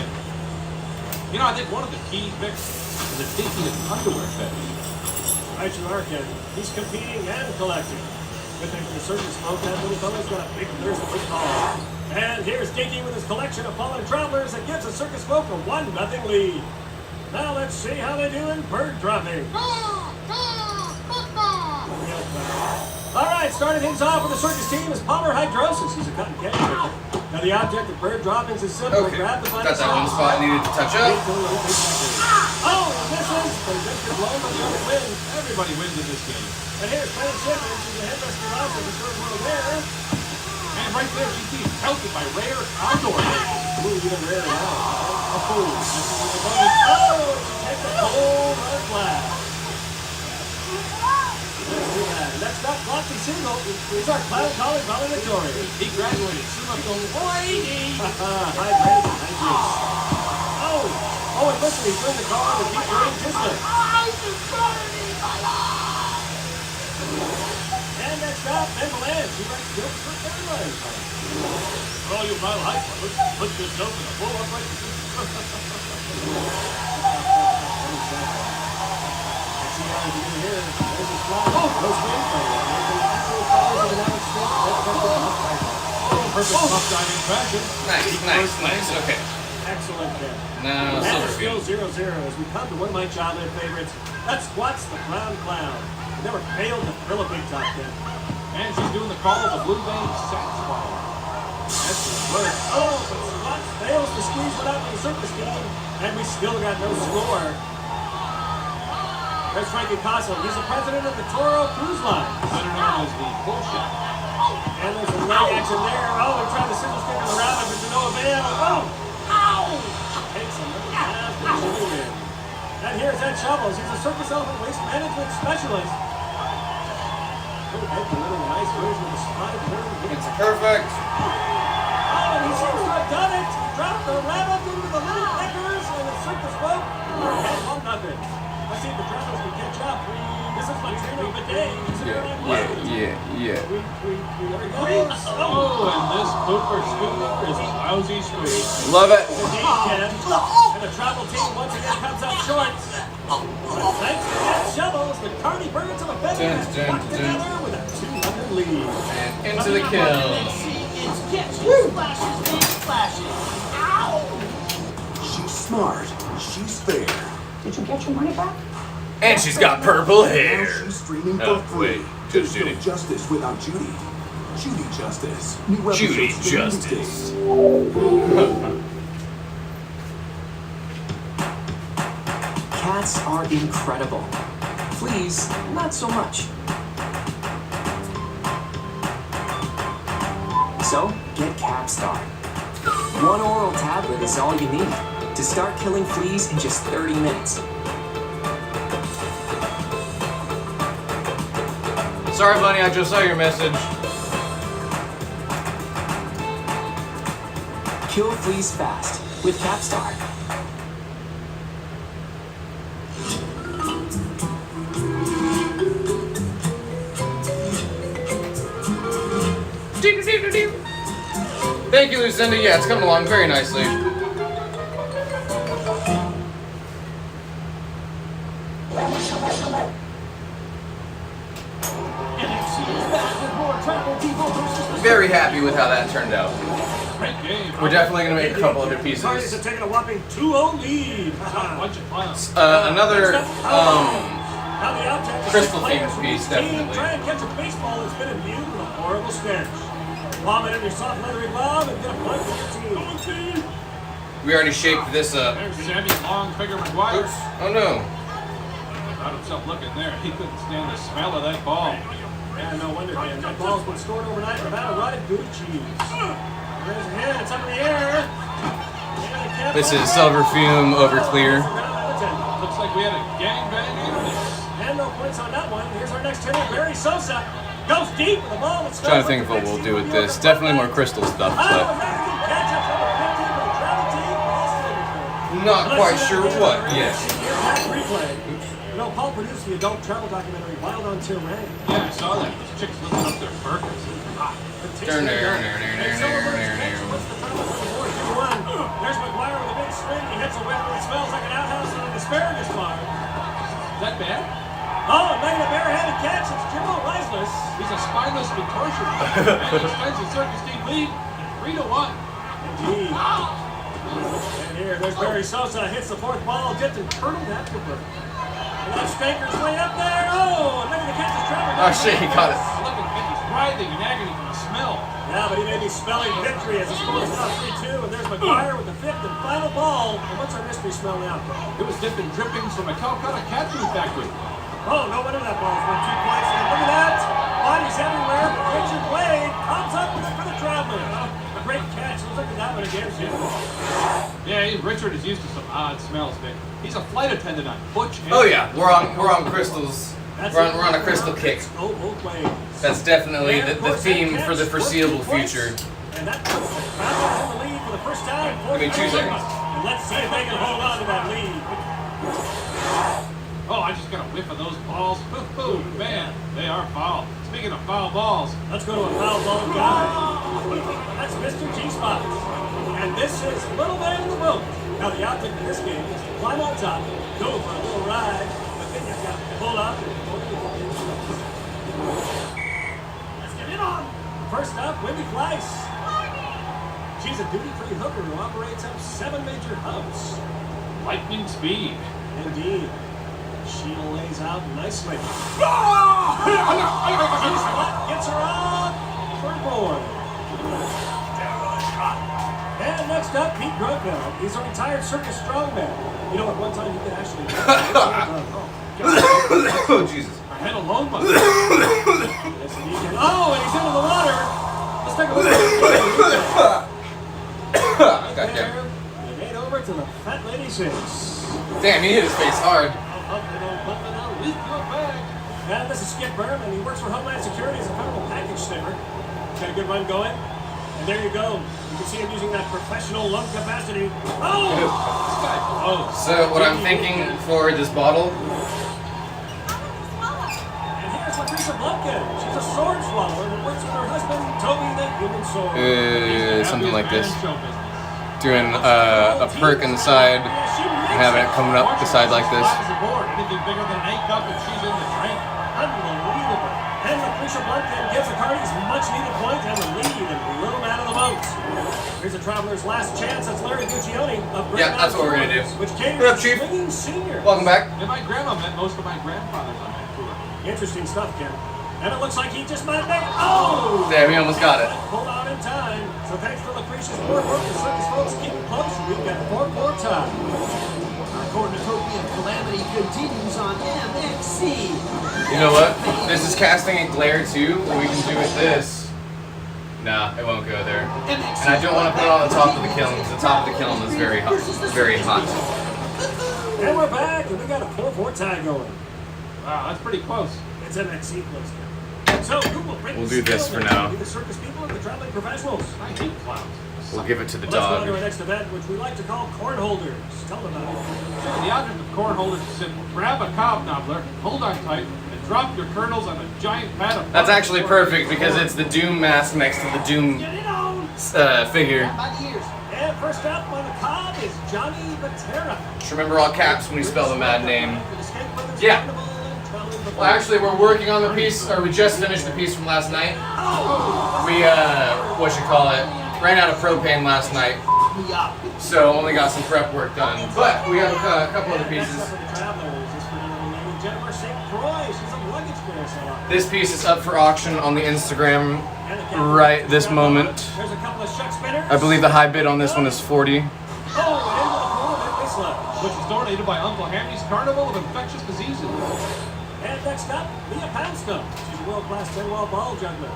You know, I think one of the key fixes is a Dinky is underwear fetish. Right you are, Ken. He's competing and collecting. Good thing for the circus folk, that little fella's got a big thirst for football. And here's Dinky with his collection of fallen travelers that gives the circus folk a 1-0 lead. Now let's see how they do in bird dropping. All right, starting things off with the circus team is Palmer Hydrosis. He's a cotton candy picker. Now the object of bird droppings is simple. Okay, Grab the got that one spot needed to touch up. Oh, it misses. But it just gets blown by the other wind. Everybody wins in this game. And here's Frank Shippen. She's a head rescue officer. The third one there. And right there, GT is pelted by rare outdoor races. Ooh, even rarer now. Oh, take the cold hard blast. Next up, Lofty Single is our Cloud College valedictorian. He graduated summa cum laude. High grade, high juice. Oh, and listen, he's doing the car with deep grade distance. And next up, Ben Malone. She writes jokes for everybody. For all you mile high clubbers, put this joke in a full upright position. Perfect pump diving fashion. Nice. Okay. Excellent pick. Now, And it's Silverfield. still 0-0 as we come to one of my childhood favorites. That's Squats the Brown Clown. It never failed to fill a big top 10. And she's doing the call of the Blue Vein Saxophone. That's the work. Oh, but Squats fails to squeeze one out for the circus team, and we still got no score. There's Frankie Costello. He's the president of the Toro Cruise Line. Better known as the bullshit. And there's a leg action there. Oh, he tried to scissor stick on the rabbit, but to no avail. Oh! Ow! Takes another pass for Judy win. And here's Ed Shovels. He's a surface elephant waste management specialist. Oh, Ed's a little nice version of the spotted bird. It's perfect. Oh, and he seems to have done it. He dropped the rabbit into the little peckers and the surface boat. And 1-0. Let's see if the Dressels can catch up. This is my trainer of the day. Yeah. There he goes. Oh, and this pooper scooter is lousy sweet. Love it. And the travel team once again comes up short. But thanks to Ed Shovels, the Carney Birds of the Fences walk together with a 200 lead. And into the kill. It's catches, flashes, and flashes. Ow! She's smart. She's fair. Did you get your money back? And she's got purple Now hair. she's streaming Oh, for free. wait. There's Judy. no justice without Judy. Judy Justice. New Judy episodes streaming Justice. today. Cats are incredible. Fleas, not so much. So, get Capstar. One oral tablet is all you need to start killing fleas in just 30 minutes. Sorry, Bunny, I just saw your message. Kill fleas fast with Capstar. Thank you, Lucinda. Yeah, it's coming along very nicely. Very happy with how that turned out. Great game. We're definitely going to make a couple other Carnies pieces. have taken a whopping 2-0 lead. Bunch of clowns. Another Now the outtakes crystal players themed from piece, each team definitely. try and catch a baseball that's been imbued with a horrible stench. Lob it in your soft leathery glove and get a point for your team. We already shaped this up. There's Sammy Longfinger McGuire. Oops. Oh no. Found himself looking there. He couldn't stand the smell of that ball. Yeah, no wonder, man. That ball's been stored overnight without a rotted Gouda cheese. There's a hand. It's up in the air. This is silver fume over clear. Looks like we had a gangbang in this. And no points on that one. Here's our next hitter, Barry Sosa. Goes deep with the ball. That's Trying to think of what we'll do with this. Definitely more crystal stuff, but not quite sure what yet. You know, Paul produced the adult travel documentary Wild on Terrain. Yeah, I saw that. Those chicks lifting up their burgers. There's McGuire with a big swing. He hits a whip that smells like an outhouse on an asparagus farm. Is that bad? Oh, and making a barehanded catch. It's Jimbo Riseless. He's a spineless contortionist. And he extends the circus team lead 3-1. Indeed. And here, there's Barry Sosa. Hits the fourth ball, dipped and turtled afterward. And that Stanker's way up there. Oh, and making the catch is Trevor. Oh shit, he caught it. Look at him. He's writhing in agony from the smell. Yeah, but he may be spelling victory as the score is now 3-2. And there's McGuire with the fifth and final ball. And what's our mystery smell now? It was dipped in drippings from a Calcutta cat food factory. Oh, no wonder that ball's won 2 points. And look at that. Bodies everywhere. But Richard Wade comes up with it for the Travelers. A great catch. Let's look at that one again, too. Yeah, Richard is used to some odd smells, Vic. He's a flight attendant on Butch. Oh yeah, we're on crystals. We're on a crystal kick. Oh, both ways. That's definitely the theme for the foreseeable future. And that puts the Travelers in the lead for the first time. Give me 2 seconds. And let's see if they can hold on to that lead. Oh, I just got a whiff of those balls. Oh, man, they are foul. Speaking of foul balls. Let's go to a foul ball guy. That's Mr. G-Spot. And this is Little Man in the Boat. Now, the object in this game is to climb on top, go for a little ride, but then you've got to pull up. Let's get in on. First up, Wendy Fleiss. She's a duty-free hooker who operates up 7 major hubs. Lightning speed. Indeed. She lays out nicely. Ah! G-Spot gets her on for a board. And next up, Pete Grunfeld. He's a retired circus strongman. You know, at one time he could actually... Oh, Jesus. My head alone must. Yes, indeed, Ken. Oh, and he's into the water. Let's take a look at it. Goddamn. He made over to the fat lady's face. Damn, he hit his face hard. And this is Skip Berman, and he works for Homeland Security as a federal package stammer. Got a good run going. And there you go. You can see him using that professional lung capacity. Oh! So what I'm thinking for this bottle, And here's Lucretia Blumpkin. She's a sword swallower that works with her husband, Toby the Human Sword. something like this. Doing a perk in the side and having it coming up the side like this. Anything bigger than an 8 cup and she's in the drink. Unbelievable. And Lucretia Blumpkin gives the Cardies much needed points and the lead and blew them out of the boat. Here's a traveler's last chance. That's Larry Guccione of Yeah, that's what we're gonna do. Which came What up, from Chief? Swinging Senior. Welcome back. Yeah, my grandma met most of my grandfathers on that tour. Interesting stuff, Ken. And it looks like he just might make. Oh! There, we almost got it. Pulled out in time. So thanks for Lucretia's poor work. The circus folks keep it close. We've got 4-4 time. Our cornucopia of calamity continues on MXC. You know what? This is casting a glare too. What we can do with this. Nah, it won't go there. And I don't want to put it on the top of the kiln because the top of the kiln is very hot. Very hot. And we're back, and we got a 4-4 tie going. Wow, that's pretty close. It's MXC close, Ken. So who will bring We'll the do this skill for then? now. Be the circus people or the traveling professionals? I hate clowns. We'll give it to the Let's go on dog. to our next event, which we like to call corn holders. Tell them about it. Sure, the object of cornholders is simple. Grab a cobnobbler, hold on tight, and drop your kernels on a giant pad of... That's actually perfect because it's the Doom mask next to the Doom Get it on! figure. By the ears. And first up on the cob is Johnny Batera. Just remember all caps when you spell the mad name. Yeah. Well, actually, we're working on the piece, or we just finished the piece from last night. We, ran out of propane last night, so only got some prep work done. But we have a couple other pieces. This piece is up for auction on the Instagram right this moment. I believe the high bid on this one is 40. Which is donated by Uncle Hammy's Carnival of Infectious Diseases. And next up, Leah Poundstone. She's a world-class 10-wall ball juggler.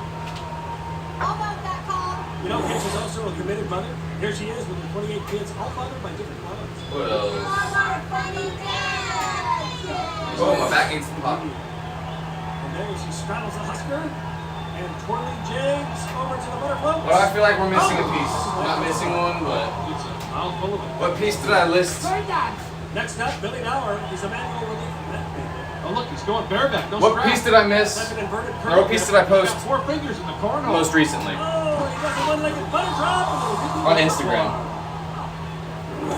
How about that call? You know, Kate is also a committed mother. Here she is with her 28 kids, all fathered by different mothers. What else? Oh, my back needs some pop. And there she straddles a Husker. And Twirly James over to the butterfloats. Well, I feel like we're missing a piece. We're not missing one, but... What piece did I list? Next up, Billy Dower. He's a manual relief from that paper. Oh, look, he's going bareback. No What strap. piece did I miss? That's an inverted Or what piece did I post Got 4 fingers in the cornhole. most recently? Oh, he does a one-legged butter drop. On Instagram.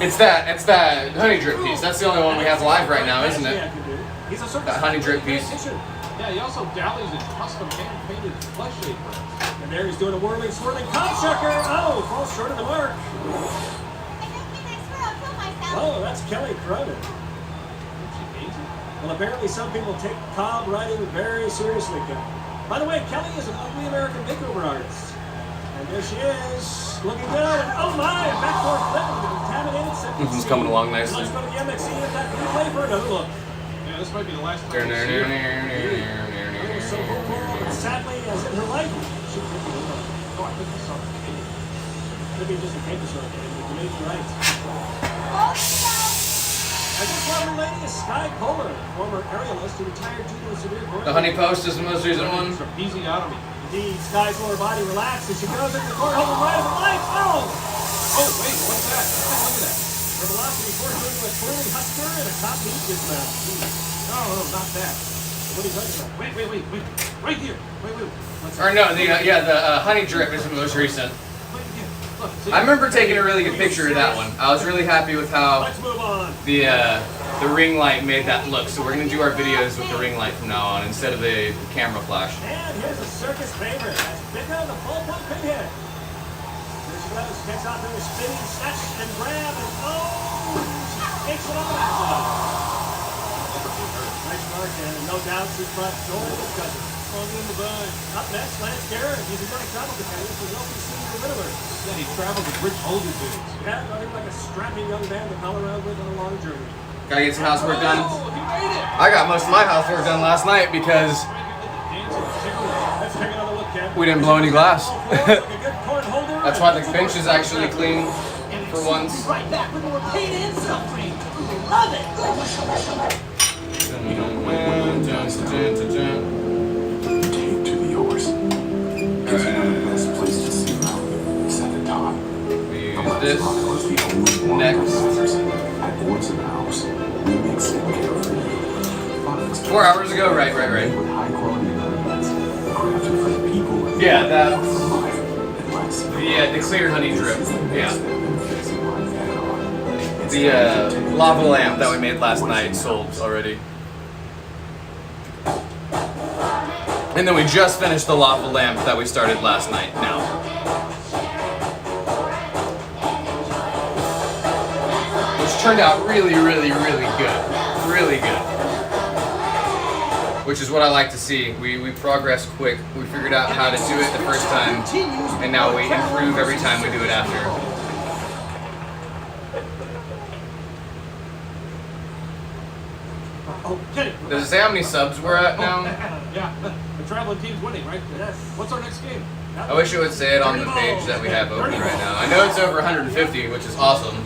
It's that honey drip piece. That's the only one we have live right now, isn't it? He's a circus That honey drip piece. Yeah, he also dallies in custom hand-painted flesh aprons. And there he's doing a whirling, swirling cob shucker. Oh, falls short of the mark. Oh, that's Kelly Cronin. Well, apparently some people take cob riding very seriously, Kelly. By the way, Kelly is an ugly American makeover artist. And there she is, looking good. And oh my, backboard flip with the contaminated septic. This is coming along nicely. Let's go to the MXC and that replay for another look. Yeah, this might be the last time. So sadly, as in her life, she could be over. Oh, I think I saw the cake. Could be just a paper shot, but you may be right. And this lovely lady is Sky Kohler, former aerialist who retired due to a severe court. The honey post is the most recent one. Trapezotomy. Indeed, Sky's lower body relaxed as she goes into the cornhole and right of her life. Oh! Oh, wait, what's that? Look at that. Her velocity forced her into a twirling Husker and a top meat his mouth. No, not that. What are you talking about? Wait. Right here. Wait. Or no, the honey drip is the most recent. Wait again. Look, see? I remember taking a really good picture of that one. I was really happy with how Let's move on. the ring light made that look. So we're gonna do our videos with the ring light from now on instead of the camera flash. And here's a circus favorite. That's Becca, the ballpoint pinhead. Here she goes. Takes off her spinning, snatch, and grab, and oh! She takes it on the backside. Nice work, and no doubt she's brought joy to discussion. Only in the bud. Up next, Lance Garrett. He's a great travel companion for the LPC Riddler. Yeah, he traveled with rich older dudes. Yeah, running like a strapping young man to pal around with on a long journey. Gotta get some housework done. I got most of my housework done last night because we didn't blow any glass. That's why the bench is actually clean for once. Right back with more pain and suffering. Love it. Take to the yours. It's one of the best places to see around. It's at the top. We use this next. At Woods in the House, we make skincare for you. 4 hours ago, right. With high quality ingredients, crafted for the people. Yeah, that's the clear honey drip. Yeah. The lava lamp that we made last night sold already. And then we just finished the lava lamp that we started last night now. Which turned out really, really, really good. Really good. Which is what I like to see. We progress quick. We figured out how to do it the first time, and now we improve every time we do it after. Oh, Kenny. Does it say how many subs we're at now? Yeah, the traveling team's winning, right? Yes. What's our next game? I wish it would say it on the page that we have open right now. I know it's over 150, which is awesome.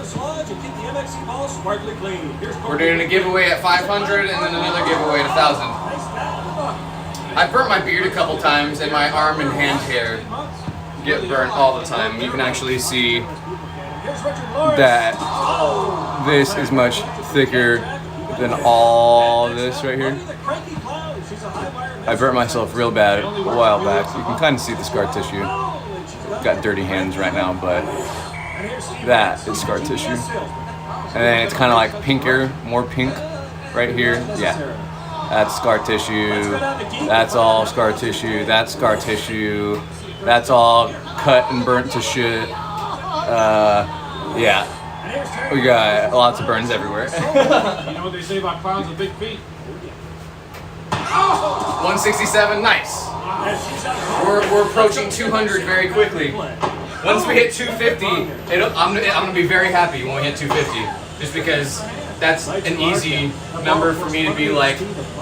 We're doing a giveaway at 500 and then another giveaway at 1,000. I've burnt my beard a couple times and my arm and hand hair get burnt all the time. You can actually see that this is much thicker than all this right here. I burnt myself real bad a while back. You can kind of see the scar tissue. Got dirty hands right now, but that is scar tissue. And then it's kind of like pinker, more pink right here. Yeah, that's scar tissue. That's all scar tissue. That's scar tissue. That's all cut and burnt to shit. Yeah. We got lots of burns everywhere. You know what they say about clowns with big feet? 167, nice. We're approaching 200 very quickly. Once we hit 250, I'm gonna be very happy when we hit 250, just because that's an easy number for me to be like,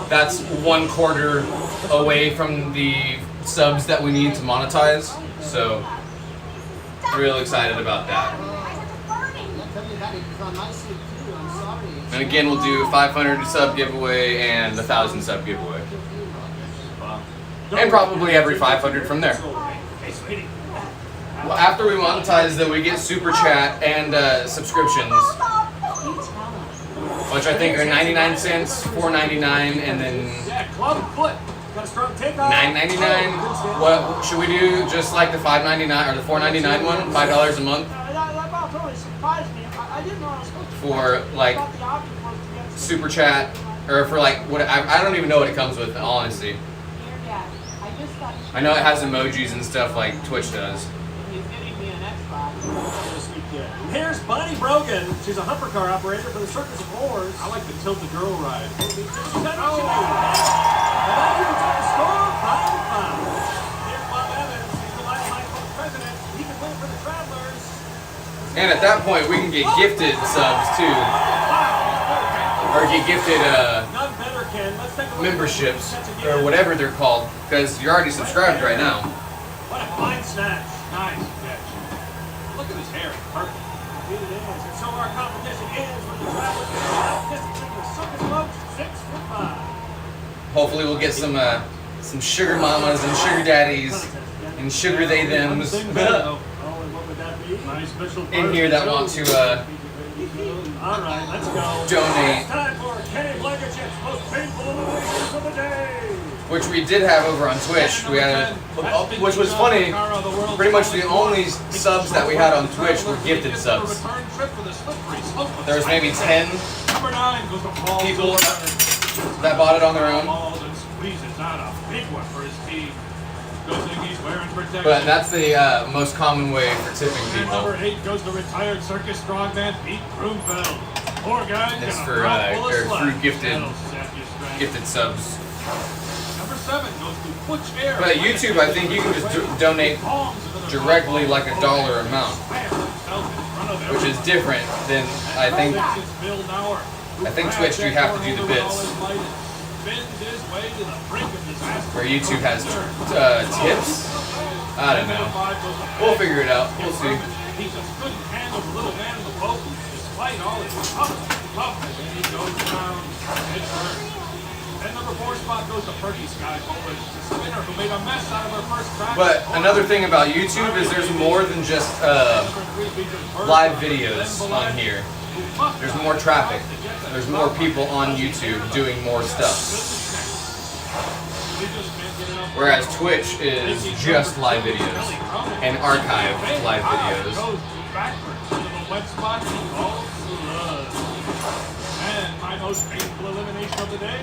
that's 1/4 away from the subs that we need to monetize. So, real excited about that. And again, we'll do 500 sub giveaway and 1,000 sub giveaway. And probably every 500 from there. Well, after we monetize, though, we get super chat and subscriptions, which I think are 99 cents, $4.99, and then $9.99. What should we do? Just like the $5.99 or the $4.99 one, $5 a month for like super chat, or for like what? I don't even know what it comes with, honestly. I know it has emojis and stuff like Twitch does. Here's Bonnie Brogan. She's a humper car operator for the Circus of Wars. I like the tilt the girl ride. And at that point, we can get gifted subs too, or get gifted memberships, or whatever they're called, because you're already subscribed right now. What a fine snatch. Nice catch. Look at his hair. Perfect. It is. And so our competition ends with the traveler distancing the circus folks 6'5". Hopefully we'll get some sugar mamas and sugar daddies and sugar they thems in here that want to all right, let's go. donate. It's time for Kenny Blankenship's most painful eliminations of the day. Which we did have over on Twitch. We had, which was funny. Pretty much the only subs that we had on Twitch were gifted subs. There was maybe 10 people that bought it on their own. But that's the most common way for tipping people. Number 8 goes to retired circus strongman Pete Broomfeld. Poor guy. It's for gifted subs. Number 7 goes to Butch Air. But YouTube, I think you can just donate directly like $1 amount, which is different than I think I think Twitch you have to do the bits. Where YouTube has tips? I don't know. We'll figure it out. We'll see. He just couldn't handle the little man in the boat, despite all his tough, and he goes down head first. And number 4 spot goes to Perky Sky over to Spinner, who made a mess out of her first crash. But another thing about YouTube is there's more than just live videos on here. There's more traffic. There's more people on YouTube doing more stuff. Whereas Twitch is just live videos and archived live videos. And my most painful elimination of the day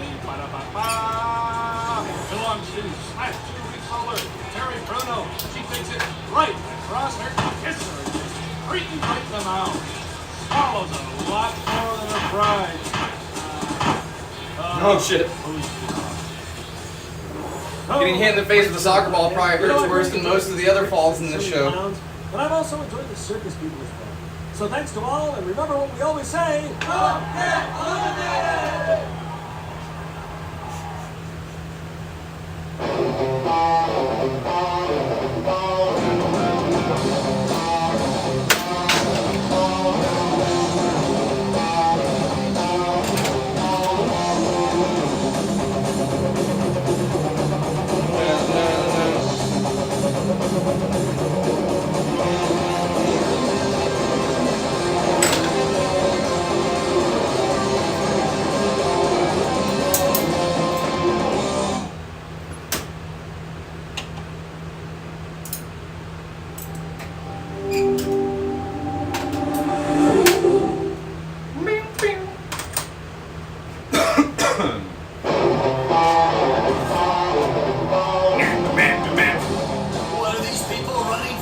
belongs to Smash 2 Resolar, Terry Bruno. She takes it right across her kisser and just freaking right them out. Swallows a lot more than her pride. Oh shit. Getting hit in the face with a soccer ball probably hurts worse than most of the other falls in this show. But I've also enjoyed the circus people as well. So thanks to all, and remember what we always say, don't get eliminated!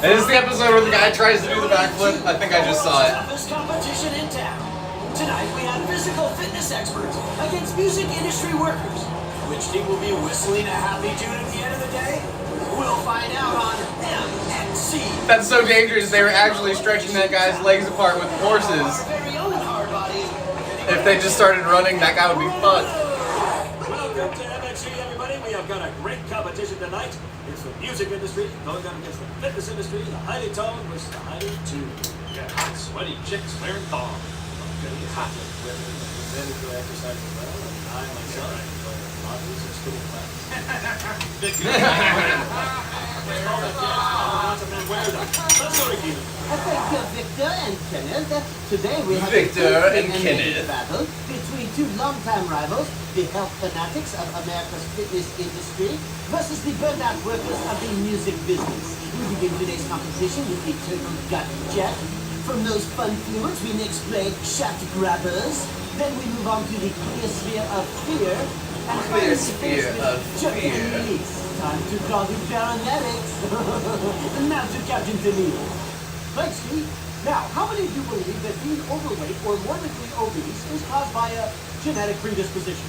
This is the episode where the guy tries to do the backflip. I think I just saw it. Toughest competition in town. Tonight we have physical fitness experts against music industry workers. Which team will be whistling a happy tune at the end of the day? We'll find out on Nxt. That's so dangerous. They were actually stretching that guy's legs apart with horses. If they just started running, that guy would be fucked. Welcome to Nxt, everybody. We have got a great competition tonight. It's the music industry going up against the fitness industry, the highly toned versus the highly tuned. Yeah, hot, sweaty chicks wearing thongs. Okay, hot women and men who exercise as well, and I myself enjoy hobbies and school class. Let's go to Keith. Thank you, Victor and Kenneth. Today we have Victor a and Kenneth battle between two longtime rivals, the health fanatics of America's fitness industry versus the burnout workers of the music business. We begin today's competition with the turtle gut jet. From those fun fluids, we next play shaft grabbers. Then we move on to the clear sphere of fear. And Clear sphere of fear. Time to call the paramedics. Now to Captain Tennille. Thanks, Steve. Now, how many of you believe that being overweight or morbidly obese is caused by a genetic predisposition?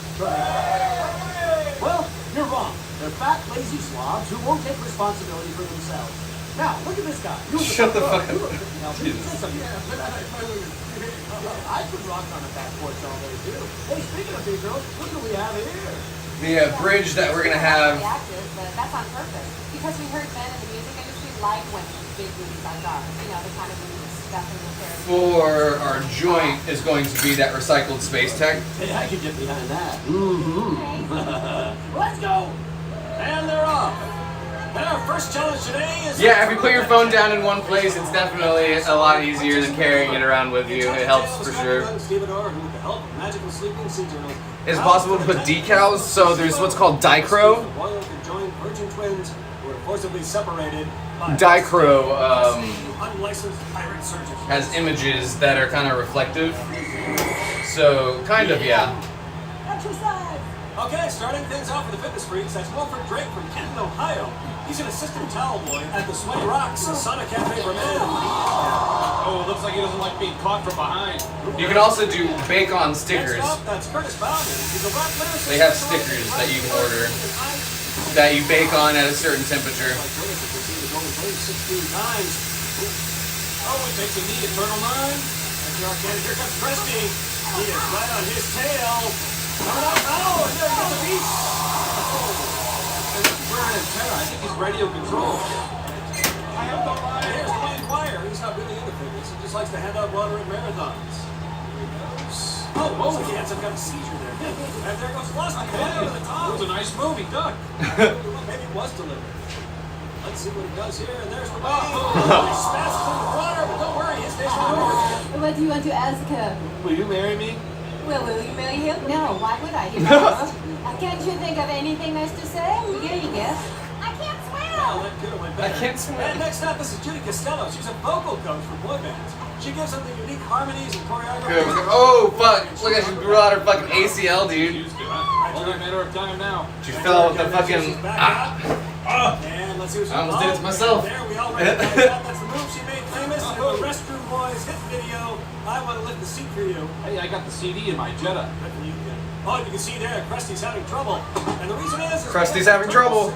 Well, you're wrong. They're fat, lazy slobs who won't take responsibility for themselves. Now, look at this guy. Shut the fuck up. I could rock on a back porch all day, too. Hey, speaking of big girls, look what we have here. The bridge that we're going to have. Reactive, but that's on purpose. Because we heard men in the music industry like women with big booties like ours. You know, the kind of stuff in the therapy. For our joint is going to be that recycled space tech. Hey, I can get behind that. Let's go! And they're off. And our first challenge today is... Yeah, if you put your phone down in one place, it's definitely a lot easier than carrying it around with you. It helps for sure. It's possible to put decals, so there's what's called Dicro. Dicro has images that are kind of reflective. So, kind of, yeah. Exercise! Okay, starting things off with the fitness freaks. That's Wilfred Drake from Kenton, Ohio. He's an assistant towel boy at the Sweaty Rocks, a Sonic Cafe for men. Oh, looks like he doesn't like being caught from behind. You can also do bake-on stickers. Next up, that's Curtis Bowden. He's a rock lyricist. They have stickers that you can order that you bake on at a certain temperature. Oh, it takes a knee at Turtle 9. Here comes Christy. He is right on his tail. Coming up. Oh, and there he gets a beat. We're an antenna. I think he's radio controlled. I have no line. Here's Wayne Wire. He's not really into fitness. He just likes to hand out water at marathons. Here he goes. Oh, looks like he had some kind of seizure there. And there goes Lusty. Over the top. It was a nice move. He ducked. Maybe it was delivered. Let's see what he does here. And there's the ball. He smashes in the water, but don't worry. His days are over. What do you want to ask her? Will you marry me? Well, will you marry him? No, why would I? Can't you think of anything nice to say? Here you go. I can't swim. Oh, that could have went better. I can't swim. And next up, this is Judy Costello. She's a vocal coach for boy bands. She gives them the unique harmonies and choreography. Oh, fuck. Look at she blew out her fucking ACL, dude. Used to, huh? Only a matter of time now. She fell with the fucking... And let's see what she I almost did it to myself. There, we all recognize that. That's the move she made famous in the Restroom Boys hit video. I want to lift the seat for you. Hey, I got the CD in my Jetta. Oh, you can see there, Krusty's having trouble. And the reason is... Krusty's having trouble.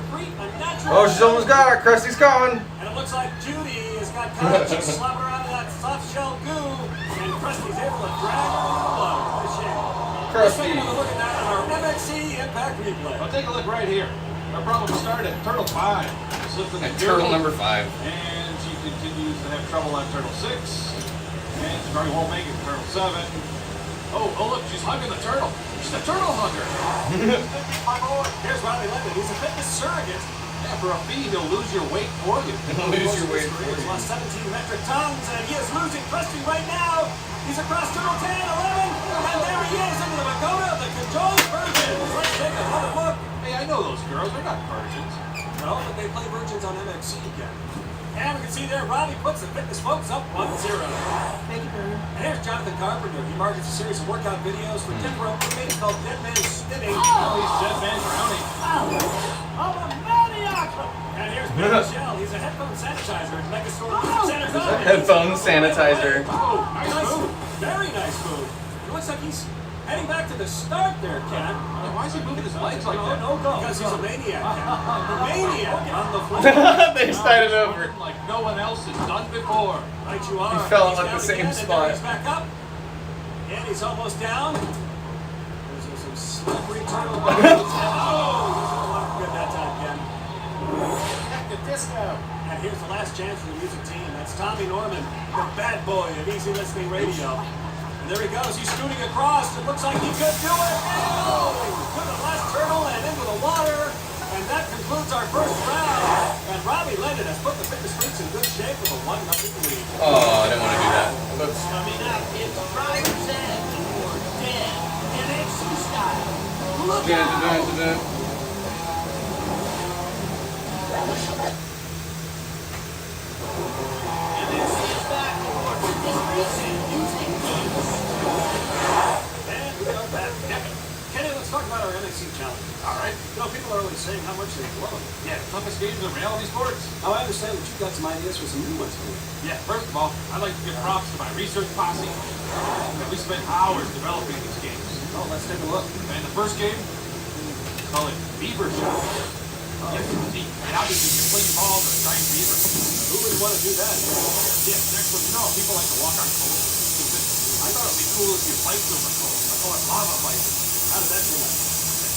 Oh, Oh, she's almost got it. Krusty's gone. And it looks like Judy has got caught. She's slapping around in that soft shell goo. And Krusty's able to drag her into the blood. What a shame. Let's take another look at that on our MXC Impact replay. Well, take a look right here. Our problem started at Turtle 5. At Turtle number 5. And she continues to have trouble on Turtle 6. And she probably won't make it to Turtle 7. Oh, look, she's hugging the turtle. She's a turtle hugger. Here's Riley Leonard. He's a fitness surrogate. Yeah, for a fee, he'll lose your weight for you. Lose your weight for you. He's lost 17 metric tons, and he is losing Krusty right now. He's across Turtle 10, 11, and there he is into the pagoda of the conjoined virgins. Let's take another look. Hey, I know those girls. They're not virgins. No, but they play virgins on MXC again. And we can see there, Robbie puts the fitness folks up 1-0. Thank you, Bruno. And here's Jonathan Carpenter. He markets a series of workout videos for different inmates called Dead Man Spinning. Oh, he's Dead Man Drowning. I'm a maniac! And here's Bill Michelle. He's a headphone sanitizer. Like a store sanitizer. Headphone sanitizer. Oh, nice move. Very nice move. It looks like he's heading back to the start there, Ken. Why is he moving his legs like that? No, because he's a maniac, Ken. A maniac on the floor. They started over. Like no one else has done before. Right you are. He fell in He's like down the same again, spot. And he's back up. And he's almost down. There's some slippery turtle. Oh, he doesn't look good that time, Ken. Back to disco. And here's the last chance for the music team. That's Tommy Norman, the bad boy of Easy Listening Radio. And there he goes. He's scooting across. It looks like he could do it. Oh! With the last turtle and into the water. And that concludes our first round. And Robbie Lennon has put the fitness freaks in good shape with a 1-0 lead. Oh, I didn't want to do that. Oops. Coming up, it's Driver's Ed or Dead NXT style. Look out! And then see us back for fitness freaks and music teams. And we are back. Kenny, let's talk about our NXT Challenges. All right. You know, people are always saying how much they love them. Yeah, toughest games in reality sports. Now, I understand that you've got some ideas for some new ones for me. Yeah, first of all, I'd like to give props to my research posse. We spent hours developing these games. Oh, let's take a look. And the first game, call it Beaver Shot. Yes, deep. And obviously you're playing balls or giant beaver. Who would want to do that? Yeah, next one, you know, people like to walk on coals. I thought it'd be cool if you fight over coals. I call it lava fight. How did that turn out?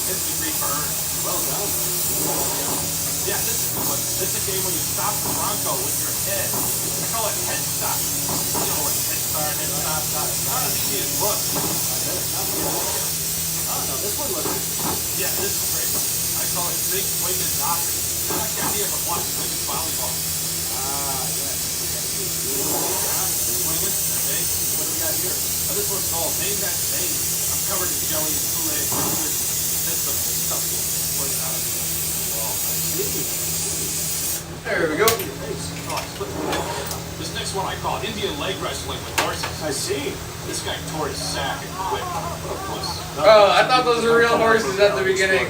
10th-degree burn. Well done. Yeah, this is a good one. This is a game where you stop the Bronco with your head. I call it head stop. You know, like head start, head stop. It's not as easy as it looks. Oh, no, this one looks interesting. Yeah, this is great. I call it big swinging doctor. I like the idea of watching women's volleyball. Yes. Swinging, okay. What do we got here? Now, this one's called Name That Name. I'm covered in jelly and Kool-Aid. Then some stuff poured out of me. Well, I see. There we go. Oh, I slipped. This next one I call Indian leg wrestling with horses. I see. This guy tore his sack and quit. Oh, I thought those were real horses at the beginning.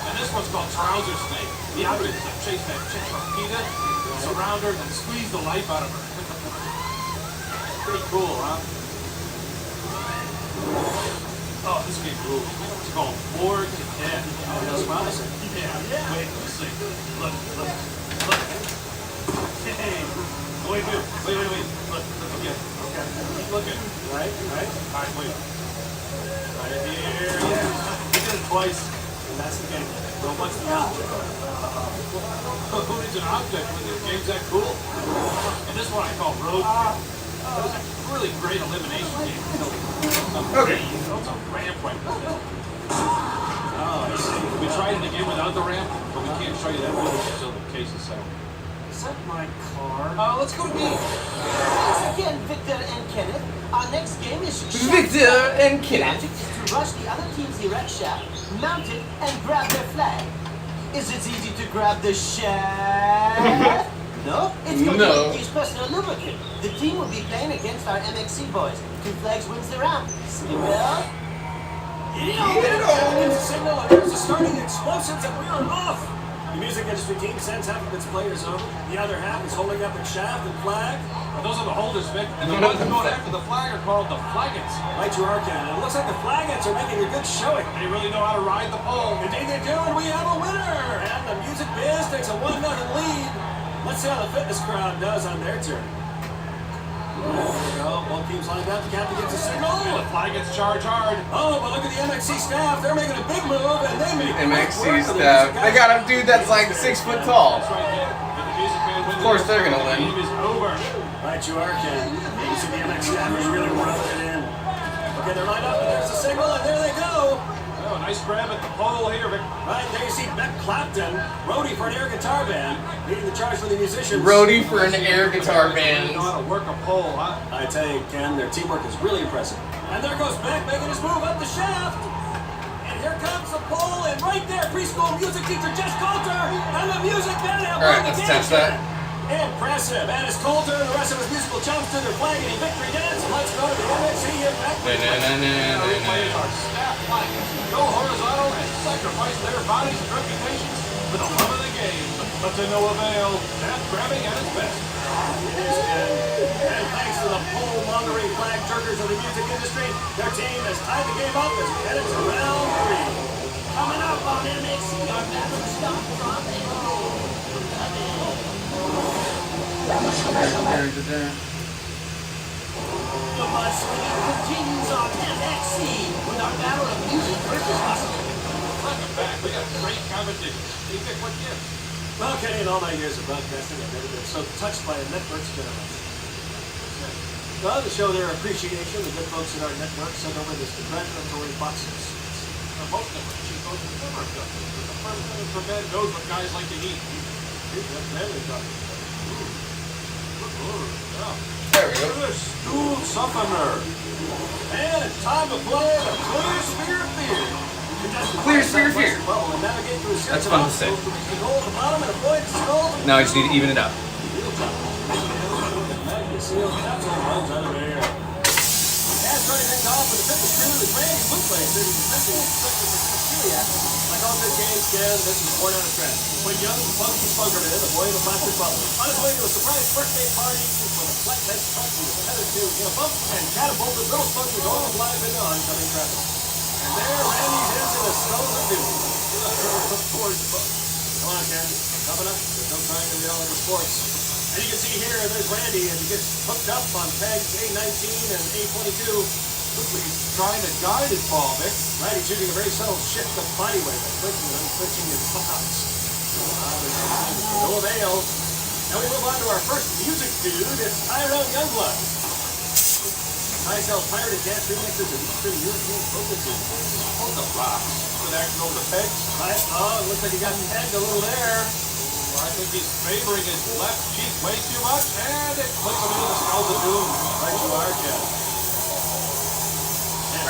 And this one's called Trouser Snake. The object is to chase that chick from PETA, surround her, and squeeze the life out of her. Pretty cool, huh? Oh, this game rules. It's called Bored to Death. Oh, that's promising. Yeah. Wait, let's see. Look. Hey. Wait. Look again. Okay. Keep looking. Right. All right, wait. Right here. Yeah. We did it twice. And that's the game. So what's the object? Who needs an object when the game's that cool? And this one I call Road. It was a really great elimination game. Okay. Some ramp right there. Oh, I see. We tried it again without the ramp, but we can't show you that video until the case is settled. Is that my car? Let's go to me. Once again, Victor and Kenneth. Our next game is Victor and The Kenneth. object is to rush the other team's erect shaft, mount it, and grab their flag. Is it easy to grab the shaft? No? It's going to use personal lubricant. The team will be playing against our MXC boys. 2 flags wins the round. Signal. It's a signal, and there's the starting explosives, and we are off. The music industry team sends half of its players over. The other half is holding up its shaft and flag. Well, those are the holders, Vic. And the ones going after the flag are called the flagons. Right you are, Ken. It looks like the flagons are making a good showing. They really know how to ride the pole. Indeed they do, and we have a winner. And the music biz takes a 1-0 lead. Let's see how the fitness crowd does on their turn. There we go. Both teams lined up. The captain gets a signal. And the flagons charge hard. Oh, but look at the MXC staff. They're making a big move, and they make MXC staff. They got a dude that's like 6 foot tall. That's right, Vic. And the music band wins. Of course they're gonna The win. game is over. Right you are, Ken. You see the MX staffers really rubbing it in. Okay, they're lined up, and there's the signal, and there they go. Oh, nice grab at the pole here, Vic. Right, there you see Beck Clapton, roadie for an air guitar band, leading the charge for the musicians. Roadie for an air guitar They band. know how to work a pole, huh? I tell you, Ken, their teamwork is really impressive. And there goes Beck making his move up the shaft. And here comes the pole, and right there, preschool music teacher Jess Coulter, and the music band have Alright, won the let's game. attach that. Impressive. And as Coulter and the rest of his musical chums do their flag and victory dance, let's go to the MXC Impact. Our players are staff flagons who go horizontal and sacrifice their bodies and reputations for the love of the game. But to no avail, staff grabbing at its best. It is good. And thanks to the pole-mongering flag jerkers of the music industry, their team has tied the game up as we head into round 3. Coming up on MXC, our battle stop from The mud swinging continues on MXC with our battle of music versus hustle. Welcome back. We got great competition. You pick what gives. Well, Kenny, in all my years of broadcasting, I've never been so touched by a network's generosity. Well, to show their appreciation, the good folks at our network sent over this congratulatory box of sweets. Most of them, she goes to the summer stuff. The president for bed knows what guys like to eat. Here's that family talking. There we go. Stool softener. And it's time to play the Clear Sphere of Fear. Clear Sphere of Fear. That's fun to say. Now I just need to even it out. Starting things off with a bit of screw is Randy Bootleg, who's especially expected for celiac. Like all good games, Ken, this is born out of trend. When young, funky Spunkerman, the boy in the plastic bubble, on his way to a surprise birthday party when a flatbed truck he was headed to hit a bump and catapulted little Spunky going live into oncoming traffic. And there, Randy's into the skulls of doom. Towards the bump. Come on, Ken. Coming up. There's no time in reality sports. And you can see here, there's Randy as he gets hooked up on pegs A19 and A22. He's trying to guide his ball, Vic. Right, he's using a very subtle shift of body weight by clinching and unclinching his buttocks. No avail. Now we move on to our first music dude. It's Tyrone Youngblood. I sell pirated dance remixes of Eastern European folk tunes. On the rocks. With action over the pegs. Right, oh, it looks like he got pegged a little there. I think he's favoring his left cheek way too much, and it puts him into the skulls of doom. Right you are, Ken.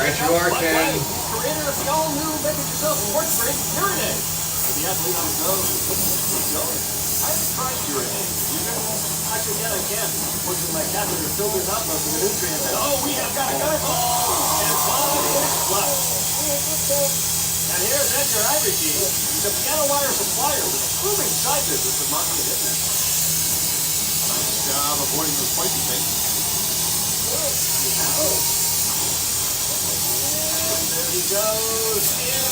Right you are, Ken. Creator of the all-new make-it-yourself sports drink, Urinate. With the athlete on his nose, keep going. I haven't tried Urinate. You can? Actually, Ken, I can't. Unfortunately, my catheter filters out most of the nutrients. And, oh, we have got a gunner ball! And ball is flush. And here's Edgar Iverkey. He's a piano wire supplier with a proving side business of marketing and internet. Nice job avoiding those spicy things. There he goes in.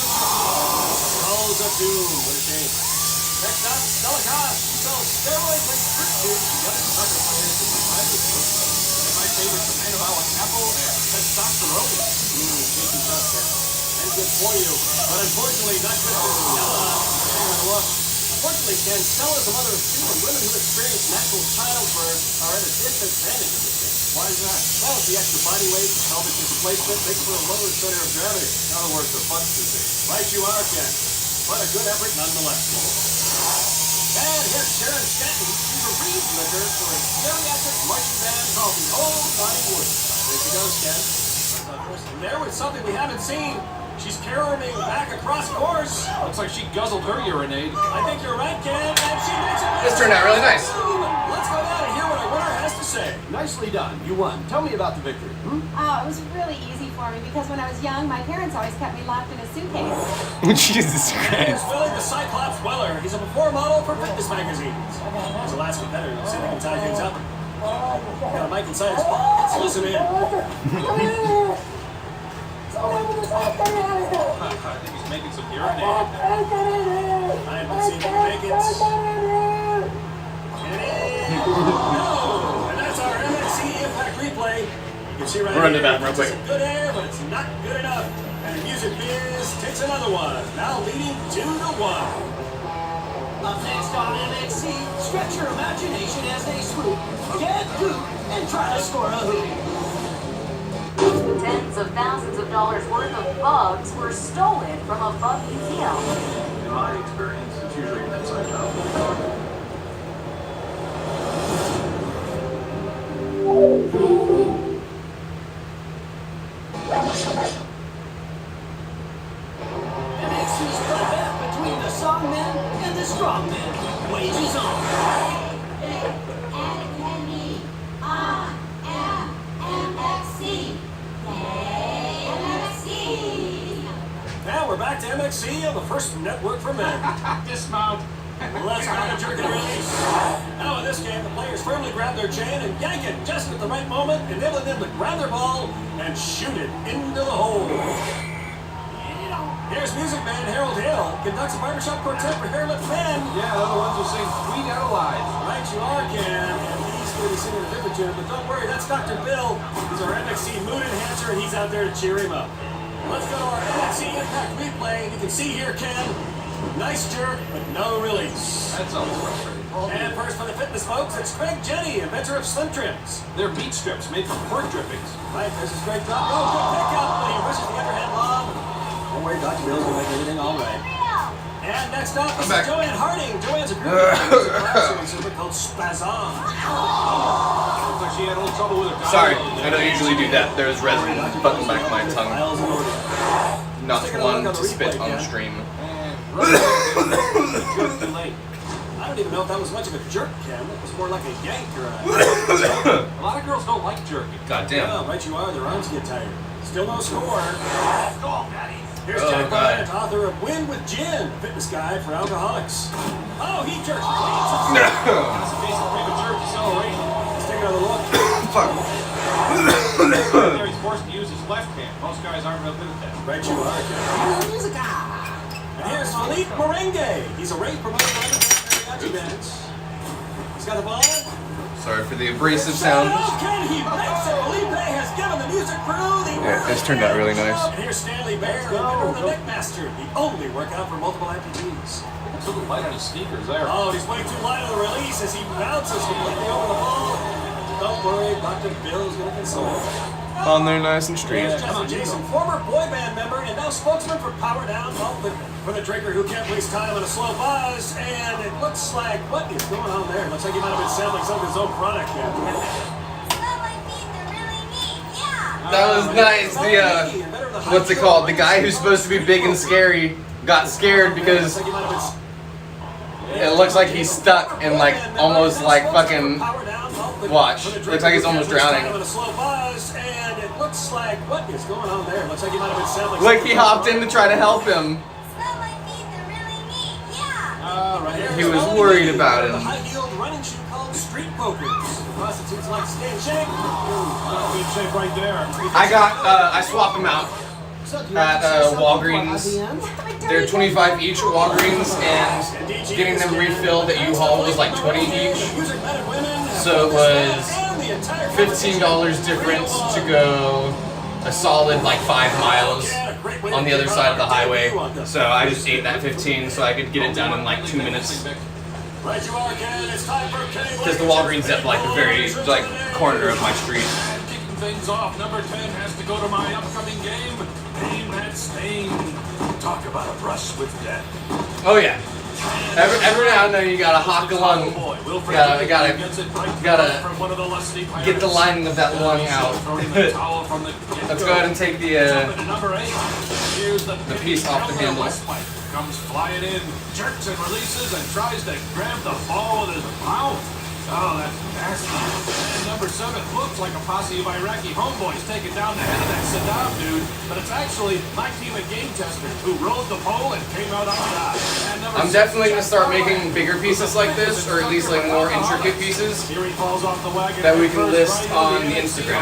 Skulls of doom. What a shame. Next up, Stella Goss. She sells steroids and fruit juice to young sucker players in the private school. And my favorite tomato out apple and testosterone. Tasty stuff, Ken. And good for you. But unfortunately, not good for Stella. Hang on, look. Unfortunately, Ken, Stella is a mother of two, and women who experience natural childbirth are at a disadvantage in this game. Why is that? Well, the extra body weight, pelvic displacement makes for a lower center of gravity. In other words, the fuck's disease. Right you are, Ken. But a good effort nonetheless. And here's Sharon Stanton. She's a reed licker for a geriatric marching band called the Old Naughty Woods. There she goes, Ken. And there was something we haven't seen. She's caroming back across course. Looks like she guzzled her urinade. I think you're right, Ken. And she makes it. This turned out really nice. Let's go down and hear what our winner has to say. Nicely done. You won. Tell me about the victory. Oh, it was really easy for me because when I was young, my parents always kept me locked in a suitcase. Jesus Here's Christ. Willie the Cyclops Weller. He's a before model for fitness magazines. He's the last competitor. Let's see if we can tie things up. Got a mic inside his pocket. Let's listen in. I think he's making some urinade. I haven't seen him make it. No! And that's our MXC Impact replay. You can see right We're in the here, bathroom real quick. it's good air, but it's not good enough. And Music Biz takes another one, now leading 2-1. Up next on MXC, stretch your imagination as they swoop, get goop, and try to score a hoop. Tens of thousands of dollars worth of bugs were stolen from a bug museum. In my experience, it's usually an inside job. MXC's put a bet between the songmen and the strongmen. Wages on. Now we're back to MXC on the first network for men. Dismount. Let's go to jerk and release. Now in this game, the players firmly grab their chain and yank it just at the right moment, enabling them to grab their ball and shoot it into the hole. Here's music man Harold Hill, conducts a barbershop quartet for hairless men. Yeah, they're the ones who sing Sweet Out Alive. Right you are, Ken. And he's going to be singing a different tune, but don't worry, that's Dr. Bill. He's our MXC mood enhancer, and he's out there to cheer him up. Let's go to our MXC Impact replay. You can see here, Ken, nice jerk, but no release. That's always frustrating. And first for the fitness folks, it's Craig Jenny, inventor of Slim Trims. They're meat strips made from pork drippings. Right, there's his great drop. Oh, good pickup, but he rushes the underhand lob. Don't worry, Dr. Bill's gonna make everything all right. And next up is Joanne Harding. Joanne's a group of called Spazon. Looks like she had a little trouble with her Sorry, I don't usually do that. There's resin button back my tongue. Not one to spit on stream. Too late. I don't even know if that was much of a jerk, Ken. It was more like a yank or a... A lot of girls don't like jerky. Goddamn. Yeah, right you are. Their arms get tired. Still no score. Go on, Daddy. Here's Oh, Jack God. Bryant, author of Win with Gin, a fitness guide for alcoholics. Oh, he jerks. No. That's a case of premature deceleration. Let's take another look. Fuck. There he's forced to use his left hand. Most guys aren't real good at that. Right you are, Ken. And here's Philippe Merengue. He's a rave promoter on the mariachi bands. He's got the ball. Sorry for the abrasive sound. Ken, he breaks it. Felipe has given the music crew the Yeah, this turned out really nice. And here's Stanley Bear, the inventor of the Neckmaster, the only workout for multiple amputees. It's a little light on his sneakers there. Oh, he's way too light on the release as he bounces completely over the ball. Don't worry, Dr. Bill's going to console him. On there nice and straight. Here's Justin Jason, former boy band member and now spokesman for Power Down, for the drinker who can't waste time on a slow buzz. And it looks like, what is going on there? It looks like he might have been sampling some of his own product. That was nice. The what's it called? The guy who's supposed to be big and scary got scared because it looks like he's stuck and like almost like fucking watch. Looks like he's almost drowning. And it looks like, what is going on there? It looks like he might have been sampling. Like he hopped in to try to help him. He was worried about him. A high-heeled running shoe called Street Pokers. Prostitutes like to stay in shape. Good shape right there. I swapped him out. at Walgreens. They're 25 each at Walgreens, and getting them refilled at U-Haul was like 20 each. So it was $15 difference to go a solid like 5 miles on the other side of the highway. So I just ate that 15 so I could get it done in like 2 minutes. Because the Walgreens at like the very like corner of my street. Kicking things off, number 10 has to go to my upcoming game. Name that stain. Talk about a brush with death. Oh yeah. Every now and then you gotta hawk a lung. Gotta get the lining of that lung out. Let's go ahead and take the piece off the handle. Comes flying in, jerks and releases, and tries to grab the ball with his mouth. Oh, that's nasty. And number 7 looks like a posse of Iraqi homeboys taking down the head of that Saddam dude, but it's actually my team of game testers who rode the pole and came out on top. I'm definitely gonna start making bigger pieces like this, or at least like more intricate pieces that we can list on the Instagram.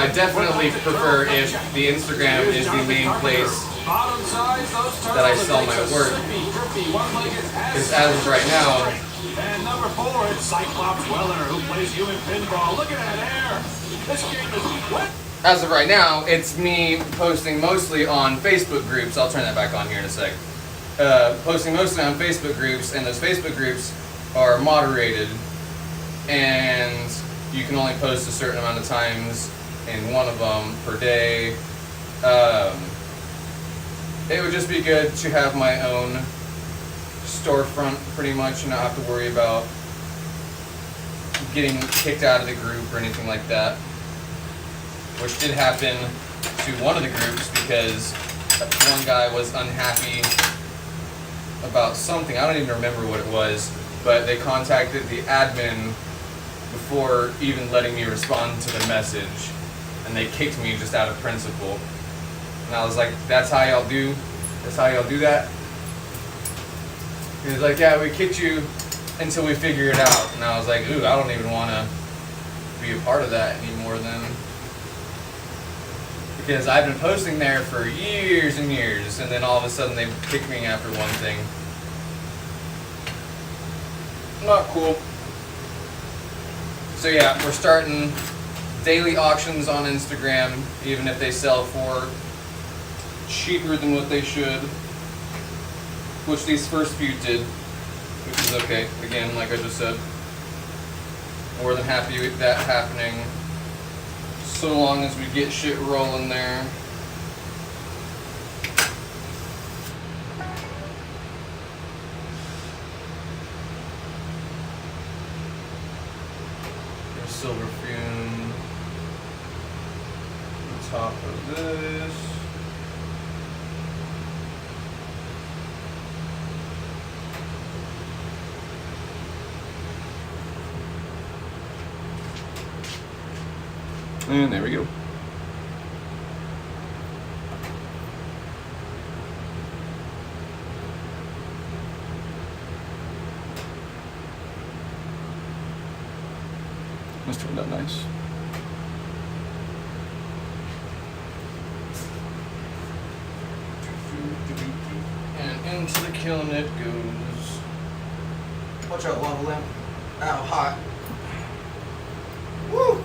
I definitely prefer if the Instagram is the main place that I sell my work. Because as of right now, and number 4 is Cyclops Weller, who plays human pinball. Look at that hair. This game is wet. As of right now, it's me posting mostly on Facebook groups. I'll turn that back on here in a sec. Posting mostly on Facebook groups, and those Facebook groups are moderated, and you can only post a certain amount of times in one of them per day. It would just be good to have my own storefront pretty much and not have to worry about getting kicked out of the group or anything like that, which did happen to one of the groups because one guy was unhappy about something. I don't even remember what it was, but they contacted the admin before even letting me respond to the message, and they kicked me just out of principle. And I was like, that's how y'all do? That's how y'all do that? He was like, yeah, we kicked you until we figure it out. And I was like, ooh, I don't even want to be a part of that anymore then. Because I've been posting there for years and years, and then all of a sudden they kick me after one thing. Not cool. So yeah, we're starting daily auctions on Instagram, even if they sell for cheaper than what they should, which these first few did, which is okay. Again, like I just said, more than happy with that happening, so long as we get shit rolling there. There's silver fume on top of this. And there we go. Must turn out nice. And into the kiln it goes. Watch out, lava lamp. Ow, hot. Woo!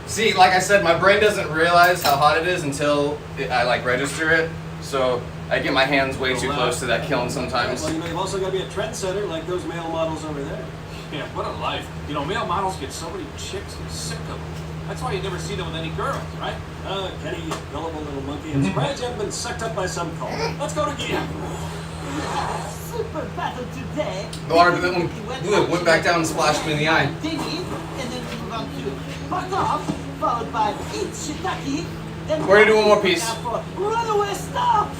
See, like I said, my brain doesn't realize how hot it is until I like register it. So I get my hands way too close to that kiln sometimes. Well, you've also got to be a trendsetter like those male models over there. Yeah, what a life. You know, male models get so many chicks and sick of them. That's why you never see them with any girls, right? Kenny, you gullible little monkey. I'm surprised you haven't been sucked up by some cult. Let's go to Gia. Super battle today. The water went back down and splashed me in the eye. And then we move on to Buck Off, followed by Eat Shiitake. Then we're gonna do one more piece. Runaway Stop!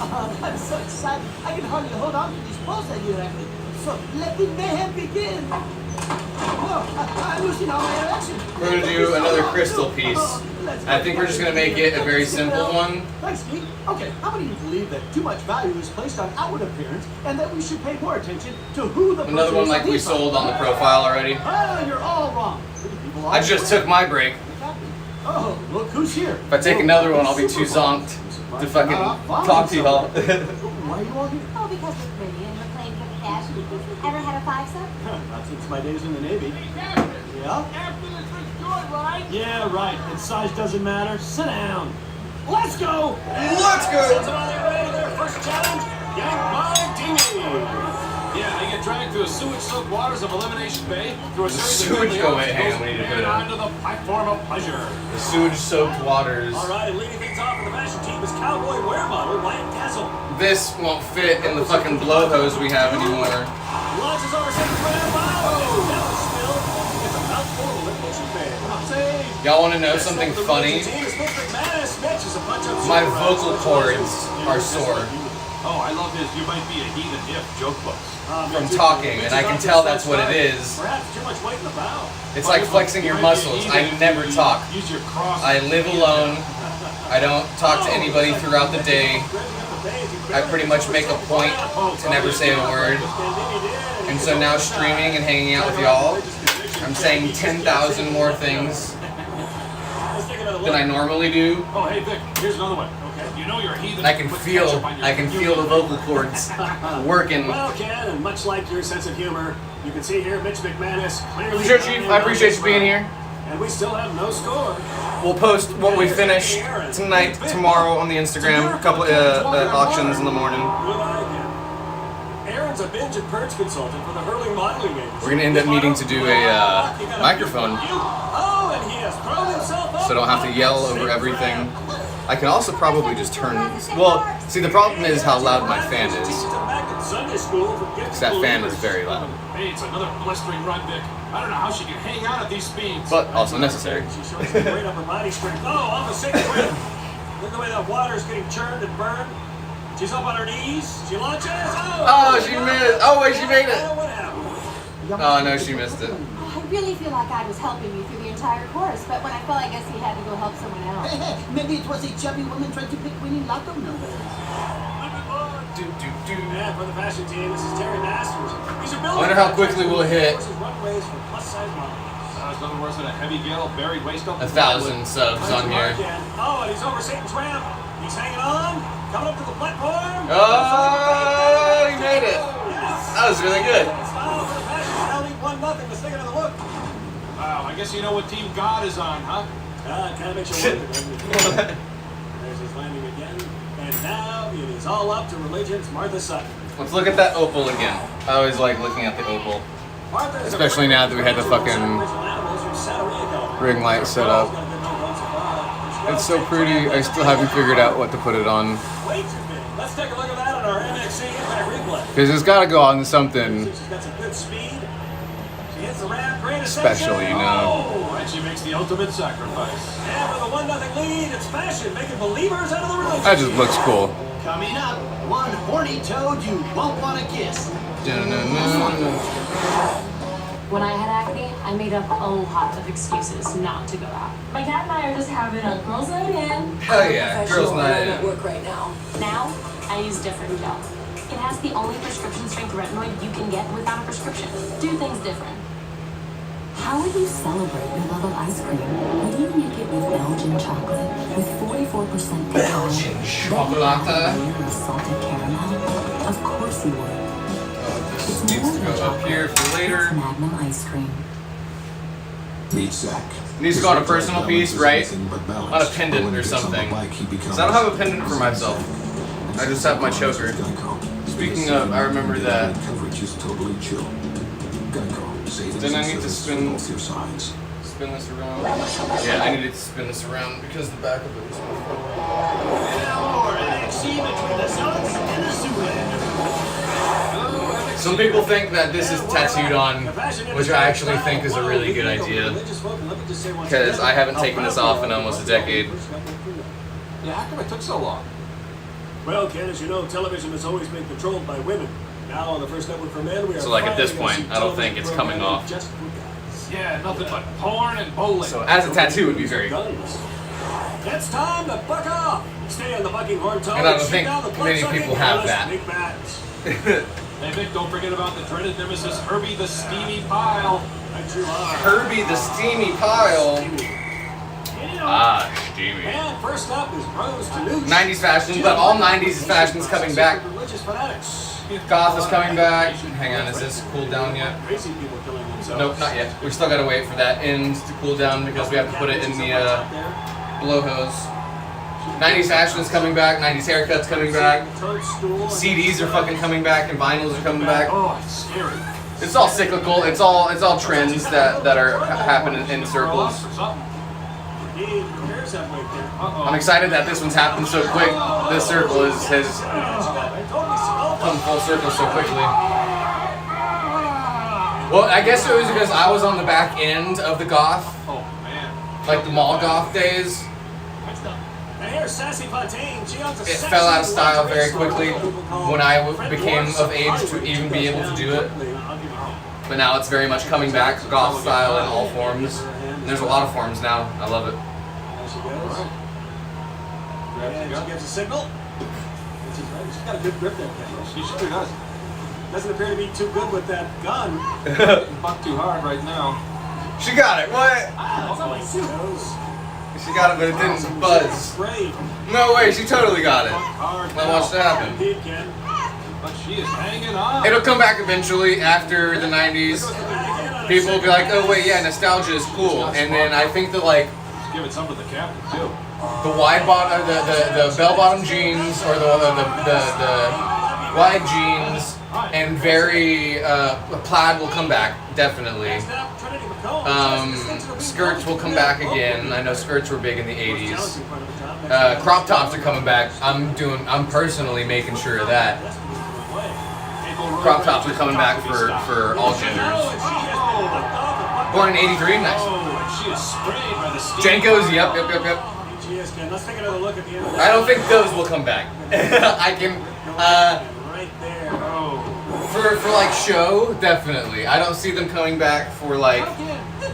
I'm so excited. I can hardly hold on to these balls that you're acting. So let the mayhem begin. I'm losing all my erection. We're gonna do another crystal piece. I think we're just gonna make it a very simple one. Thanks, Pete. Okay, how many of you believe that too much value is placed on outward appearance and that we should pay more attention to who the Another one like we sold on the profile already. You're all wrong. I just took my break. Oh, look who's here. If I take another one, I'll be too zonked to fucking talk to y'all. Why are you all here? Oh, because we're pretty and we're playing for the cash. Ever had a five-sub? Not since my days in the Navy. Yeah? After this was good, right? Yeah, right. And size doesn't matter. Sit down. Let's go! Let's go! Somebody ready to their first challenge? Yank my dinghy! Yeah, they get dragged through the sewage-soaked waters of Elimination Bay, through a series of Sewage go hang on, we need to put it on. onto the platform of pleasure. The sewage-soaked waters. All right, and leading things off in the fashion team is Cowboy Wear Model Wyatt Castle. This won't fit in the fucking blowhose we have anymore. Launches over 6 wow! That was spilled. It's about full Elimination Bay. Y'all want to know something funny? My vocal cords are sore. Oh, I love his "You might be a heathen if" joke books. From talking, and I can tell that's what it is. It's like flexing your muscles. I never talk. I live alone. I don't talk to anybody throughout the day. I pretty much make a point to never say a word. And so now streaming and hanging out with y'all, I'm saying 10,000 more things than I normally do. Oh, hey Vic, here's another one. Okay, you know you're a heathen. I can feel the vocal cords working. Well, Ken, and much like your sense of humor, you can see here Mitch McManus clearly. Sure, Chief. I appreciate you being here. And we still have no score. We'll post what we finish tonight, tomorrow on the Instagram. A couple auctions in the morning. Aaron's a binge and purge consultant for the hurling modeling agency. We're gonna end up needing to do a microphone, Oh, and he has thrown himself up. so I don't have to yell over everything. I can also probably just turn. Well, see, the problem is how loud my fan is. Because that fan is very loud. Hey, it's another blistering run, Vic. I don't know how she can hang out at these speeds. But also necessary. She shows some great upper body strength. Oh, on the 6th trip. Look at the way that water's getting churned and burned. She's up on her knees. She launches. Oh, she missed. Oh, wait, she made it. Oh, no, she missed it. I really feel like I was helping you through the entire course, but when I fell, I guess he had to go help someone else. Hey, maybe it was a chubby woman trying to pick winning lotto numbers. And for the fashion team, this is Terry Masters. I wonder how quickly we'll hit Runways for plus-size models. Nothing worse than a heavy gale, buried waist up. 1,000 subs on here. Oh, and he's over Satan's ramp. He's hanging on. Coming up to the platform. Oh, he made it. That was really good. Wow, I guess you know what team God is on, huh? Kind of makes you wonder, doesn't it? There's his landing again. And now it is all up to religion's Martha Sutton. Let's look at that opal again. I always like looking at the opal. Especially now that we had the fucking ring light set up. It's so pretty, I still haven't figured out what to put it on. Let's take a look at that on our MXC Impact replay. Because it's gotta go on something She's got some good speed. She hits the ramp, great special, you know. Oh, and she makes the ultimate sacrifice. And with a 1-0 lead, it's fashion, making believers out of the religion. That just looks cool. Coming up, one horny toad you won't want to kiss. When I had acne, I made up a lot of excuses not to go out. My dad and I are just having a girls' night in. Hell yeah, girls' night in. Work right now. Now, I use different gel. It has the only prescription strength retinoid you can get without a prescription. Do things different. How would you celebrate your love of ice cream? Would you make it with Belgian chocolate with 44% Belgian chocolate? and salted caramel? Of course you would. This needs to go up here for later. It's Magnum ice cream. Needs to go on a personal piece, right? On a pendant or something. Because I don't have a pendant for myself. I just have my choker. Speaking of, I remember that. Then I need to spin this around. Yeah, I needed to spin this around because the back of it was moving. Some people think that this is tattooed on, which I actually think is a really good idea. Because I haven't taken this off in almost a decade. Yeah, how come it took so long? Well, Ken, as you know, television has always been controlled by women. Now on the first network for men, we are. So like at this point, I don't think it's coming off. Yeah, nothing but porn and bowling. So as a tattoo, it would be very cool. It's time to buck off. Stay on the bucking horn toe. And I don't think many people have that. Hey Vic, don't forget about the dreaded nemesis Herbie the Steamy Pile. Herbie the Steamy Pile. Ah, steamy. And first up is Rose Toulouse. 90s fashion, but all 90s fashions coming back. Religious fanatics. Goth is coming back. Hang on, is this cooled down yet? Crazy people killing themselves. Nope, not yet. We still gotta wait for that end to cool down because we have to put it in the blow hose. 90s fashion is coming back. 90s haircuts coming back. CDs are fucking coming back, and vinyls are coming back. Oh, it's scary. It's all cyclical. It's all trends that are happening in circles. I'm excited that this one's happened so quick. This circle has come full circle so quickly. Well, I guess it was because I was on the back end of the goth, like the mall goth days. It fell out of style very quickly when I became of age to even be able to do it. But now it's very much coming back, goth style in all forms. And there's a lot of forms now. I love it. There she goes. And she gives a signal. She's got a good grip there, Ken. She sure does. Doesn't appear to be too good with that gun. Not too hard right now. She got it. What? She got it, but it didn't buzz. No way. She totally got it. Now watch that happen. But she is hanging on. It'll come back eventually after the 90s. People will be like, oh wait, yeah, nostalgia is cool. And then I think that like give it some to the captain too. The wide bottom, the bell bottom jeans, or the wide jeans, and very plaid will come back definitely. Skirts will come back again. I know skirts were big in the 80s. Crop tops are coming back. I'm personally making sure of that. Crop tops are coming back for all genders. Born in '83, nice. Jenkos, yep. Let's take another look at the end of that. I don't think those will come back. I can, right there. for like show, definitely. I don't see them coming back for like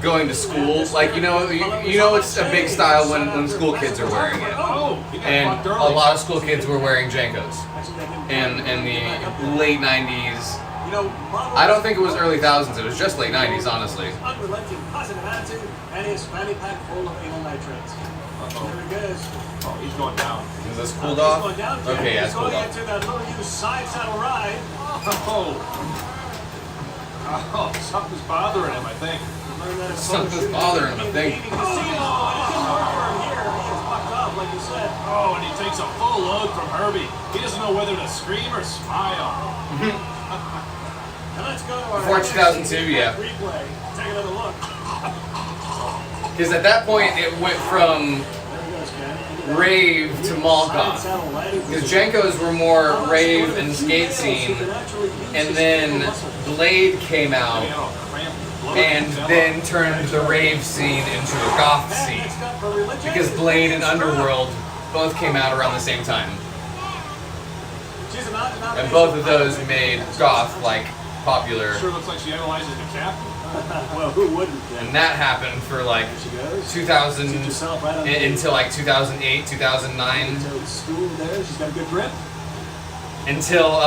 going to school. Like you know it's a big style when school kids are wearing it, and a lot of school kids were wearing Jenkos in the late '90s. I don't think it was early thousands. It was just late '90s, honestly. Unrelenting positive attitude and his fanny pack full of anal nitrates. There he goes. Oh, he's going down. Is this cooled off? Okay, yeah, it's cooled off. He's going into that little used side saddle ride. Oh, something's bothering him, I think. Something's bothering him, I think. Oh, and he takes a full load from Herbie. He doesn't know whether to scream or smile. And let's go to our Before 2002, yeah. replay. Take another look. Because at that point, it went from rave to mall goth. Because Jenkos were more rave and skate scene, and then Blade came out, and then turned the rave scene into a goth scene. Because Blade and Underworld both came out around the same time. And both of those made goth like popular. Sure looks like she analyzes the captain. Well, who wouldn't? And that happened for like 2000 until like 2008, 2009. School there, she's got a good grip. Until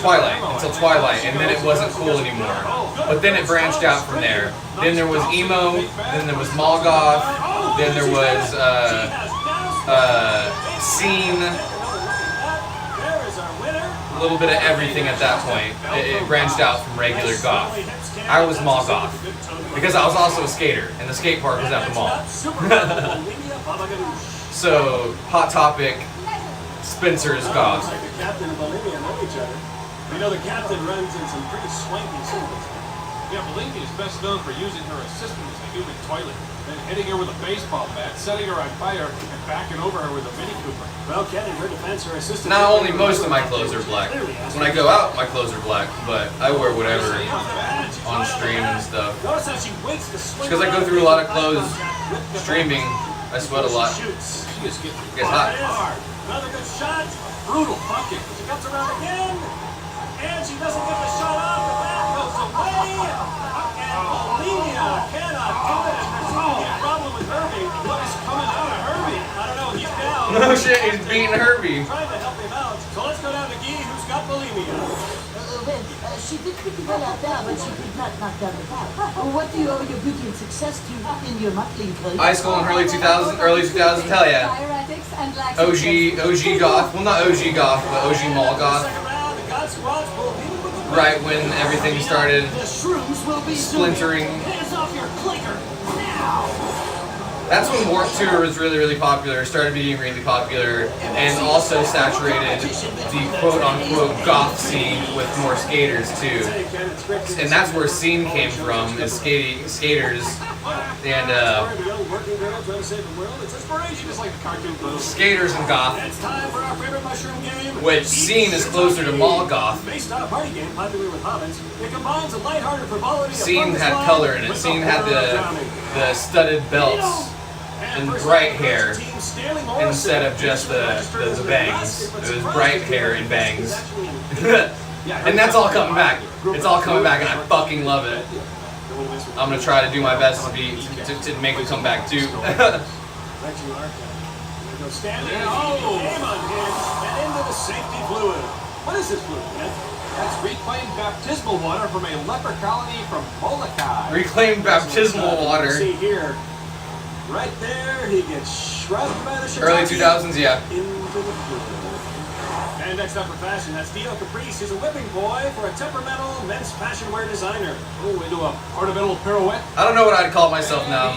Twilight, and then it wasn't cool anymore. But then it branched out from there. Then there was emo, then there was mall goth, then there was scene. A little bit of everything at that point. It branched out from regular goth. I was mall goth because I was also a skater, and the skate park was at the mall. So Hot Topic, Spencer's goth. Like the captain and Bolivia know each other. We know the captain runs in some pretty swanky circles. Yeah, Bolivia is best known for using her assistant as a human toilet, then hitting her with a baseball bat, setting her on fire, and backing over her with a Mini Cooper. Well, Ken, in her defense, her assistant... Not only most of my clothes are black. When I go out, my clothes are black, but I wear whatever on stream and stuff. Notice how she waits to swing Because I go through a lot of clothes streaming, I sweat a lot. It gets hot. Another good shot. Brutal fucking. She comes around again. And she doesn't get the shot off. The bat goes away. And Bolivia cannot do it. There's a problem with Herbie. What is coming out of Herbie? I don't know. He's down. No shit, he's beating Herbie. Trying to help him out. So let's go down to Guy, who's got Bolivia. She did pretty well out there, but she did not knock down the cat. What do you owe your beauty and success to in your modeling career? High school in early 2000s, hell yeah. OG goth, well not OG goth, but OG mall goth. Right when everything started splintering. That's when Warped Tour was really popular, started being really popular, and also saturated the quote-unquote goth scene with more skaters too. And that's where scene came from, is skaters, and skaters and goth, which scene is closer to mall goth. Scene had color in it, scene had the studded belts and bright hair instead of just the bangs. It was bright hair and bangs. And that's all coming back. It's all coming back and I fucking love it. I'm gonna try to do my best to make it come back too. What is this fluid, man? That's reclaimed baptismal water from a leper colony from Molokai. Reclaimed baptismal water. See here, right there, he gets shrugged by the early 2000s, yeah. Into the fluid. And next up for fashion, that's Dio Caprice. He's a whipping boy for a temperamental men's fashion wear designer. Oh, into a ornamental pirouette. I don't know what I'd call myself now.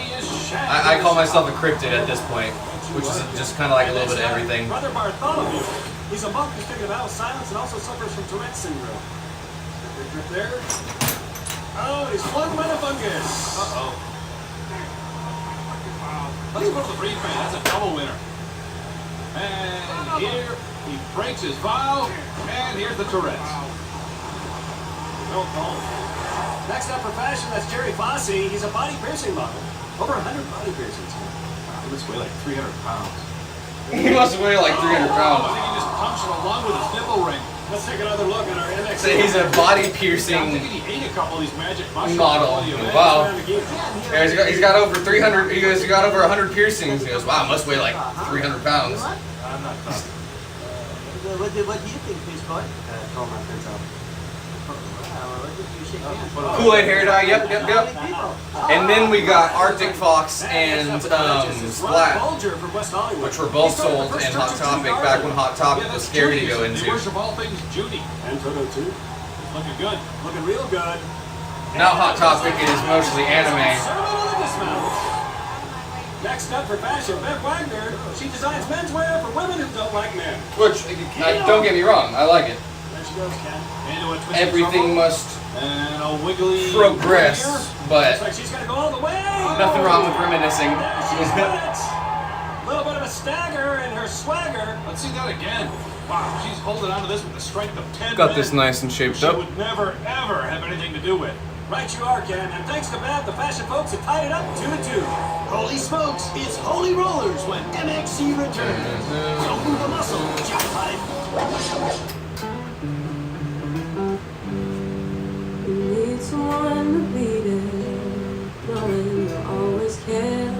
I call myself a cryptid at this point, which is just kind of like a little bit of everything. Brother Bartholomew. He's a monk who's taken a vow of silence and also suffers from Tourette syndrome. Grip there. Oh, he's flung by the fungus. Uh-oh. Let's go to the brief man. That's a double winner. And here he breaks his vow, and here's the Tourette's. Next up for fashion, that's Jerry Fossey. He's a body piercing model. Over 100 body piercings. He must weigh like 300 pounds. He must weigh like 300 pounds. I think he just punched it along with his nipple ring. Let's take another look at our NXT. So he's a body piercing I think he ate a couple of these magic mushrooms. model. Wow. Yeah, he's got over 300. He goes, he got over 100 piercings. He goes, wow, must weigh like 300 pounds. I'm not confident. What do you think, Fish Boy? Call my friends out. Kool-Aid hair dye, yep. And then we got Arctic Fox and Splat, which were both sold in Hot Topic back when Hot Topic was scary to go into. The worst of all things, Judy. And Toto too. Looking good. Looking real good. Now Hot Topic is mostly anime. Next up for fashion, Bev Wagner. She designs menswear for women who don't like men. Which, don't get me wrong, I like it. There she goes, Ken. Everything must and a wiggly progress, but looks like she's gonna go all the way. Nothing wrong with reminiscing. She's got it. A little bit of a stagger in her swagger. Let's see that again. Wow, she's holding on to this with the strength of 10 Got men. this nice and shaped She up. would never, ever have anything to do with. Right you are, Ken. And thanks to Bev, the fashion folks have tied it up 2-2. Holy smokes, it's Holy Rollers when MXC returns. So move a muscle, Jack Pipe. Need someone to beat it, knowing you always care.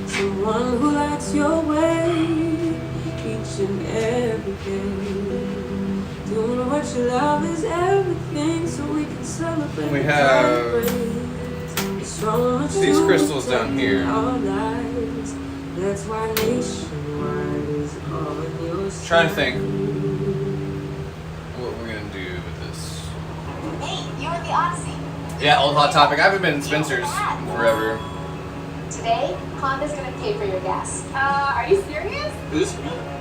Someone who likes your way, each and every day. Doing what you love is everything, so we can celebrate. We have these crystals down here. That's why nationwide is on your side. Trying to think what we're gonna do with this. Hey, you were the Odyssey. Yeah, old Hot Topic. I haven't been in Spencer's forever. Today, Honda's gonna pay for your gas. Are you serious?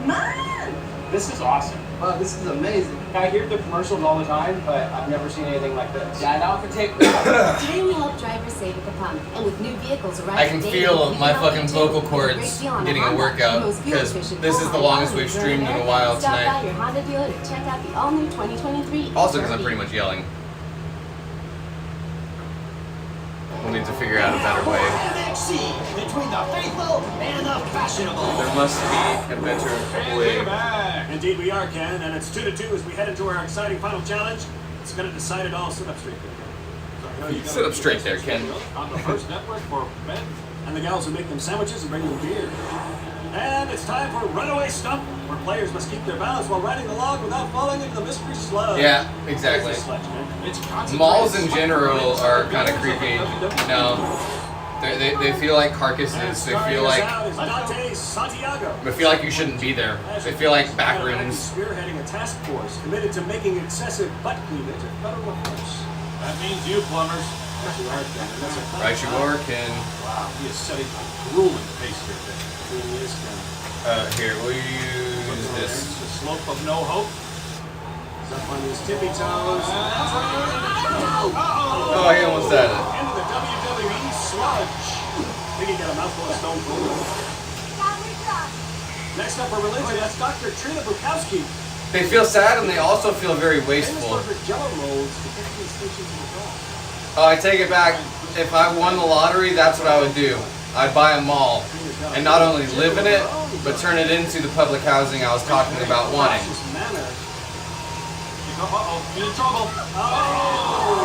Man! This is awesome. Wow, this is amazing. I hear the commercials all the time, but I've never seen anything like this. Yeah, now I can take. Today we help drivers save at the pump, and with new vehicles arriving I can daily, feel we my can help fucking you vocal too. cords Great deal on getting a Honda, workout the most because fuel-efficient this is the full-line longest we've auto streamed in a America. while Stop by tonight. your Honda dealer to check out the all-new 2023. Also because I'm pretty much yelling. We'll need to figure out a better way. MXC, between the faithful and the fashionable. There must be a better way. Indeed we are, Ken, and it's 2-2 as we head into our exciting final challenge. It's going to decide it all. Sit up straight there. Sit up straight there, Ken. On the first network for men. And the gals who make them sandwiches and bring them beer. And it's time for Runaway Stump, where players must keep their balance while riding the log without falling into the mystery sludge. Yeah, exactly. Malls in general are kind of creepy. You know, they feel like carcasses. They feel like you shouldn't be there. They feel like back rooms. Spearheading a task force committed to making excessive butt cleavage a federal offense. That means you, plumbers. Right you are, Ken. Wow, he is setting a grueling pace here, Vic. Here, we'll use this. The slope of no hope. He's up on his tippy toes. Oh, he almost had it. Into the WWE sludge. I think he got a mouthful of stone cold. Next up for religion, that's Dr. Trina Bukowski. They feel sad and they also feel very wasteful. Oh, I take it back. If I won the lottery, that's what I would do. I'd buy a mall and not only live in it, but turn it into the public housing I was talking about wanting. Uh-oh, you're in trouble.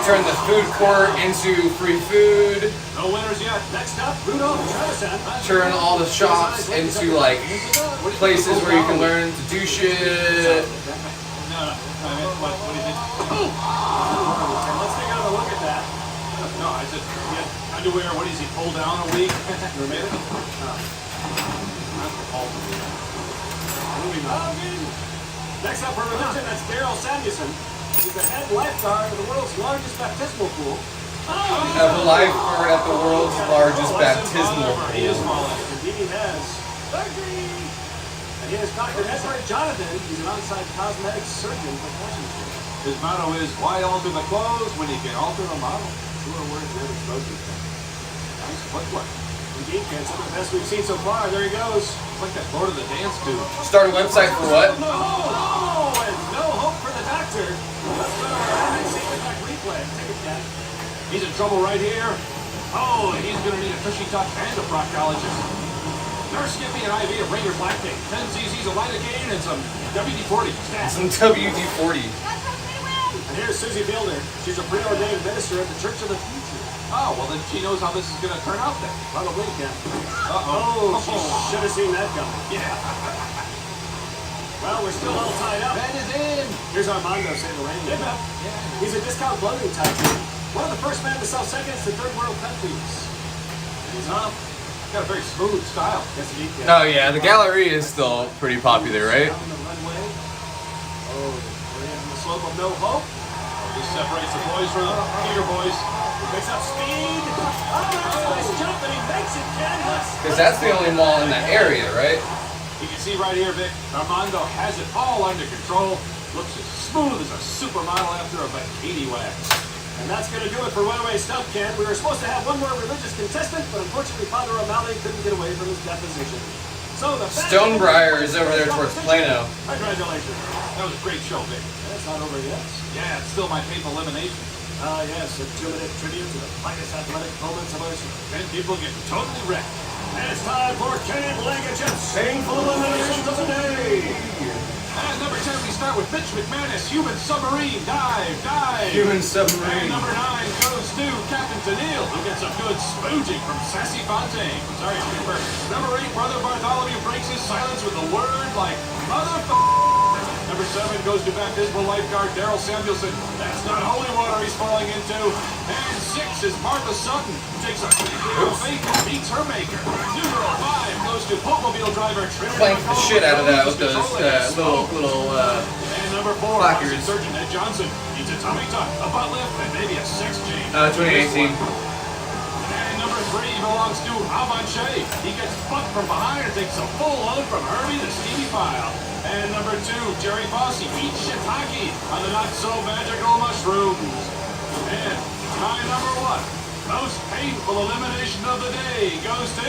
Turn the food court into free food. No winners yet. Next up, Rudolph Trevisan. Turn all the shops into like places where you can learn to do shit. No, I mean, what do you think? Let's take another look at that. No, I said, yeah, underwear, what does he pull down a week? You made it? Moving on. Next up for religion, that's Daryl Samuelson. He's the head lifeguard of the world's largest baptismal pool. The lifeguard at the world's largest baptismal He is pool. falling. Indeed he has. And here's Dr. Edward Jonathan. He's an on-site cosmetic surgeon for fashion shows. His motto is, why alter the clothes when you can alter the model? Truer words than exposing thing. Nice footwork. Indeed, Ken, some of the best we've seen so far. There he goes. It's like that Lord of the Dance dude. Start a website for what? No, and no hope for the doctor. Let's go around and see the back replay. Take it, Ken. He's in trouble right here. Oh, and he's going to need a tushy touch and a proctologist. Nurse, give me an IV of Ranger's lactate, 10 cc's of lidocaine, and some WD-40. Some WD-40. And here's Susie Fielder. She's a preordained minister at the Church of the Future. Oh, well then she knows how this is going to turn out then. Probably, Ken. Uh-oh. She should have seen that coming. Yeah. Well, we're still all tied up. Ben is in. Here's Armando Santorani. He's a discount clothing type. One of the first men to sell seconds to third world countries. And he's off. Got a very smooth style. Yes, he can. Oh yeah, the gallery is still pretty popular, right? Down the runway. Oh, we're in the slope of no hope. This separates the boys from the Peter boys. He picks up speed. Oh, nice jump, and he makes it, Ken. Because that's the only mall in that area, right? You can see right here, Vic, Armando has it all under control. Looks as smooth as a supermodel after a bikini wax. And that's going to do it for Runaway Stump, Ken. We were supposed to have one more religious contestant, but unfortunately Father O'Malley couldn't get away from his deposition. So the Stonebriar is over there towards Plano. Congratulations. That was a great show, Vic. That's not over yet. Yeah, it's still my painful elimination. Yes, a 2-minute tribute to the finest athletic moments of our show. 10 people getting totally wrecked. And it's time for Ken Langaget's Painful Eliminations of the Day. At number 10, we start with Mitch McManus, Human Submarine, dive. Human And Submarine. number 9 goes to Captain Tennille, who gets a good spooging from Sassy Fontaine. Sorry, Skipper. Number 8, Brother Bartholomew breaks his silence with a word like motherfucker. Number 7 goes to baptismal lifeguard Daryl Samuelson. That's not holy water he's falling into. And 6 is Martha Sutton, who takes a big deal of faith and beats her maker. Number 5 goes to Popemobile driver Trinity. Clank the shit out of that with those little And number 4, placards. Surgeon Ed Johnson needs a tummy tuck, a butt lift, and maybe a sex change. 2018. And number 3 belongs to Avanche. He gets bucked from behind and takes a full load from Herbie the Stevie File. And number 2, Jerry Fossey eats shiitake on the not-so-magical mushrooms. And my number 1, most painful elimination of the day goes to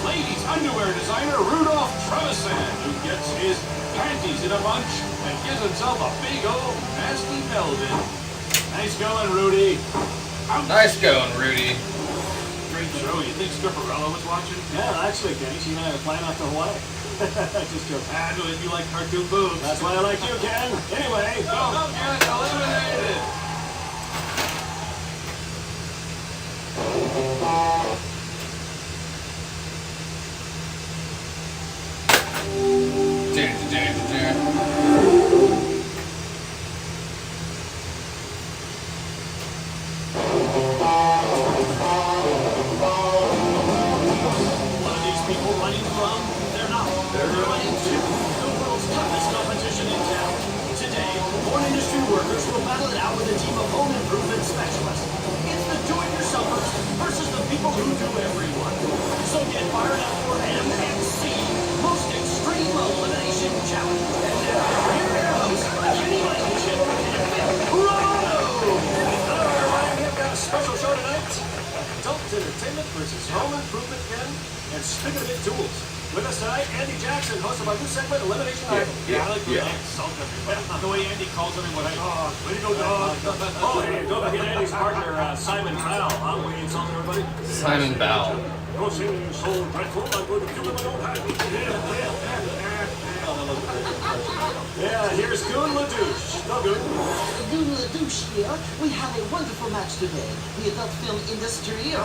ladies' underwear designer Rudolph Trevisan, who gets his panties in a bunch and gives himself a big old nasty Melvin. Nice going, Rudy. Nice going, Rudy. Great show. You think Stripperella was watching? Yeah, actually, Kenny, she and I are flying off to Hawaii. Just joking. I know if you like cartoon boobs. That's why I like you, Ken. Anyway, Don't get eliminated. What are these people running from? They're not. They're running to the world's toughest competition in town. Today, porn industry workers will battle it out with a team of home improvement specialists. It's the do-it-yourselfers versus the people who do everyone. So get fired up for Nxt, Most Extreme Elimination Challenge. And now, here are your hosts, Kenny Blankenship and Bill Bravo. Hello, everybody. We've got a special show tonight. Adult entertainment versus home improvement men and spigot-a-bit tools. With us tonight, Andy Jackson, host of our new segment, Elimination Idol. I like the insult everybody. The way Andy calls everyone, Oh, way to go, dog. Oh, hey, don't forget Andy's partner, Simon Bowell. Huh? Way to insult everybody. Simon Bowell. You're singing so dreadful, I'm going to do it my own hand. Yeah, here's Goon LaDouche. No, Goon. Goon LaDouche here. We have a wonderful match today. The adult film industry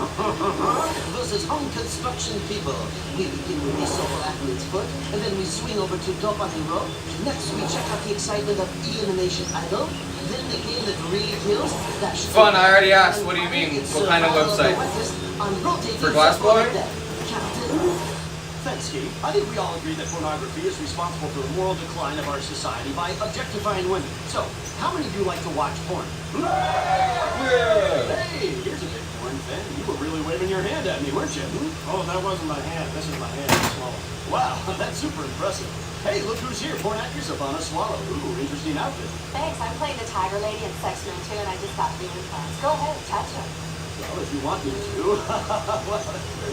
versus home construction people. We begin with the solo athlete's foot, and then we swing over to Dope on the Rope. Next, we check out the excitement of Elimination Idol. Then the game that really kills. Fun, I already asked. What do you mean? What kind of website? For GLASSBLOWING? Thanks, Steve. I think we all agree that pornography is responsible for the moral decline of our society by objectifying women. So, how many of you like to watch porn? Hey, here's a big porn fan. You were really waving your hand at me, weren't you? Oh, that wasn't my hand. This is my hand. Swallow. Wow, that's super impressive. Hey, look who's here. Porn actress Ivana Swallow. Ooh, interesting outfit. Thanks, I'm playing the Tiger Lady in Sex Man 2, and I just got doing class. Go ahead, touch him. Well, if you want me to.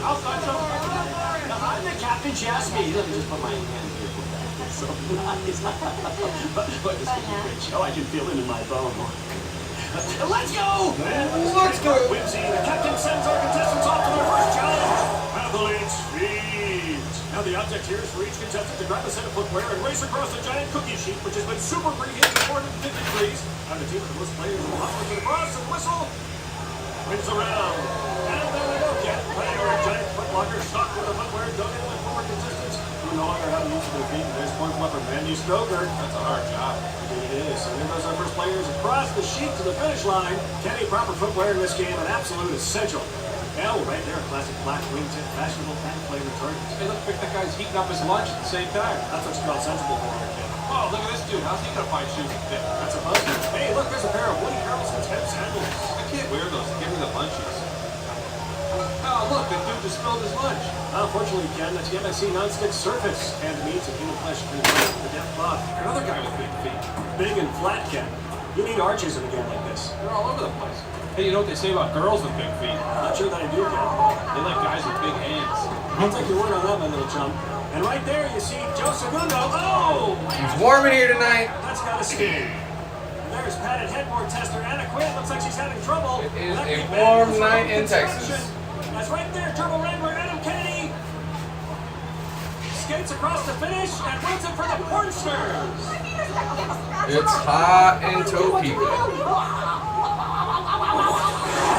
I'll touch him. I'm the captain. She asked me. Let me just put my hand here for that. It's so nice. But this is a great show. I can feel it in my bone. Let's go! Let's go! Whimsy, the captain sends our contestants off to their first challenge. Athlete's feet. Now the object here is for each contestant to grab a set of footwear and race across a giant cookie sheet, which has been super preheated to 450 degrees. And the team with the most players will hustle to the cross and whistle. Wins around. And there we go, Ken. Playing our giant footlocker stocked with the footwear donated by former contestants who no longer have use of their feet. And there's one from upper Mandy Stoker. That's a hard job. Indeed it is. And there goes our first players across the sheet to the finish line. Kenny, proper footwear in this game, an absolute essential. Now, right there, a classic black wingtip, fashionable and flavored target. Hey, look, that guy's heating up his lunch at the same time. That's what's called sensible footwear, Ken. Oh, look at this dude. How's he gonna find shoes that fit? That's a buzzer. Hey, look, there's a pair of Woody Harrelson's hemp sandals. I can't wear those. Give me the munchies. Oh, look, the dude just spilled his lunch. Unfortunately, Ken, that's the MSC non-stick surface. Canned meats and human flesh can break the depth cloth. Another guy with big feet. Big and flat, Ken. You need arches in a game like this. They're all over the place. Hey, you know what they say about girls with big feet? Not sure that I do, Ken. They like guys with big hands. I'll take your word on that, my little chum. And right there, you see Joe Segundo. Oh! It's warm in here tonight. That's got a sting. And there's padded headboard tester Anna Quinn. Looks like she's having trouble. It is a warm night in Texas. That's right there, Turbo Wrangler Adam Kennedy. Skates across the finish and wins it for the porn stars. It's hot in Topeka.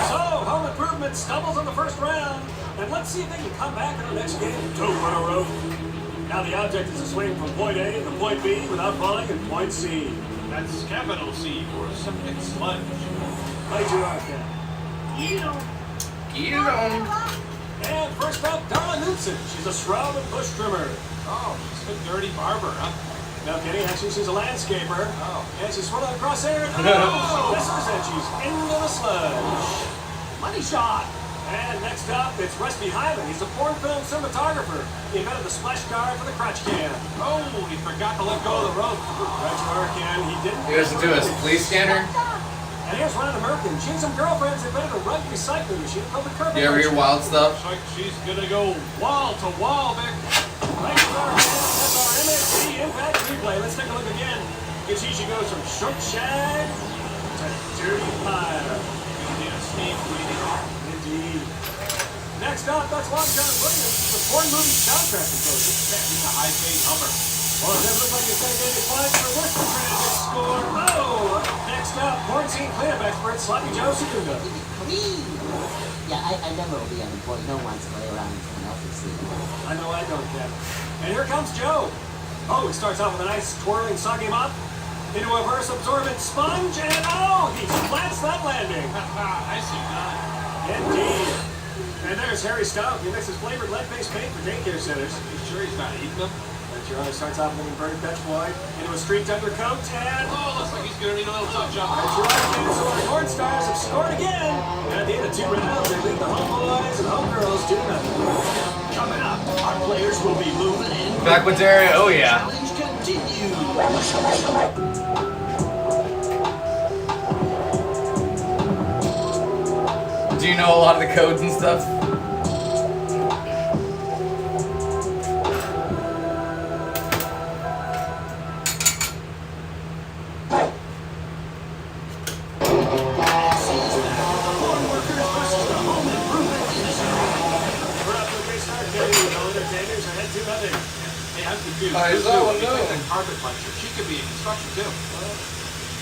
So, Home Improvement stumbles in the first round. And let's see if they can come back in the next game. 2 in a row. Now the object is to swing from point A to point B without falling in point C. That's capital C for septic sludge. Right you are, Ken. Get on. And first up, Darla Knudsen. She's a shrub and bush trimmer. Oh, she's a dirty barber, huh? No kidding, actually she's a landscaper. Oh. And she's swirling across there and oh, she misses and she's into the sludge. Money shot. And next up, it's Rusty Highland. He's a porn film cinematographer. He invented the splash guard for the crotch cam. Oh, he forgot to let go of the rope. Right you are, Ken. He didn't. He doesn't do his police scanner. And here's Ryan American. She and some girlfriends invented a rug recycling machine called the Carpenter. You ever hear wild stuff? Looks like she's gonna go wall to wall, Vic. Right you are, Ken. That's our MSC Impact Replay. Let's take a look again. You can see she goes from short shag to dirty fire. You'll need a steam cleaning. Indeed. Next up, that's Long John Williams, the porn movie soundtrack composer. He's a high-paid Hummer. Well, it doesn't look like he's going to get any points for worst transit score. Oh! Next up, porn scene cleanup expert Sloppy Joe Segundo. Yeah, I never will be unemployed. No one wants to lay around in someone else's sleep. I know I don't, Ken. And here comes Joe. Oh, he starts off with a nice twirling soggy mop into a reverse absorbent sponge, and oh, he splats that landing. Nicely done. Indeed. And there's Harry Stout. He mixes flavored lead-based paint for daycare centers. You sure he's not eating them? And Gerard starts off with an inverted Dutch boy into a streaked undercoat, and Oh, looks like he's gonna need a little touch up. that's right, so our North Stars have scored again. And at the end of 2 rounds, they lead the homeboys and homegirls 2-0. Coming up, our players will be moving in. Back with Batera, oh yeah. Challenge continues. Do you know a lot of the codes and stuff? Hey, I'm confused. Is that one He's no? like the carpet puncher. She could be in construction too.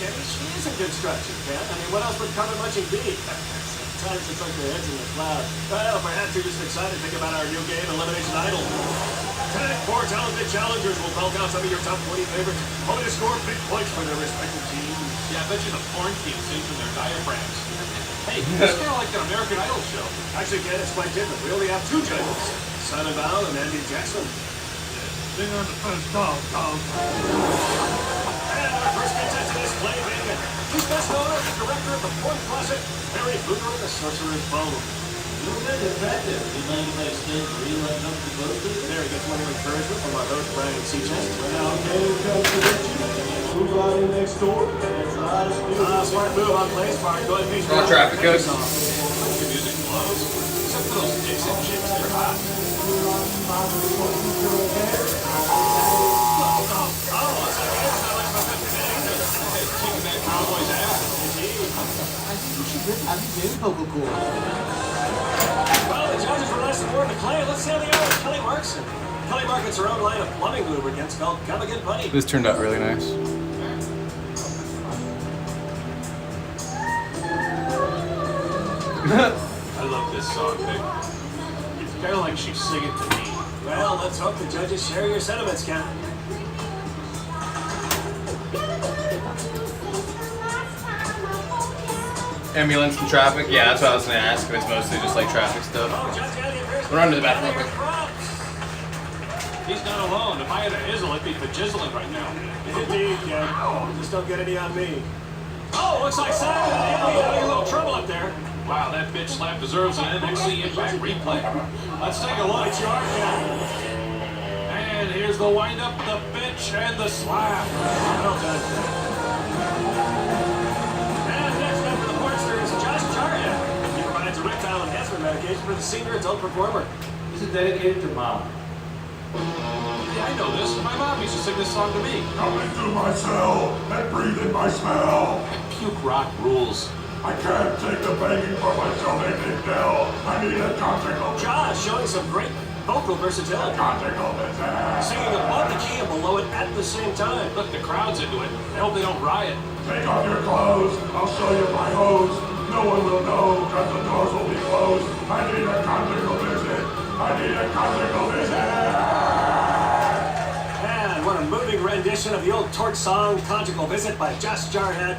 Kenny, she is in construction, Ken. I mean, what else would carpet munching be? Sometimes it's like their heads in the clouds. Well, perhaps you're just excited to think about our new game, Elimination Idol. Tonight, 4 talented challengers will belt out some of your top 20 favorites, hoping to score big points for their respective teams. Yeah, I bet you the porn team sings from their diaphragms. Hey, it's kind of like an American Idol show. Actually, Ken, it's quite different. We only have 2 judges, Simon Val and Andy Jackson. Sing on the first dog. And our first contestant is Clay Bacon. He's best known as the director of the porn closet, Harry Hoover and the Sorcerer's Bone. You're very effective. You mind if I extend 3 like something close to it? There he gets one of encouragement from our host, Brian Seachest. Now, here comes the move right in next door. Smart move on Clay's part. Go ahead, Wrong traffic codes. Your music blows. Except for those dicks and chicks, they're hot. Kicking that cowboy's ass. I think you should rip out your vocal cord. Well, the judges were nice and warm to Clay. Let's see how they are with Kelly Markson. Kelly markets her own line of plumbing lubricants called Come Again Putty. This turned out really nice. I love this song, Vic. It's kind of like she's singing to me. Well, let's hope the judges share your sentiments, Ken. Ambulance and traffic? Yeah, that's what I was gonna ask if it's mostly just like traffic stuff. We'll run to the bathroom real quick. He's not alone. If I had a hizzle, I'd be bejizzling right now. Indeed, Ken. Just don't get any on me. Oh, looks like Simon and Andy having a little trouble up there. Wow, that bitch slap deserves an NXT Impact replay. Let's take a look. It's your Ken. And here's the wind-up, the bitch, and the slap. Well done. And next up for the Portster is Josh Jarhead. He provides erectile enhancement medication for the senior adult performer. This is dedicated to Mom. Yeah, I know this. My mom used to sing this song to me. Come into my cell and breathe in my smell. Puke rock rules. I can't take the begging for my cellmate Nick Dell. I need a conjugal. Josh showing some great vocal versatility. Conjugal business. Singing above the key and below it at the same time. Look, the crowd's into it. I hope they don't riot. Take off your clothes. I'll show you my hose. No one will know because the doors will be closed. I need a conjugal visit. I need a conjugal visit. And what a moving rendition of the old torch song, Conjugal Visit by Josh Jarhead.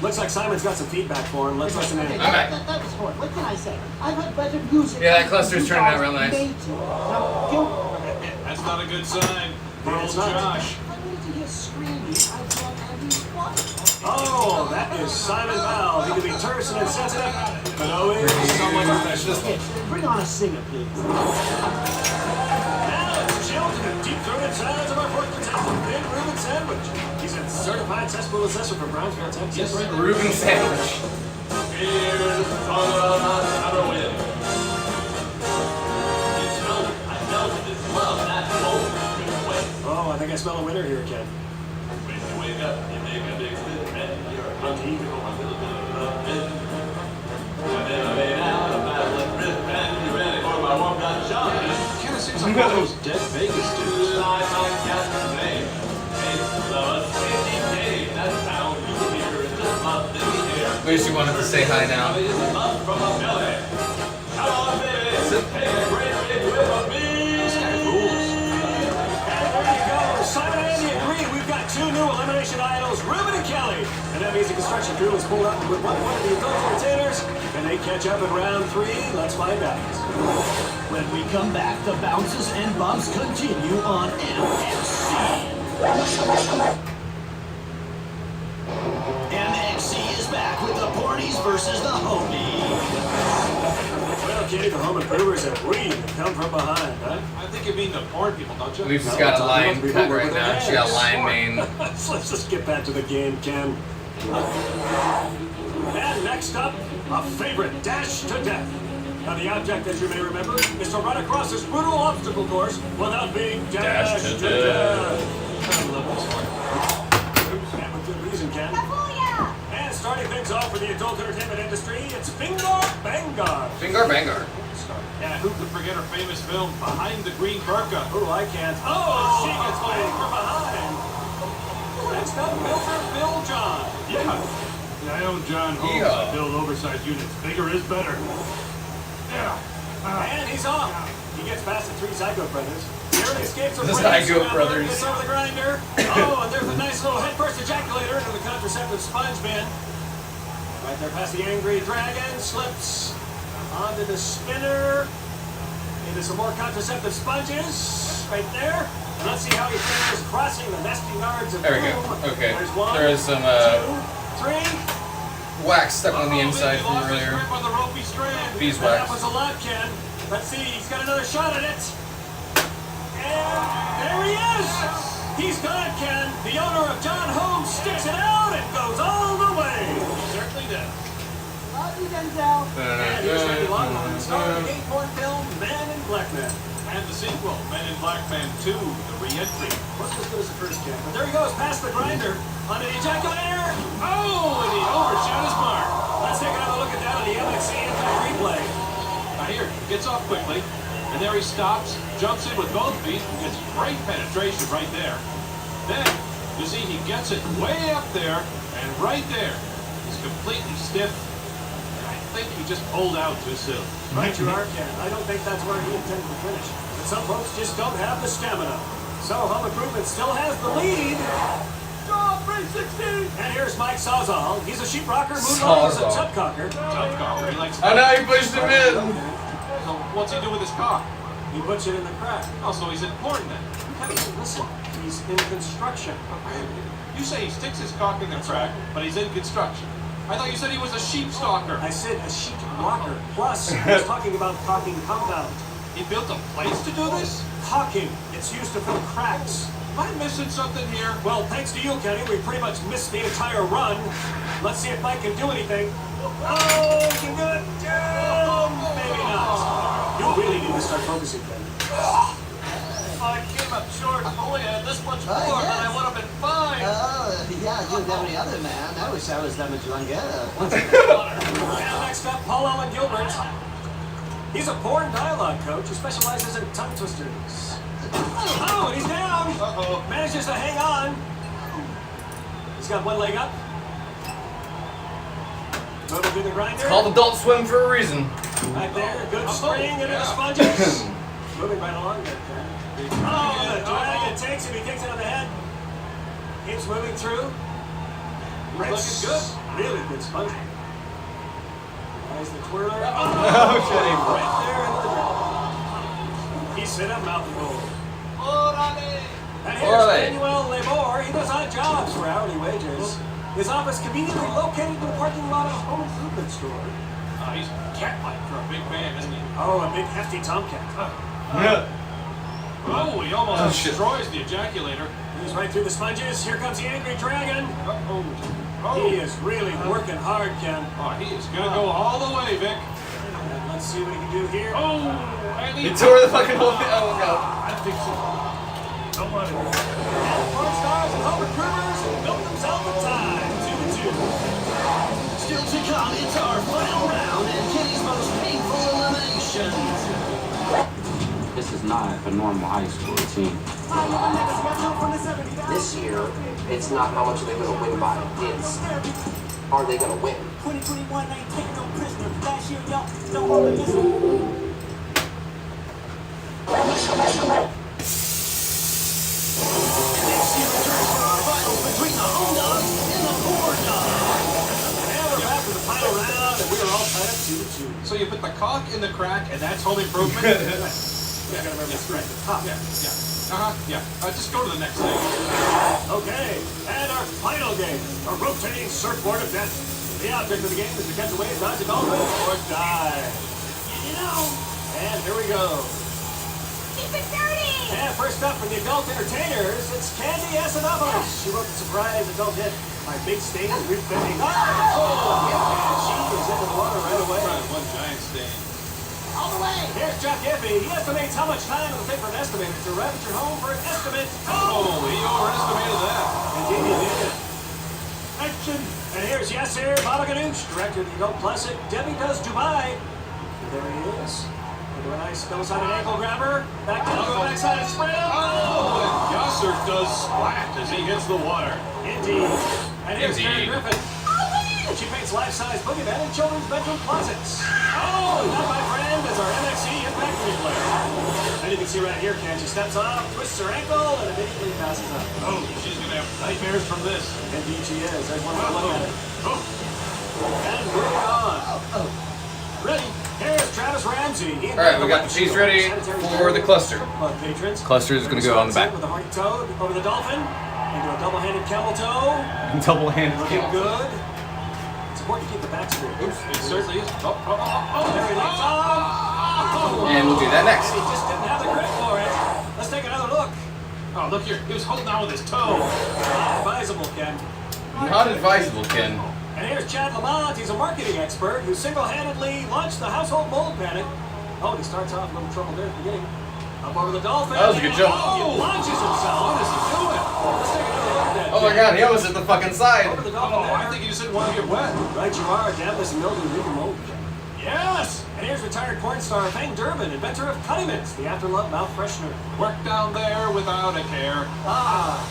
Looks like Simon's got some feedback for him. Let's listen in. Okay, that was horrible. What can I say? I've had better music. Yeah, that cluster's turning out real nice. Now, Gil, That's not a good sign for old It's not. Josh. I need to hear screaming. I've got Andy's wife. Oh, that is Simon Val. He can be terse and insensitive, but always somewhat professional. Yes, bring on a singer, please. Now it's chilled to the deep-throated sounds of our fourth contestant, Ben Reuben Sandwich. He's a certified cesspool assessor from Brownsville, Texas. Yes, Reuben Sandwich. Here's another win. Oh, I think I smell a winner here, Ken. When you wake up, you make a big flip, and you're a hunty, a little bit of a bit. And then I lay down a battling rip, and you're ready for my one-gun shot. Kind of seems like one of those dead Vegas dudes. Like my captain's name. Hey, the safety game, that's how you hear it just up in the air. At least you wanted to say hi now. It's up from a belly. Come on, baby. Take a great big whip of me. This guy rules. And there you go, Simon And that means the construction crew is pulled up with one of the adult entertainers. Can they catch up in round 3? Let's find out. When we come back, the bounces and bumps continue on MXC. MXC is back with the Pornies versus the Homies. Well, Kenny, the home improvers have really come from behind, huh? I think you mean the porn people, don't you? Lucy's got a line cut right now. She got a line mane. Let's just get back to the game, Ken. And next up, a favorite, Dash to Death. Now, the object, as you may remember, is to run across this brutal obstacle course without being dashed to death. I love this one. And with good reason, Ken. And starting things off for the adult entertainment industry, it's Fingar Bangar. Fingar Bangar. Yeah, who could forget her famous film, Behind the Green Burqa? Oh, I can't. Oh, she gets banged from behind. Next up, Builder Bill John. Yeah, I own John Holmes. Yeah. I build oversized units. Bigger is better. Yeah. And he's off. He gets past the 3 Zygo brothers. He early escapes from The Zygo brothers. Gets over the grinder. Oh, and there's a nice little headfirst ejaculator into the contraceptive sponge bin. Right there past the angry dragon, slips onto the spinner. Into some more contraceptive sponges. Right there. And let's see how he finishes crossing the nesting yards of There we go. boom. Okay. There's 1, There is some 2, 3. wax stuck on the inside from Lost his earlier. grip on the ropey strand. Beeswax. That happens a lot, Ken. Let's see, he's got another shot at it. And there he is! He's got it, Ken. The owner of John Holmes sticks it out and goes all the way. He certainly does. Love you, Denzel. And here's Randy Longhorn, star of the 8-point film Man in Black Man. And the sequel, Men in Black Man 2, The Re-Entry. Wasn't as good as the first, Ken. But there he goes, past the grinder, onto the ejaculator. Oh, and he overshot his mark. Let's take another look at that on the MXC Impact replay. Now here, gets off quickly, and there he stops, jumps in with both feet, and gets great penetration right there. Then, you see he gets it way up there, and right there, he's completely stiff, and I think he just pulled out too soon. Right you are, Ken. I don't think that's where he intended to finish. But some folks just don't have the stamina. So Home Improvement still has the lead. Draw 360! And here's Mike Sawzall. He's a sheetrocker, moonwalker, a tubcocker. Tubcocker, he likes... Oh no, he pushed him in! So what's he do with his cock? He puts it in the crack. Oh, so he's in porn then. Hey, listen, he's in construction. You say he sticks his cock in the crack, but he's in construction. I thought you said he was a sheep stalker. I said a sheet rocker. Plus, I was talking about caulking compound. He built a place to do this? Caulking. It's used to fill cracks. Am I missing something here? Well, thanks to you, Kenny, we pretty much missed the entire run. Let's see if Mike can do anything. Oh, he can do it. Maybe not. You really need to start focusing, Kenny. I came up short. If only I had this much more, yes. then I would have been fine. Yeah, you and every other man. I wish I was that much longer. And next up, Paul Allen Gilbert. He's a porn dialogue coach who specializes in tongue twisters. Oh, and he's down. Uh-oh. Manages to hang on. He's got one leg up. Moving through the grinder. It's called Adult Swim for a reason. Right there, good spring into the sponges. Moving right along there. Oh, the dragon takes him. He takes it on the head. Keeps moving through. Looking good. Really good sponge. There's the twirler. Oh, shit. Right there into the dragon. He's hit a mouthful. And here's Manuel Lemore. He does odd jobs for hourly wages. His office conveniently located in the parking lot of a home improvement store. He's cat-like for a big man, isn't he? Oh, a big hefty tomcat. Oh, he almost destroys the ejaculator. He's right through the sponges. Here comes the angry dragon. Uh-oh. He is really working hard, Ken. Oh, he is going to go all the way, Vic. And let's see what he can do here. Oh, and He tore the fucking whole thing. Oh, God. I think so. Don't want it. And porn stars and home recruiters built themselves a tie. 2-2. Still to come, it's our final round and Kenny's most painful elimination. This is not a normal high school team. This year, it's not how much are they going to win by. It's, are they going to win? 2021 ain't taking no prisoner. Last year, y'all don't hold it this. Next year returns for our finals between the Home Dogs and the Poor Dogs. So you put the cock in the crack, and that's home improvement? Yeah, gotta remember to strike the top. Yeah. Just go to the next thing. Okay, and our final game, a rotating surfboard of death. The object of the game is to catch a wave, dodge a dolphin, or die. You know. And here we go. Keep it dirty! And first up from the adult entertainers, it's Candy Asadamos. She wrote the surprise adult hit, My Big Stain is Refitting. And she is into the water right away. One giant stain. All the way! Here's Chuck Iffy. He estimates how much time it'll take for an estimator to arrive at your home for an estimate. Oh, he overestimated that. Indeed, he did. Action! And here's Yes Sir, Baba Ganoush, director of the adult classic Debbie Does Dubai. And there he is. Into a nice double-sided ankle grabber. Back to the backside sprint. Oh, and Yasser does splat as he hits the water. Indeed. And here's Karen Griffin. She paints life-size boogeymen in children's bedroom closets. Oh, and that, my friend, is our MXC Impact replay. And you can see right here, Ken, she steps off, twists her ankle, and immediately passes out. Oh, she's going to have nightmares from this. Indeed she is. There's one more look at it. And moving on. Ready? Here's Travis Ramsey. Alright, we got the cheese ready for the cluster. Patrons. Cluster is going to go on the back. With the horny toe over the dolphin. Into a double-handed camel toe. Double-handed Looking camel toe. good. Important to keep the back straight. Oops, it certainly is. There he leaps on. And we'll do that next. He just didn't have the grip for it. Let's take another look. Oh, look here. He was holding on with his toe. Not advisable, Ken. Not advisable, Ken. And here's Chad Lamont. He's a marketing expert who single-handedly launched the household mold panic. Oh, he starts off a little trouble there at the beginning. Up over the dolphin. That was a good jump. He launches himself. What is he doing? Let's take another look at that. Oh my god, he almost hit the fucking side. Over the dolphin there. I think you just didn't want to get wet. Right you are, dampness and mildew leave the mold. Yes! And here's retired porn star Fang Durbin, inventor of Cuttiments, the after-love mouth freshener. Work down there without a care.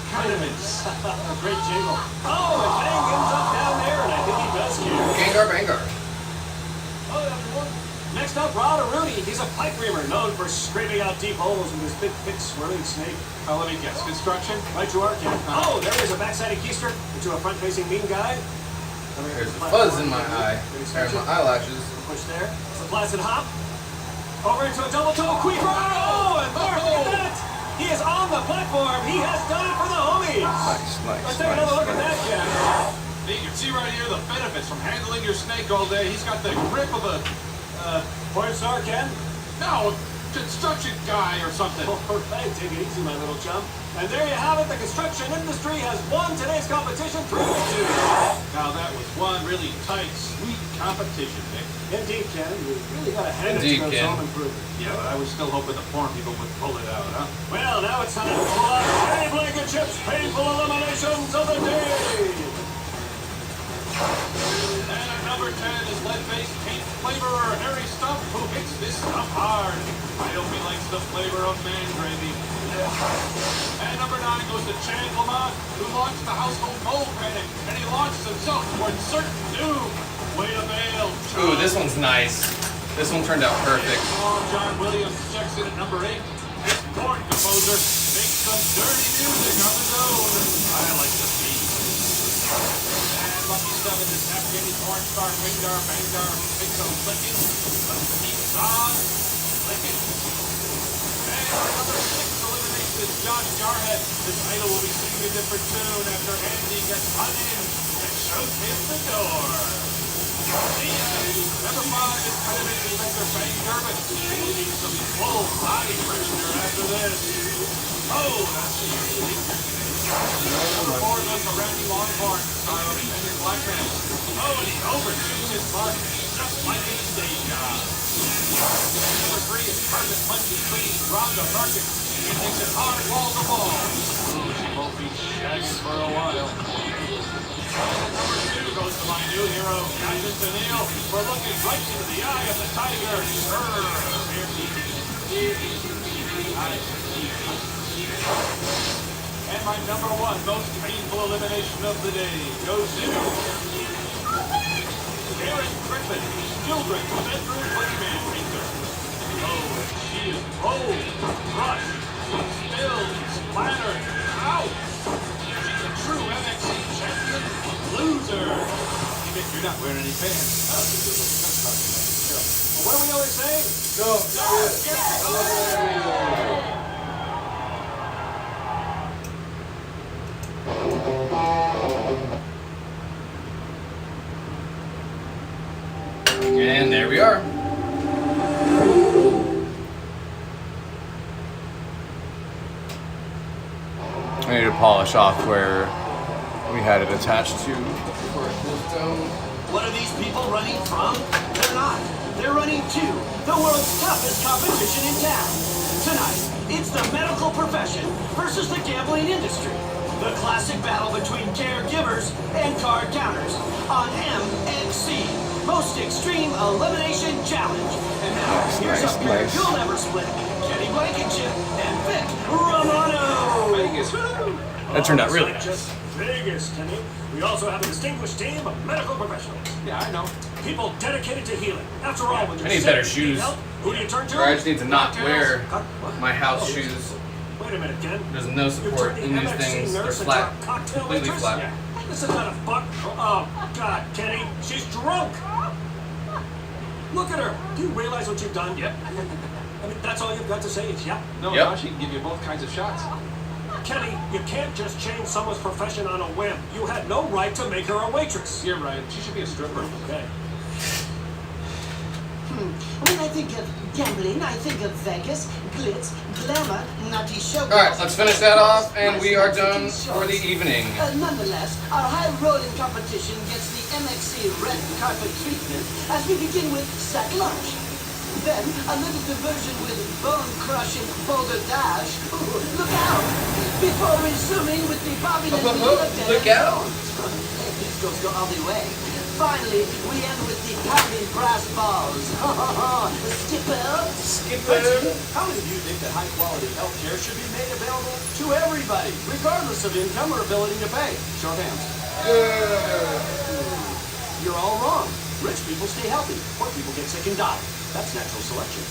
Cuttiments. A great jingle. Oh, and Fang ends up down there, and I think he does care. Gengar Bangar. Oh, everyone. Next up, Rod Rooney. He's a pipe reamer known for scraping out deep holes with his big, thick, swirling snake. Oh, let me guess. Construction? Right you are, Ken. Oh, there is a backsided keister into a front-facing mean guy. There's a fuzz in my eye. There's my eyelashes. Push there. It's a placid hop. Over into a double toe creeper. Oh, and Mark, look at that. He is on the platform. He has done it for the homies. Let's take another look at that, Ken. You can see right here the benefits from handling your snake all day. He's got the grip of a porn star, Ken? No, construction guy or something. All right, take it easy, my little chum. And there you have it. The construction industry has won today's competition 3-2. Now that was one really tight, sweet competition, Nick. Indeed, Ken. You really got to hand it to those home improvement. Yeah, but I was still hoping the porn people would pull it out, huh? Well, now it's time to pull out Penny Blanket Chips Painful Eliminations of the Day. And at number 10 is lead-based paint flavorer Harry Stump, who hits this stuff hard. I hope he likes the flavor of man gravy. And number 9 goes to Chad Lamont, who launched the household mold panic, and he launched himself towards certain doom. Way to bail. Ooh, this one's nice. This one turned out perfect. John Williams checks in at number 8. This porn composer makes some dirty music on his own. I like the beat. And Lucky 7 is Afghani porn star Bangar makes some licking. Let's keep on licking. And number 6 elimination is Josh Jarhead. This idol will be singing a different tune after Andy gets run in and shows him the door. Number 5 is Predator Inspector Fang Durbin. He needs some full body pressure after this. Oh, that's easy. Number 4 goes to Randy Longhorn, star of Independent Black Man. Oh, and he overshoots his mark just like a stage job. And number 3 is Carpet Punchy Queen, Rhonda Martin. She takes it hard wall to wall. Oh, she won't be shagging for a while. Number 2 goes to my new hero, Captain Tennille, for looking right into the eye of the tiger. And my number 1 most painful elimination of the day goes to Karen Griffin, children's bedroom boogeyman painter. Oh, she is rolled, crushed, spilled, splattered. Ow! She's a true MXC champion loser. You're not wearing any pants. What do we always say? And there we are. I need to polish off where we had it attached to. What are these people running from? They're not. They're running to the world's toughest competition in town. Tonight, it's the medical profession versus the gambling industry. The classic battle between caregivers and card counters on MXC, Most Extreme Elimination Challenge. And now, here's a pair you'll never split. Kenny Blankenship and Vic Romano. Vegas. That turned out really nice. Just Vegas, Kenny. We also have a distinguished team of medical professionals. Yeah, I know. People dedicated to healing. After all, when you're I need sick, better you need shoes. help, who do you turn to? Or I just need to not wear What? my house Oh, shoes. Wait a minute, Ken. There's no support in these things. They're flat. Completely flat. Yeah. This is not a fuck. Oh, God, Kenny. She's drunk. Look at her. Do you realize what you've done? Yep. I mean, that's all you've got to say is yep. No, Yep. she can give you both kinds of shots. Kenny, you can't just change someone's profession on a whim. You had no right to make her a waitress. You're right. She should be a stripper. Okay. When I think of gambling, I think of Vegas, glitz, glamour, nutty show. Alright, let's finish that off, and we are done for the evening. Nonetheless, our high-rolling competition gets the MXC red carpet treatment as we begin with sack lunch. Then, a little diversion with bone-crushing boulder dash. Ooh, look out! Before resuming with the bobbing and weaving of dead Look out! These girls go all the way. Finally, we end with the pounding brass balls. Skipper! How many of you think that high-quality health care should be made available to everybody, regardless of income or ability to pay? Show of hands. You're all wrong. Rich people stay healthy. Poor people get sick and die. That's natural selection.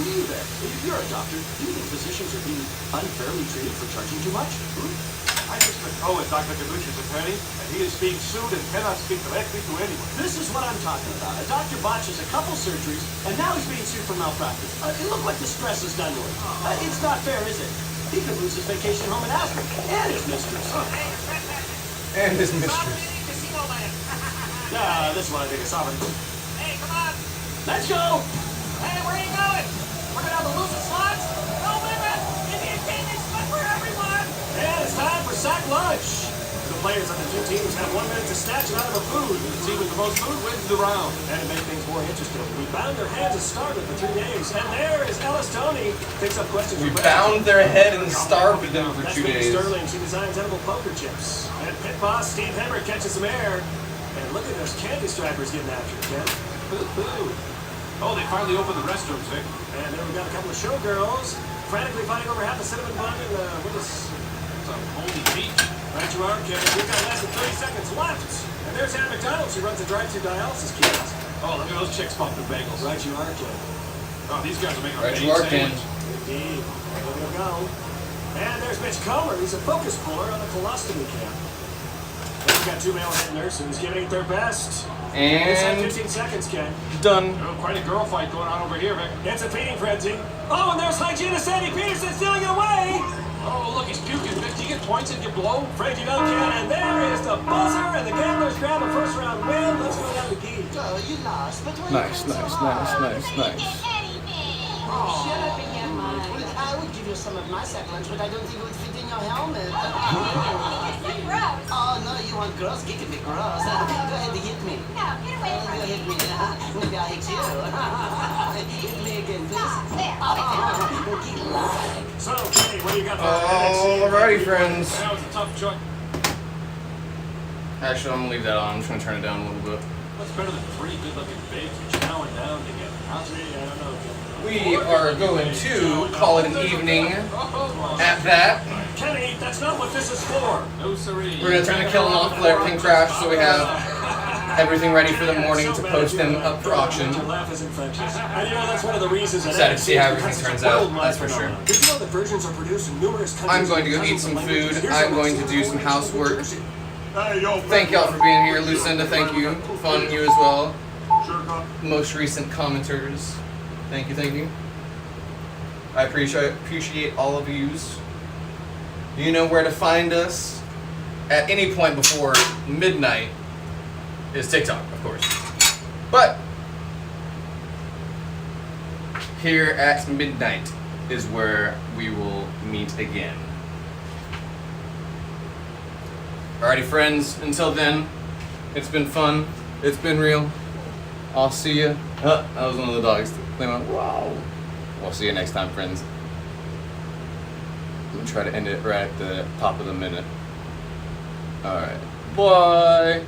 You there. If you're a doctor, do you think physicians are being unfairly treated for charging too much? I just recall with Dr. Galush's attorney, and he is being sued and cannot speak directly to anyone. This is what I'm talking about. A doctor botches a couple surgeries, and now he's being sued for malpractice. Look what the stress has done to him. It's not fair, is it? He could lose his vacation home in Aspen and his mistress. And his mistress. This one I think is sovereign. Hey, come on. Let's go! Hey, where are you going? We're gonna have the losing slots? No limit. Indian game is fun for everyone. And it's time for sack lunch. The players of the two teams have 1 minute to snatch it out of a food. The team with the most food wins the round. And to make things more interesting, we bound their heads and starved them for 3 days. And there is Ellis Tony. Picks up questions. We bound their head and starved them for 2 days. Sterling. She designs edible poker chips. And pit boss Steve Hemmer catches some air. And look at those candy stripers getting after it, Ken. Oh, they finally opened the restrooms, Vic. And then we got a couple of showgirls frantically fighting over half a cinnamon bun and what is some holy beach. Right you are, Ken. We've got less than 30 seconds left. And there's Ann McDonald. She runs a drive-thru dialysis kiosk. Oh, look at those chicks pumping bagels. Right you are, Ken. Oh, these guys are making a Right big you are, Ken. sandwich. Indeed. There we go. And there's Mitch Comer. He's a focus puller on the colostomy camp. And we've got 2 male head nurses giving it their best. And 15 seconds, Ken. done. Oh, quite a girl fight going on over here, Vic. It's a feeding frenzy. Oh, and there's hygienist Sandy Peterson stealing it away. Oh, look, he's puking, Vic. Do you get points if you blow? Afraid you don't, Ken. And there is the buzzer, and the gamblers grab a first-round win. Let's go down to Gee. Oh, you lost, but why Nice, nice. Oh, shut up and get mine. I would give you some of my sack lunch, but I don't think it would fit in your helmet. Gross. Oh, no, you want gross? Kick me gross. Go ahead and hit me. No, get away from Go me. hit me. Maybe I'll hit you. Hit me again, please. There. Keep lying. So, Kenny, what do you got for NXT? Alrighty, friends. That was a tough choice. Actually, I'm gonna leave that on. I'm just gonna turn it down a little bit. What's better than 3 good-looking babes chowing down together? I don't know, Ken. We are going to call it an evening at that. Kenny, that's not what this is for. No, siree. We're gonna turn the killing off, let everything crash, so we have everything ready for the morning to post them up for auction. Your laugh is infectious. And you know, that's one of the reasons that Excited to see how NXT everything becomes turns a out, worldwide that's for sure. phenomenon. Did you know that versions are produced in numerous countries? I'm going to go because eat of some the languages? food. Here's I'm what going to makes do it some born in housework. Jersey. Thank y'all for being here. Lucinda, thank you. Fun, you as well. most recent commenters. Thank you, thank you. I appreciate all of yous. You know where to find us at any point before midnight is TikTok, of course. But here at midnight is where we will meet again. Alrighty, friends, until then, it's been fun. It's been real. I'll see you. That was one of the dogs. Wow. We'll see you next time, friends. I'm gonna try to end it right at the top of the minute. Alright. Bye.